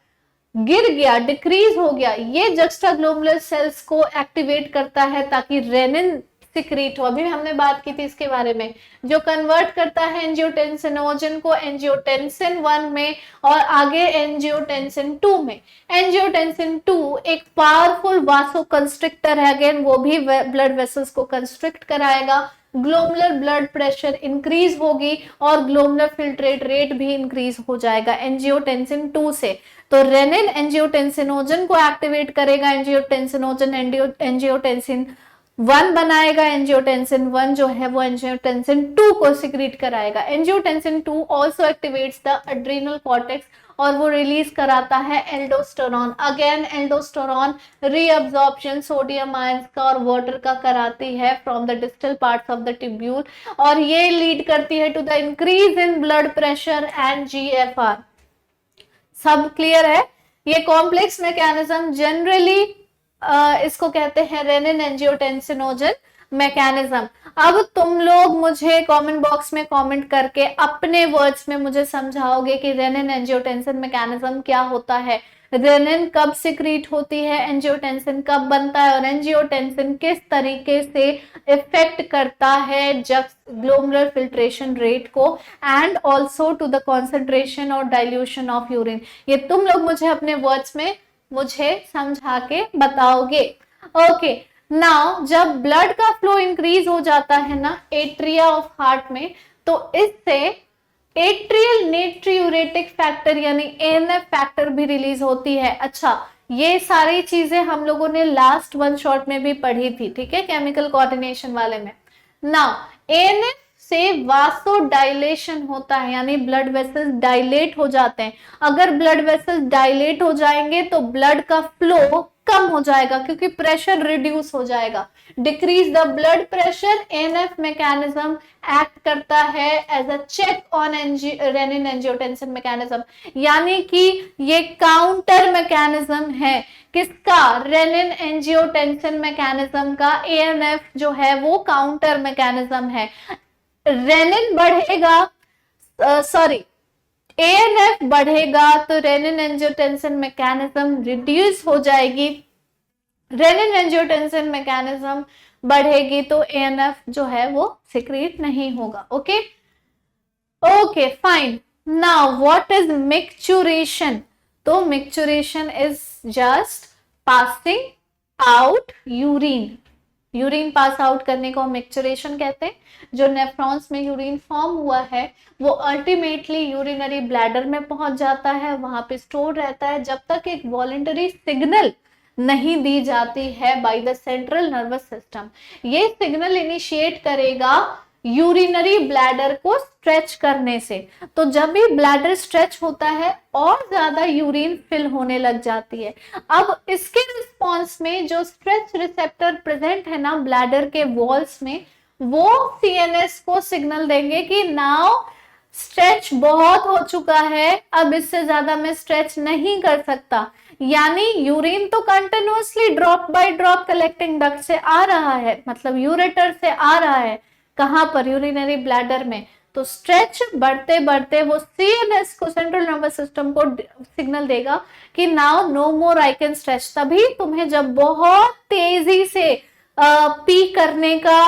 गिर गया, डिक्रीज हो गया, ये जक्स्टाग्लोमेरुलर सेल्स को एक्टिवेट करता है ताकि रेनिन सिक्रीट हो। अभी हमने बात की थी इसके बारे में, जो कन्वर्ट करता है एंजियोटेंसिनोजन को एंजियोटेंसिन 1 में और आगे एंजियोटेंसिन 2 में। एंजियोटेंसिन 2 एक पावरफुल वासो कंस्ट्रिक्टर है, अगेन वो भी ब्लड वेसल्स को कंस्ट्रिक्ट कराएगा, ग्लोमेरुलर ब्लड प्रेशर इंक्रीज होगी और ग्लोमेरुलर फिल्ट्रेट रेट भी इंक्रीज हो जाएगा एंजियोटेंसिन 2 से। तो रेनिन एंजियोटेंसिनोजन को एक्टिवेट करेगा, एंजियोटेंसिनोजन एंजियोटेंसिन 1 बनाएगा, एंजियोटेंसिन 1 जो है वो एंजियोटेंसिन 2 को सिक्रीट कराएगा। Angiotensin 2 also activates the adrenal cortex और वो रिलीज कराता है aldosterone. Again aldosterone reabsorption sodium ions का और वाटर का कराती है from the distal parts of the tubule, और ये लीड करती है to the increase in blood pressure and GFR. सब क्लियर है? ये कॉम्प्लेक्स मैकेनिज्म जनरली इसको कहते हैं रेनिन एंजियोटेंसिनोजन मैकेनिज्म। अब तुम लोग मुझे कमेंट बॉक्स में कमेंट करके अपने वर्ड्स में मुझे समझाओगे कि रेनिन एंजियोटेंसिन मैकेनिज्म क्या होता है, रेनिन कब सिक्रीट होती है, एंजियोटेंसिन कब बनता है और एंजियोटेंसिन किस तरीके से इफेक्ट करता है ग्लोमेरुलर फिल्ट्रेशन रेट को and also to the concentration और डाइल्यूशन ऑफ यूरिन। ये तुम लोग मुझे अपने वर्ड्स में मुझे समझा के बताओगे। ओके, नाउ जब ब्लड का फ्लो इंक्रीज हो जाता है ना एट्रिया ऑफ हार्ट में, तो इससे एट्रियल नेट्रियूरेटिक फैक्टर यानी एएनएफ फैक्टर भी रिलीज होती है। अच्छा, ये सारी चीजें हम लोगों ने लास्ट वन शॉट में भी पढ़ी थी, ठीक है, केमिकल कोऑर्डिनेशन वाले में। नाउ एएनएफ से वासोडाइलेशन होता है, यानी ब्लड वेसल्स डायलेट हो जाते हैं। अगर ब्लड वेसल्स डायलेट हो जाएंगे तो ब्लड का फ्लो कम हो जाएगा, क्योंकि प्रेशर रिड्यूस हो जाएगा। Decrease the blood pressure, ANF mechanism act करता है as a check on renin angiotensin mechanism, यानी कि ये काउंटर मैकेनिज्म है किसका, रेनिन एंजियोटेंसिन मैकेनिज्म का। एएनएफ जो है वो काउंटर मैकेनिज्म है। रेनिन बढ़ेगा, सॉरी, एएनएफ बढ़ेगा तो रेनिन एंजियोटेंसिन मैकेनिज्म रिड्यूस हो जाएगी। रेनिन एंजियोटेंसिन मैकेनिज्म बढ़ेगी तो एएनएफ जो है वो सिक्रीट नहीं होगा। Okay okay fine. Now what is micturition? तो micturition is just passing out urine. Urine pass out करने को मिक्चुरेशन कहते हैं। जो नेफ्रॉन्स में यूरिन फॉर्म हुआ है वो अल्टीमेटली यूरिनरी ब्लैडर में पहुंच जाता है, वहां पे स्टोर रहता है जब तक एक वॉलेंटरी सिग्नल नहीं दी जाती है by the central nervous system. ये सिग्नल इनिशिएट करेगा यूरिनरी ब्लैडर को स्ट्रेच करने से। तो जब भी ब्लैडर स्ट्रेच होता है और ज्यादा यूरिन फिल होने लग जाती है। अब इसके रिस्पॉन्स में जो स्ट्रेच रिसेप्टर प्रेजेंट है ना ब्लैडर के वॉल्स में, वो सीएनएस को सिग्नल देंगे कि नाउ स्ट्रेच बहुत हो चुका है, अब इससे ज्यादा मैं स्ट्रेच नहीं कर सकता। यानी यूरिन तो continuously drop by drop collecting duct से आ रहा है, मतलब यूरेटर से आ रहा है, कहां पर, यूरिनरी ब्लैडर में। तो स्ट्रेच बढ़ते बढ़ते वो सीएनएस को, सेंट्रल नर्वस सिस्टम को सिग्नल देगा कि now no more I can stretch. तभी तुम्हें जब बहुत तेजी से पी करने का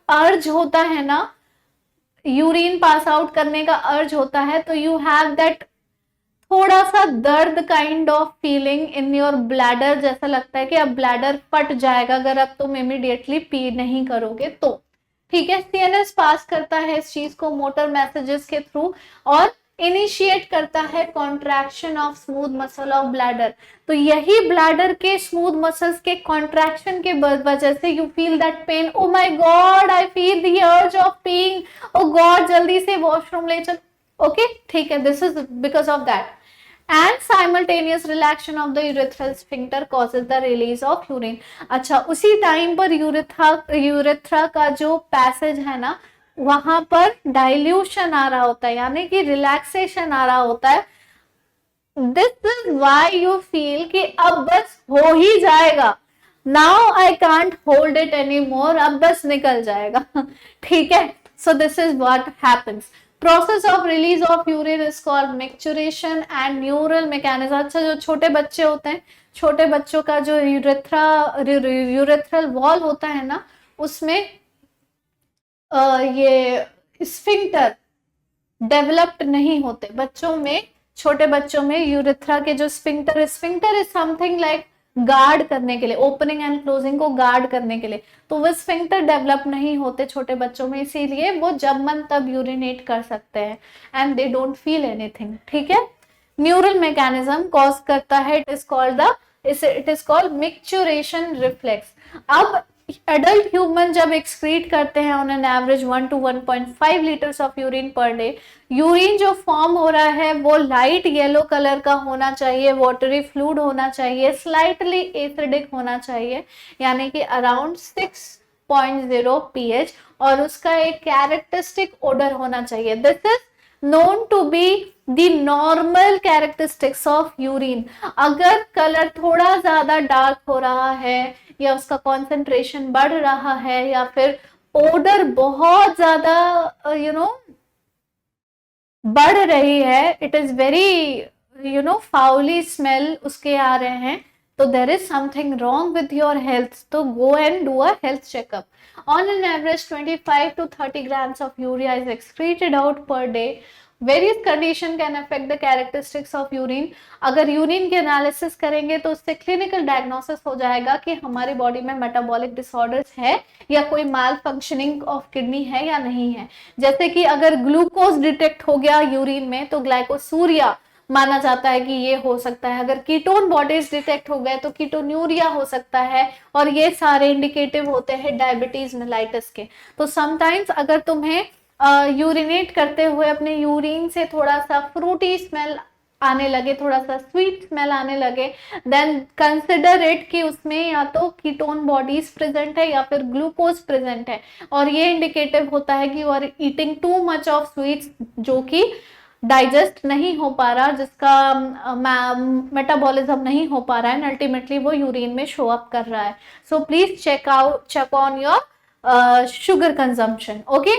अर्ज होता है ना, यूरिन पास आउट करने का अर्ज होता है, तो यू हैव दैट थोड़ा सा दर्द kind of feeling in your bladder, जैसा लगता है कि अब ब्लैडर फट जाएगा अगर अब तुम इमीडिएटली पी नहीं करोगे तो। ठीक है, सीएनएस पास करता है इस चीज को मोटर मैसेजेस के थ्रू और इनिशिएट करता है contraction of smooth muscle of bladder. तो यही ब्लैडर के स्मूथ मसल्स के कॉन्ट्रैक्शन के वजह से you feel that pain, oh my God I feel the urge of peeing, oh God जल्दी से वॉशरूम ले चल। ओके ठीक है, this is because of that. and simultaneous relaxation of the urethral sphincter causes the release of urine। अच्छा, उसी time पर urethra का जो पैसेज है ना वहां पर डाइल्यूशन आ रहा होता है, यानी कि रिलैक्सेशन आ रहा होता है। This is why you feel कि अब बस हो ही जाएगा, now I can't hold it any more, अब बस निकल जाएगा। ठीक है, सो this is what happens. Process of release of urine is called micturition and neural mechanism. अच्छा, जो छोटे बच्चे होते हैं, छोटे बच्चों का जो यूरेथ्रल वॉल होता है ना, उसमें ये स्फिंक्टर डेवलप्ड नहीं होते बच्चों में। छोटे बच्चों में यूरेथ्रा के जो sphincter is something like guard करने के लिए, ओपनिंग एंड क्लोजिंग को गार्ड करने के लिए, तो वो स्फिंक्टर डेवलप नहीं होते छोटे बच्चों में, इसीलिए वो जब मन तब यूरिनेट कर सकते हैं and they don't feel anything. ठीक है, न्यूरल मैकेनिज्म कॉज करता है, it is called micturition reflex. अब एडल्ट ह्यूमन जब एक्सक्रीट करते हैं on an average 1 to 1.5 litres of urine per day, urine जो फॉर्म हो रहा है वो लाइट येलो कलर का होना चाहिए, वाटरी फ्लूइड होना चाहिए, स्लाइटली एसिडिक होना चाहिए, यानी कि अराउंड 6.0 pH, और उसका एक कैरेक्टरिस्टिक ओडर होना चाहिए। This is known to be the normal characteristics of urine। अगर कलर थोड़ा ज्यादा डार्क हो रहा है या उसका कॉन्सेंट्रेशन बढ़ रहा है या फिर ओडर बहुत ज्यादा बढ़ रही है, it is very foully smell उसके आ रहे हैं, तो there is something wrong with your health, तो go and do a health checkup. On an average 25 to 30 grams of urea is excreted out per day। Various condition can affect the characteristics of urine. अगर urine के analysis करेंगे तो उससे clinical diagnosis हो जाएगा कि हमारी बॉडी में मेटाबॉलिक डिसऑर्डर्स है या कोई माल फंक्शनिंग ऑफ किडनी है या नहीं है। जैसे कि अगर ग्लूकोज डिटेक्ट हो गया यूरिन में तो ग्लाइकोसूरिया माना जाता है कि ये हो सकता है। अगर कीटोन बॉडीज डिटेक्ट हो गए तो कीटोन्यूरिया हो सकता है, और ये सारे इंडिकेटिव होते हैं डायबिटीज मेलाइटिस के। तो समटाइम्स अगर तुम्हें यूरिनेट करते हुए अपने यूरिन से थोड़ा सा फ्रूटी स्मेल आने लगे, थोड़ा सा स्वीट स्मेल आने लगे, देन कंसिडर इट कि उसमें या तो कीटोन बॉडीज प्रेजेंट है या फिर ग्लूकोज प्रेजेंट है, और ये इंडिकेटिव होता है कि you are eating too much of sweets जो कि डाइजेस्ट नहीं हो पा रहा, जिसका मेटाबॉलिज्म नहीं हो पा रहा है, एंड अल्टीमेटली वो यूरिन में शो अप कर रहा है। So please check on your sugar consumption. Okay,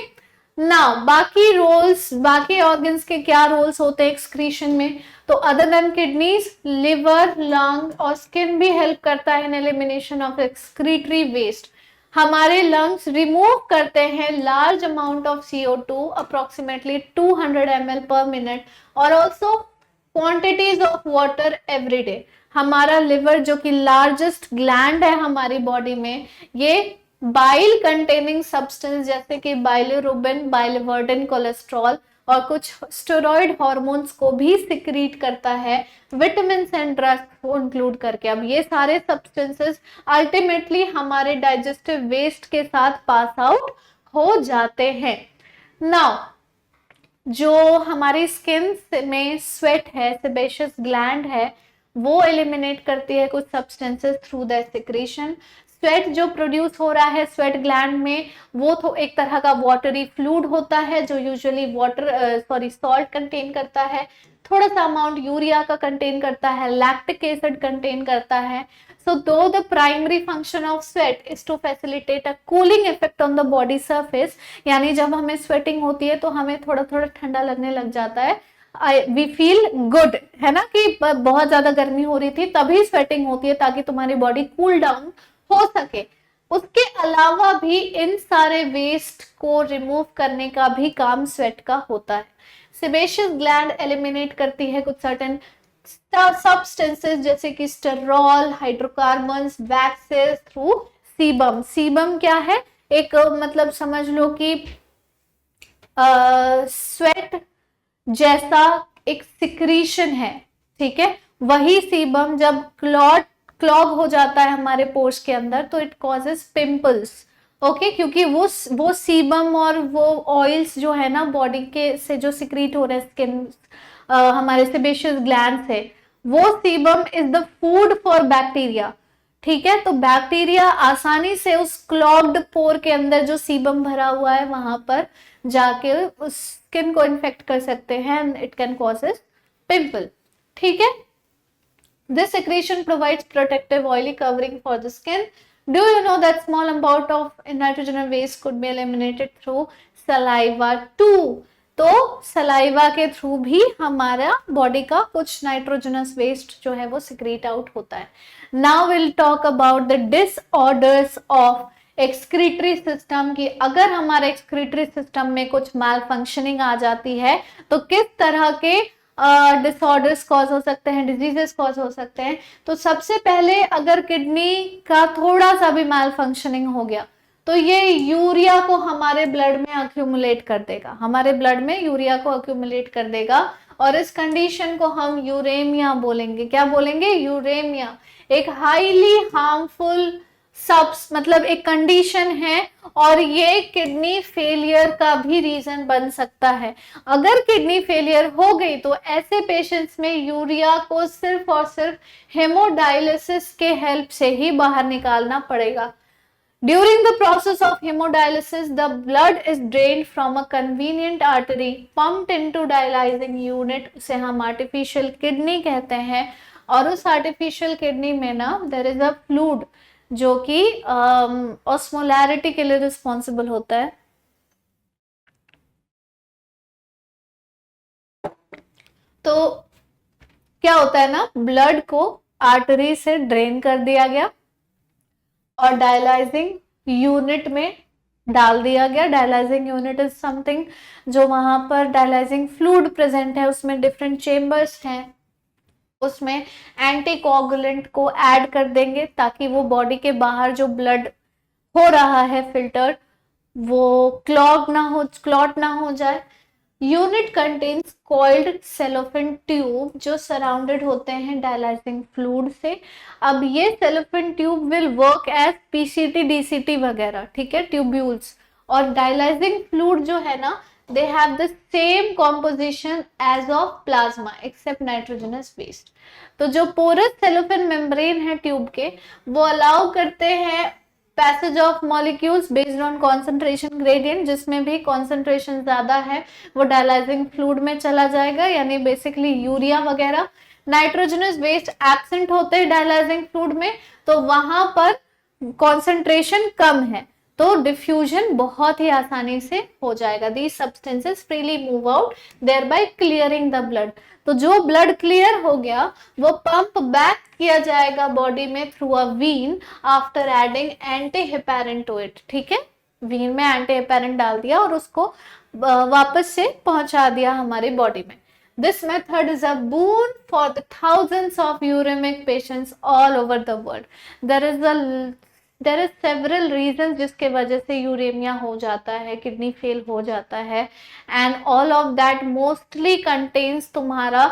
now बाकी रोल्स, बाकी ऑर्गन्स के क्या रोल्स होते हैं एक्सक्रीशन में? तो other than kidneys, liver, lung और स्किन भी हेल्प करता है in elimination of excretory waste. हमारे लंग्स रिमूव करते हैं large amount of CO2 approximately 200 ml per minute, और also quantities of water every day. हमारा लिवर जो कि लार्जेस्ट ग्लैंड है हमारी बॉडी में, ये बाइल कंटेनिंग सब्सटेंस जैसे कि बाइलिरुबिन, बाइलिवर्डिन, कोलेस्ट्रॉल और कुछ स्टेरॉइड हार्मोन्स को भी सिक्रीट करता है, विटामिन एंड ड्रग्स को इंक्लूड करके। अब ये सारे सब्सटेंसेस अल्टीमेटली हमारे डाइजेस्टिव वेस्ट के साथ पास आउट हो जाते हैं। नाउ जो हमारी स्किन में स्वेट है, सेबेशियस ग्लैंड है, वो एलिमिनेट करती है कुछ substances through the secretion. Sweat जो प्रोड्यूस हो रहा है स्वेट ग्लैंड में, वो तो एक तरह का वाटरी फ्लूइड होता है जो यूजुअली सॉल्ट कंटेन करता है, थोड़ा सा अमाउंट यूरिया का कंटेन करता है, लैक्टिक एसिड कंटेन करता है। So though the primary function of sweat is to facilitate a cooling effect on the body surface, यानी जब हमें स्वेटिंग होती है तो हमें थोड़ा थोड़ा ठंडा लगने लग जाता है, वी फील गुड, है ना, कि बहुत ज्यादा गर्मी हो रही थी तभी स्वेटिंग होती है ताकि तुम्हारी बॉडी कूल डाउन हो सके। उसके अलावा भी इन सारे वेस्ट को रिमूव करने का भी काम स्वेट का होता है। सेबेशियस ग्लैंड एलिमिनेट करती है कुछ सर्टेन सब्सटेंसेस जैसे कि sterol, hydrocarbons, waxes through sebum. Sebum क्या है? एक मतलब समझ लो कि स्वेट जैसा एक सिक्रीशन है, ठीक है। वही सीबम जब क्लॉग हो जाता है हमारे पोर्स के अंदर तो इट कॉजेस पिंपल्स। ओके, क्योंकि वो सीबम और वो ऑयल्स जो है ना बॉडी के से जो सिक्रीट हो रहे हैं स्किन हमारे सेबेशियस ग्लैंड से, वो sebum is the food for bacteria, ठीक है। तो बैक्टीरिया आसानी से उस क्लॉग्ड पोर के अंदर जो सीबम भरा हुआ है वहां पर जाके उस स्किन को इन्फेक्ट कर सकते हैं and it can causes pimple, ठीक है। This secretion provides protective oily covering for the skin. Do you know that small amount of nitrogen waste could be eliminated through saliva too? तो saliva के through भी हमारा body का कुछ nitrogenous waste जो है वो सिक्रीट आउट होता है। Now will talk about the disorders of excretory system की अगर हमारे एक्सक्रीटरी सिस्टम में कुछ माल फंक्शनिंग आ जाती है तो किस तरह के डिसऑर्डर्स कॉज हो सकते हैं, डिजीजेस कॉज हो सकते हैं। तो सबसे पहले अगर किडनी का थोड़ा सा भी माल फंक्शनिंग हो गया तो ये यूरिया को हमारे ब्लड में अक्यूमुलेट कर देगा, हमारे ब्लड में यूरिया को अक्यूमुलेट कर देगा, और इस कंडीशन को हम यूरेमिया बोलेंगे। क्या बोलेंगे? यूरेमिया। एक हाईली हार्मफुल मतलब एक कंडीशन है और ये किडनी फेलियर का भी रीजन बन सकता है। अगर किडनी फेलियर हो गई तो ऐसे पेशेंट्स में यूरिया को सिर्फ और सिर्फ हेमोडायलिसिस के हेल्प से ही बाहर निकालना पड़ेगा। During the process of hemodialysis, the blood is drained from a convenient artery pumped into dialyzing unit, उसे हम artificial kidney कहते हैं। और उस artificial kidney में ना there is a fluid जो कि osmolarity के लिए रिस्पॉन्सिबल होता है। तो क्या होता है ना, ब्लड को आर्टरी से ड्रेन कर दिया गया और डायलाइजिंग यूनिट में डाल दिया गया। डायलाइजिंग यूनिट इज समथिंग जो वहां पर डायलाइजिंग फ्लूइड प्रेजेंट है, उसमें डिफरेंट चेम्बर्स हैं, उसमें एंटीकोगुलेंट को ऐड कर देंगे ताकि वो बॉडी के बाहर जो ब्लड हो रहा है फिल्टर वो क्लॉट ना हो जाए। Unit contains coiled cellophane tube जो सराउंडेड होते हैं डायलाइजिंग फ्लूइड से। अब ये cellophane tube will work as PCT DCT वगैरह, ठीक है, ट्यूब्यूल्स। और डायलाइजिंग फ्लूइड जो है ना, they have the same composition as of plasma except nitrogenous waste। तो जो पोरस सेलोफेन मेम्ब्रेन है ट्यूब के, वो अलाउ करते हैं passage of molecules based on concentration gradient, जिसमें भी कॉन्सेंट्रेशन ज्यादा है वो डायलाइजिंग फ्लूइड में चला जाएगा, यानी बेसिकली यूरिया वगैरह। नाइट्रोजनस वेस्ट एब्सेंट होते हैं डायलाइजिंग फ्लूइड में, तो वहां पर कॉन्सेंट्रेशन कम है, तो डिफ्यूजन बहुत ही आसानी से हो जाएगा। These substances freely move out thereby clearing the blood. तो जो ब्लड क्लियर हो गया वो पंप बैक किया जाएगा बॉडी में through a vein after adding anti heparin to it, ठीक है। वीन में एंटी हेपेरिन डाल दिया और उसको वापस से पहुंचा दिया हमारी बॉडी में। This method is a boon for the thousands of uremic patients all over the world. There is several reasons जिसके वजह से यूरेमिया हो जाता है, किडनी फेल हो जाता है, and all of that mostly contains तुम्हारा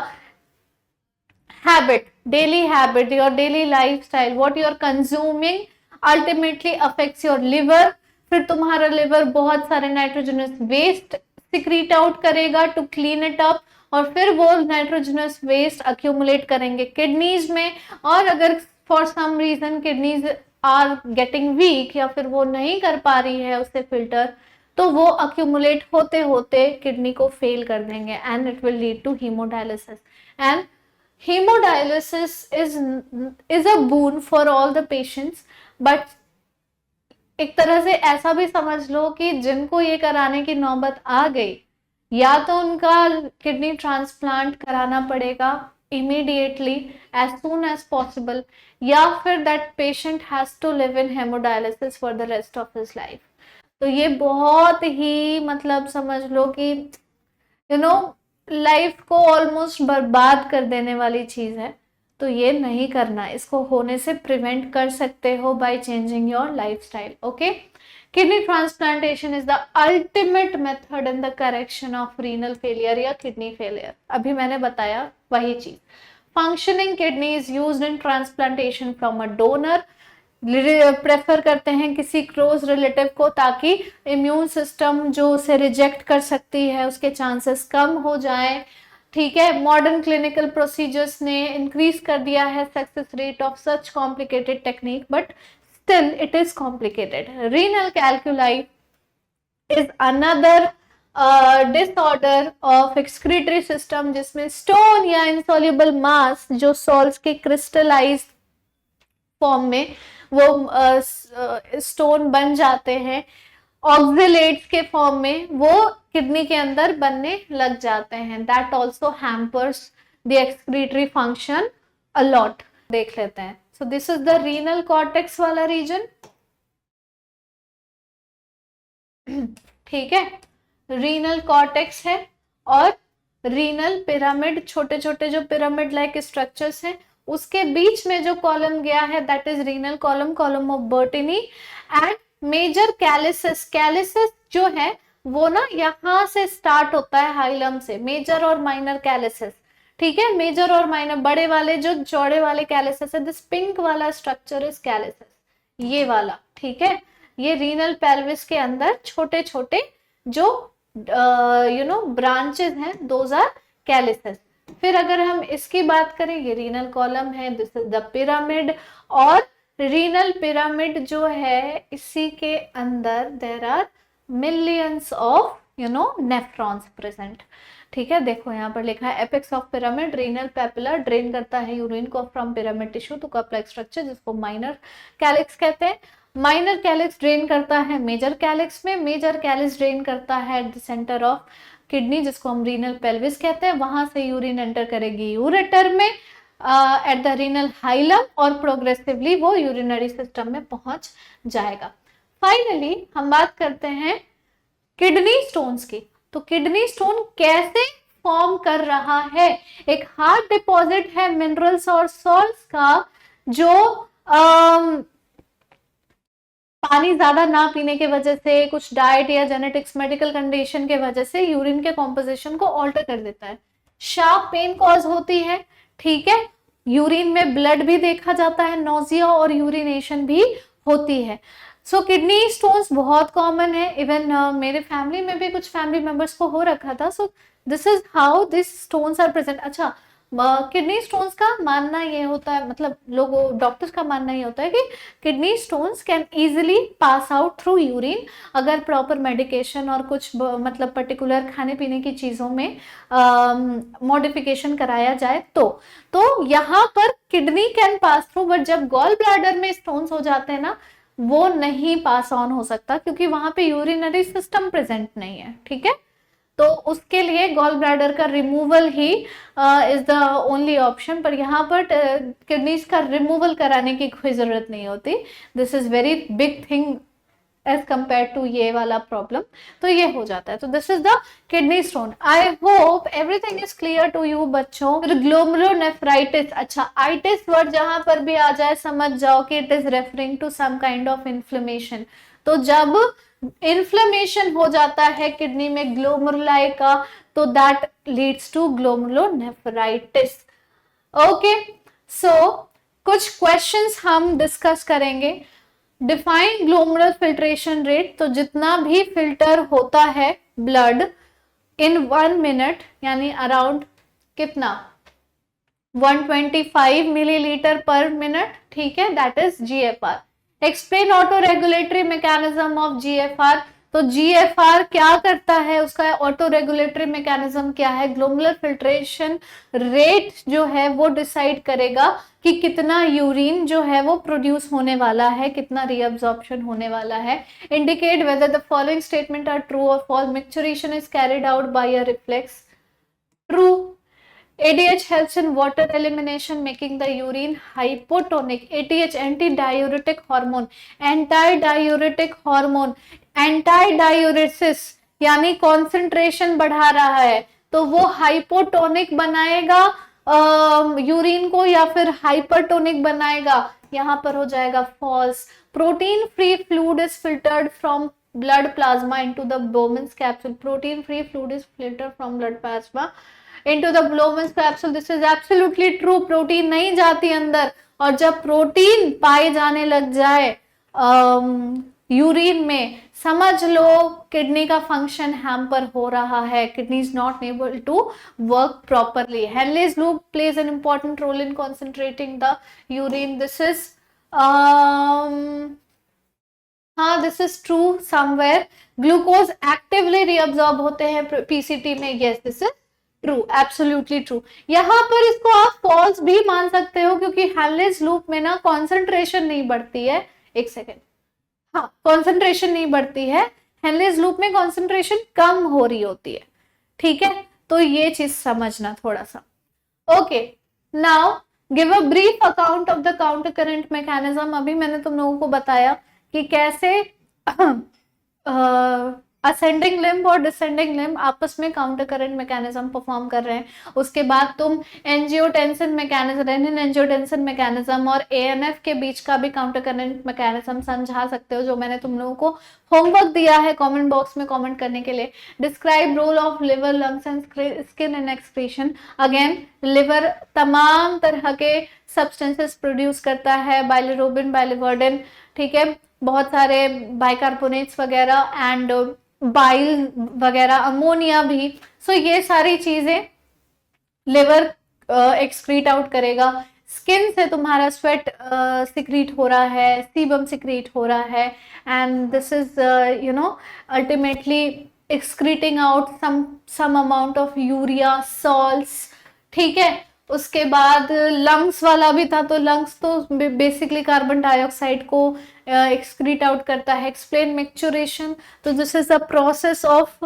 habit, daily habit, your daily lifestyle, what you are consuming ultimately affects your liver। फिर तुम्हारा लिवर बहुत सारे नाइट्रोजनस वेस्ट सिक्रीट आउट करेगा टू क्लीन इट अप, और फिर वो नाइट्रोजनस वेस्ट अक्यूमुलेट करेंगे किडनीज में। और अगर for some reason kidneys are getting weak या फिर वो नहीं कर पा रही है उससे फिल्टर, तो वो अक्यूमुलेट होते होते किडनी को फेल कर देंगे and it will lead to hemodialysis. And hemodialysis is a boon for all the patients, but एक तरह से ऐसा भी समझ लो कि जिनको ये कराने की नौबत आ गई, या तो उनका किडनी ट्रांसप्लांट कराना पड़ेगा immediately as soon as possible, या फिर that patient has to live in hemodialysis for the rest of his life। तो ये बहुत ही मतलब समझ लो कि लाइफ को ऑलमोस्ट बर्बाद कर देने वाली चीज है। तो ये नहीं करना, इसको होने से प्रिवेंट कर सकते हो by changing your lifestyle. Okay, kidney transplantation is the ultimate method in the correction of renal failure या किडनी फेलियर। अभी मैंने बताया वही चीज। Functioning kidney is used in transplantation from a donor. Prefer करते हैं किसी क्लोज रिलेटिव को, ताकि इम्यून सिस्टम जो उसे रिजेक्ट कर सकती है उसके चांसेस कम हो जाए, ठीक है। मॉडर्न क्लिनिकल प्रोसीजर्स ने इंक्रीज कर दिया है success rate of such complicated technique, but still it is complicated। Renal calculi is another disorder of excretory system जिसमें स्टोन या insoluble mass जो सॉल्ट्स के crystallized फॉर्म में वो स्टोन बन जाते हैं, ऑक्सिलेट्स के फॉर्म में वो किडनी के अंदर बनने लग जाते हैं। That also hampers the excretory function a lot. देख लेते हैं। So this is the renal cortex वाला region, ठीक है। रीनल कॉर्टेक्स है और रीनल पिरामिड, छोटे छोटे जो पिरामिड लाइक स्ट्रक्चर्स हैं, उसके बीच में जो कॉलम गया है that is renal column, column of Bertini. And major calyces, calyces जो है वो ना यहाँ से स्टार्ट होता है हाइलम से, मेजर और माइनर कैलिसिस, ठीक है। मेजर और माइनर, बड़े वाले जो चौड़े वाले कैलिसिस है, दिस पिंक वाला स्ट्रक्चर इज कैलिसिस, ये वाला, ठीक है। ये रीनल पेल्विस के अंदर छोटे छोटे जो ब्रांचेस हैं, दोज आर कैलिसिस। फिर अगर हम इसकी बात करें, ये रीनल कॉलम है, दिस इज द पिरामिड। और रीनल पिरामिड जो है इसी के अंदर there are millions of nephrons present, ठीक है। देखो यहाँ पर लिखा है apex of pyramid renal papilla drain करता है यूरिन को from pyramid tissue to cup like structure जिसको माइनर कैलिक्स कहते हैं। माइनर कैलिक्स ड्रेन करता है मेजर कैलिक्स में, मेजर कैलिक्स ड्रेन करता है at the centre of kidney जिसको हम रीनल पेल्विस कहते हैं। वहां से यूरिन एंटर करेगी यूरेटर में एट द रीनल हाइलम और प्रोग्रेसिवली वो यूरिनरी सिस्टम में पहुंच जाएगा। फाइनली हम बात करते हैं किडनी स्टोन्स की। तो किडनी स्टोन कैसे फॉर्म कर रहा है? एक हार्ड डिपॉजिट है मिनरल्स और सॉल्ट्स का, जो पानी ज्यादा ना पीने के वजह से, कुछ डाइट या जेनेटिक्स मेडिकल कंडीशन के वजह से यूरिन के कॉम्पोजिशन को ऑल्टर कर देता है। शार्प पेन कॉज होती है, ठीक है। यूरिन में ब्लड भी देखा जाता है, नोजिया और यूरिनेशन भी होती है। सो किडनी स्टोन्स बहुत कॉमन है, इवन मेरे फैमिली में भी कुछ फैमिली मेंबर्स को हो रखा था। So this is how this stones are present. अच्छा, किडनी स्टोन्स का मानना ये होता है, मतलब लोगों डॉक्टर्स का मानना ये होता है कि kidney stones can easily pass out through urine, अगर प्रॉपर मेडिकेशन और कुछ मतलब पर्टिकुलर खाने पीने की चीज़ों में मॉडिफिकेशन कराया जाए तो यहाँ पर kidney can pass through, but जब गॉल ब्लैडर में स्टोन्स हो जाते हैं ना, वो नहीं पास ऑन हो सकता, क्योंकि वहां पे यूरिनरी सिस्टम प्रेजेंट नहीं है, ठीक है। तो उसके लिए गॉल ब्लैडर का removal he is the only option. पर यहाँ पर किडनीज का रिमूवल कराने की कोई जरूरत नहीं होती। This is very big thing as compare to ये वाला प्रॉब्लम, तो ये हो जाता है। तो this is the kidney stone. I hope everything is clear to you बच्चों। ग्लोमेरुलोनेफ्राइटिस, अच्छा आइटिस वर्ड जहां पर भी आ जाए समझ जाओ कि it is referring to some kind of inflammation. तो जब इन्फ्लेमेशन हो जाता है किडनी में ग्लोमेरुलाई का, तो that leads to glomerulonephritis. Okay, so कुछ क्वेश्चंस हम डिस्कस करेंगे। डिफाइन ग्लोमेरुलर फिल्ट्रेशन रेट, तो जितना भी फिल्टर होता है ब्लड इन 1 मिनट, यानी अराउंड कितना 125 मिलीलीटर पर मिनट, ठीक है, that is GFR. Explain auto regulatory mechanism of GFR. तो जीएफआर क्या करता है, उसका ऑटो रेगुलेटरी मैकेनिज्म क्या है? ग्लोमेरुलर फिल्ट्रेशन रेट जो है वो डिसाइड करेगा कि कितना यूरिन जो है वो प्रोड्यूस होने वाला है, कितना रीअब्जॉर्प्शन होने वाला है। Indicate whether the following statement are true और false. Micturition is carried out by a reflex. True. ADH helps in water elimination, making the urine hypotonic. ADH anti-diuretic hormone, anti-diuretic hormone, anti-diuresis यानी concentration बढ़ा रहा है, तो वो hypotonic बनाएगा urine को या फिर हाइपरटोनिक बनाएगा? यहाँ पर हो जाएगा false. Protein free fluid is filtered from blood plasma into the Bowman's capsule. Protein free fluid is filtered from blood plasma into the Bowman's capsule. This is absolutely true. Protein नहीं जाती अंदर, और जब प्रोटीन पाए जाने लग जाए urine में, समझ लो किडनी का फंक्शन हैम्पर हो रहा है, kidney is not able to work properly. Henle's loop plays an important role in concentrating the urine. This is हाँ, this is true somewhere. Glucose actively reabsorb होते हैं पीसीटी में, yes this is true, absolutely true. यहाँ पर इसको आप false भी मान सकते हो, क्योंकि हेनलेज लूप में ना कॉन्सेंट्रेशन नहीं बढ़ती है। एक सेकेंड, हाँ कॉन्सेंट्रेशन नहीं बढ़ती है, हेनलेज लूप में कॉन्सेंट्रेशन कम हो रही होती है, ठीक है। तो ये चीज समझना थोड़ा सा। Okay, now give a brief account of the counter current mechanism. अभी मैंने तुम लोगों को बताया कि कैसे असेंडिंग लिम्ब और डिसेंडिंग लिम्ब आपस में काउंटर करंट मैकेनिज्म परफॉर्म कर रहे हैं। उसके बाद तुम angiotensin mechanism, rennin angiotensin mechanism और एएनएफ के बीच का भी काउंटर करंट मैकेनिज्म समझा सकते हो, जो मैंने तुम लोगों को होमवर्क दिया है कमेंट बॉक्स में कमेंट करने के लिए। Describe role of liver, lungs and skin in excretion. Again, liver तमाम तरह के सब्सटेंसेस प्रोड्यूस करता है, बाइलिरुबिन, बाइलिवर्डिन, ठीक है, बहुत सारे बाइकार्बोनेट्स वगैरह एंड बाइल वगैरह, अमोनिया भी। सो ये सारी चीजें लिवर एक्सक्रीट आउट करेगा। स्किन से तुम्हारा स्वेट सिक्रीट हो रहा है, सीबम सिक्रीट हो रहा है, and this is you know ultimately excreting out some amount of urea, salts, ठीक है। उसके बाद लंग्स वाला भी था, तो लंग्स तो बेसिकली कार्बन डाइऑक्साइड को एक्सक्रीट आउट करता है। एक्सप्लेन मिक्सचरेशन, तो this is the process of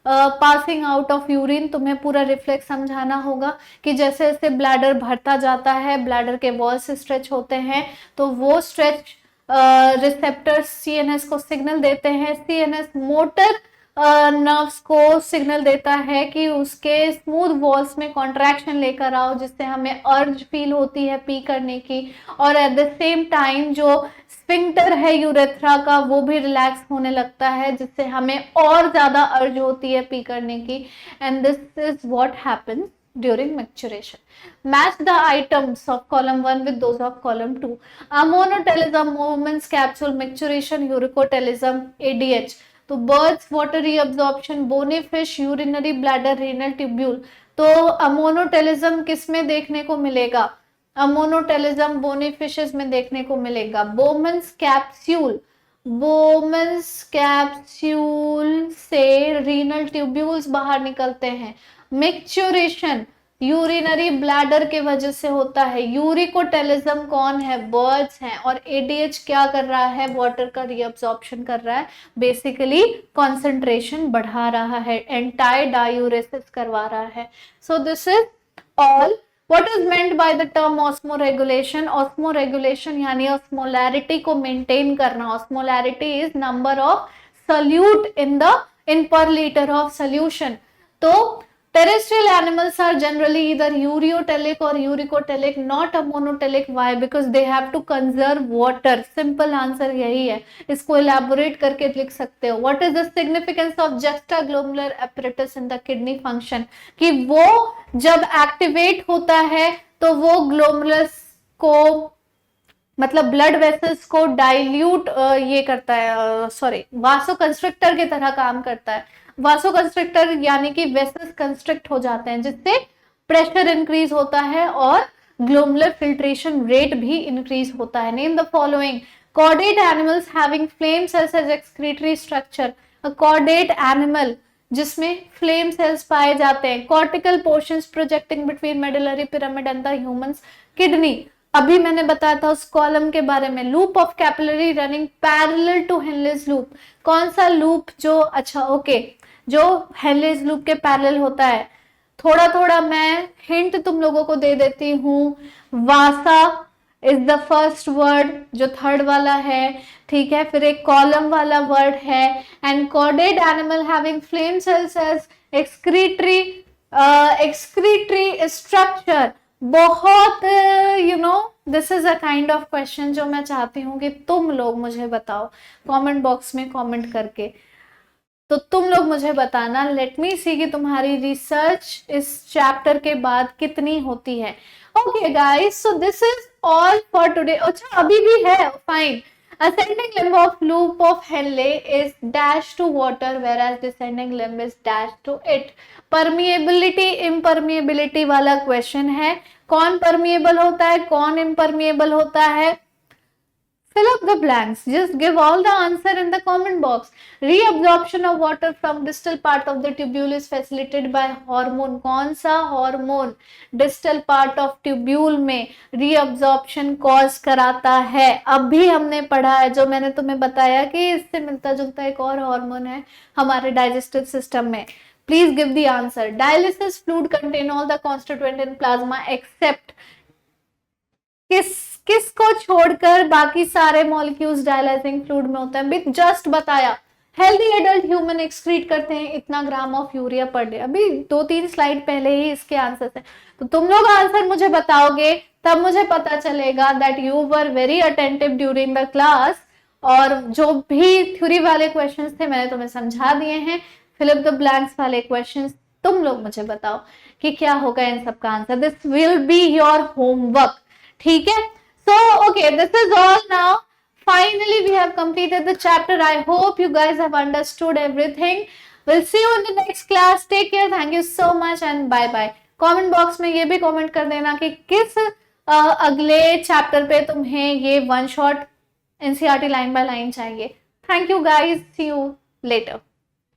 passing out of urine. तुम्हें पूरा रिफ्लेक्स समझाना होगा कि जैसे जैसे ब्लैडर भरता जाता है, ब्लैडर के वॉल्स स्ट्रेच होते हैं, तो वो स्ट्रेच रिसेप्टर्स सीएनएस को सिग्नल देते हैं, सीएनएस मोटर नर्व्स को सिग्नल देता है कि उसके स्मूथ वॉल्स में कॉन्ट्रैक्शन लेकर आओ, जिससे हमें अर्ज फील होती है पी करने की, और एट द सेम टाइम जो स्फिंक्टर है यूरेथ्रा का वो भी रिलैक्स होने लगता है, जिससे हमें और ज्यादा अर्ज होती है पी करने की। And this is what happens during maturation. Match the items of column 1 with those of column 2. Ammonotelism, Moorman's capsule, maturation, urocotelism, ADH. तो birds water reabsorption, bony fish, urinary bladder, renal tubule. तो ammonotelism किस में देखने को मिलेगा? Ammonotelism bony fishes में देखने को मिलेगा। बोमन्स कैप्सूल, बोमन्स कैप्सूल से रीनल ट्यूब्यूल्स बाहर निकलते हैं। मैच्योरेशन यूरिनरी ब्लैडर के वजह से होता है। यूरिकोटेलिज्म कौन है? बर्ड्स हैं। और एडीएच क्या कर रहा है? वाटर का रीअब्सॉर्प्शन कर रहा है, बेसिकली कॉन्सेंट्रेशन बढ़ा रहा है, एंटाई डायूरेसिस करवा रहा है। सो this is all What is meant by the term osmoregulation? Osmoregulation यानी osmolarity को maintain करना। Osmolarity is number of solute in per liter of solution. तो terrestrial animals are generally either ureotelic or uricotelic, not ammonotelic. Why? Because they have to conserve water. Simple answer यही है। इसको elaborate करके लिख सकते हो। What is the significance of juxtaglomerular apparatus in the kidney function? कि वो जब एक्टिवेट होता है तो वो ग्लोमरुलस को, मतलब ब्लड वेसल्स को डाइल्यूट ये करता है, सॉरी वासो कंस्ट्रिक्टर की तरह काम करता है। वासो कंस्ट्रिक्टर यानी कि वेसल्स कंस्ट्रिक्ट हो जाते हैं, जिससे प्रेशर इंक्रीज होता है और ग्लोमुलर फिल्ट्रेशन रेट भी इंक्रीज होता है। Name the following chordate animals having flame cells as excretory structure. A chordate animal जिसमें फ्लेम सेल्स पाए जाते हैं। Cortical portions projecting between medullary pyramid and the humans kidney. अभी मैंने बताया था उस कॉलम के बारे में। Loop of capillary running parallel to Henle's loop. कौन सा लूप? जो जो हेनलेज लूप के पैरेलल होता है। थोड़ा थोड़ा मैं हिंट तुम लोगों को दे देती हूँ। वासा इज द फर्स्ट वर्ड, जो थर्ड वाला है, ठीक है। फिर एक कॉलम वाला वर्ड है। And chordate animal having flame cells as excretory structure. बहुत this is a kind of question जो मैं चाहती हूँ कि तुम लोग मुझे बताओ कमेंट बॉक्स में कमेंट करके। तो तुम लोग मुझे बताना, लेट मी सी कि तुम्हारी रिसर्च इस चैप्टर के बाद कितनी होती है। Okay guys, so this is all for today. अच्छा अभी भी है, fine. Ascending limb of loop of Henle is dash to water, whereas descending limb is dash to it. Permeability impermeability वाला क्वेश्चन है। कौन परमिएबल होता है, कौन इम्परमिएबल होता है? Fill up the blanks. Just give all the answer in the comment box. Reabsorption of water from distal part of the tubule is facilitated by hormone. कौन सा hormone distal part of tubule में reabsorption cause कराता है? अभी हमने पढ़ा है, जो मैंने तुम्हें बताया कि इससे मिलता जुलता एक और हार्मोन है हमारे डाइजेस्टिव सिस्टम में। Please give the answer. Dialysis fluid contain all the constituent in plasma except किसको छोड़कर बाकी सारे मॉलिक्यूल्स डायलाइजिंग फ्लूइड में होते हैं? भी जस्ट बताया। हेल्दी एडल्ट ह्यूमन एक्सक्रीट करते हैं इतना gram of urea per day. अभी 2-3 स्लाइड पहले ही इसके आंसर है। तो तुम लोग आंसर मुझे बताओगे तब मुझे पता चलेगा that you were very attentive during the class. और जो भी थ्योरी वाले क्वेश्चंस थे मैंने तुम्हें समझा दिए हैं। फिल अप द ब्लैंक्स वाले क्वेश्चंस तुम लोग मुझे बताओ कि क्या होगा इन सबका answer. This will be your homework, ठीक है। So, okay, this is all now. Finally, we have completed the chapter. I hope you guys have understood everything. We'll see you in the next class. Take care. Thank you so much and bye bye. Comment box में ये भी comment कर देना कि किस अगले chapter पे तुम्हें ये one shot NCERT line by line चाहिए. Thank you guys. See you later.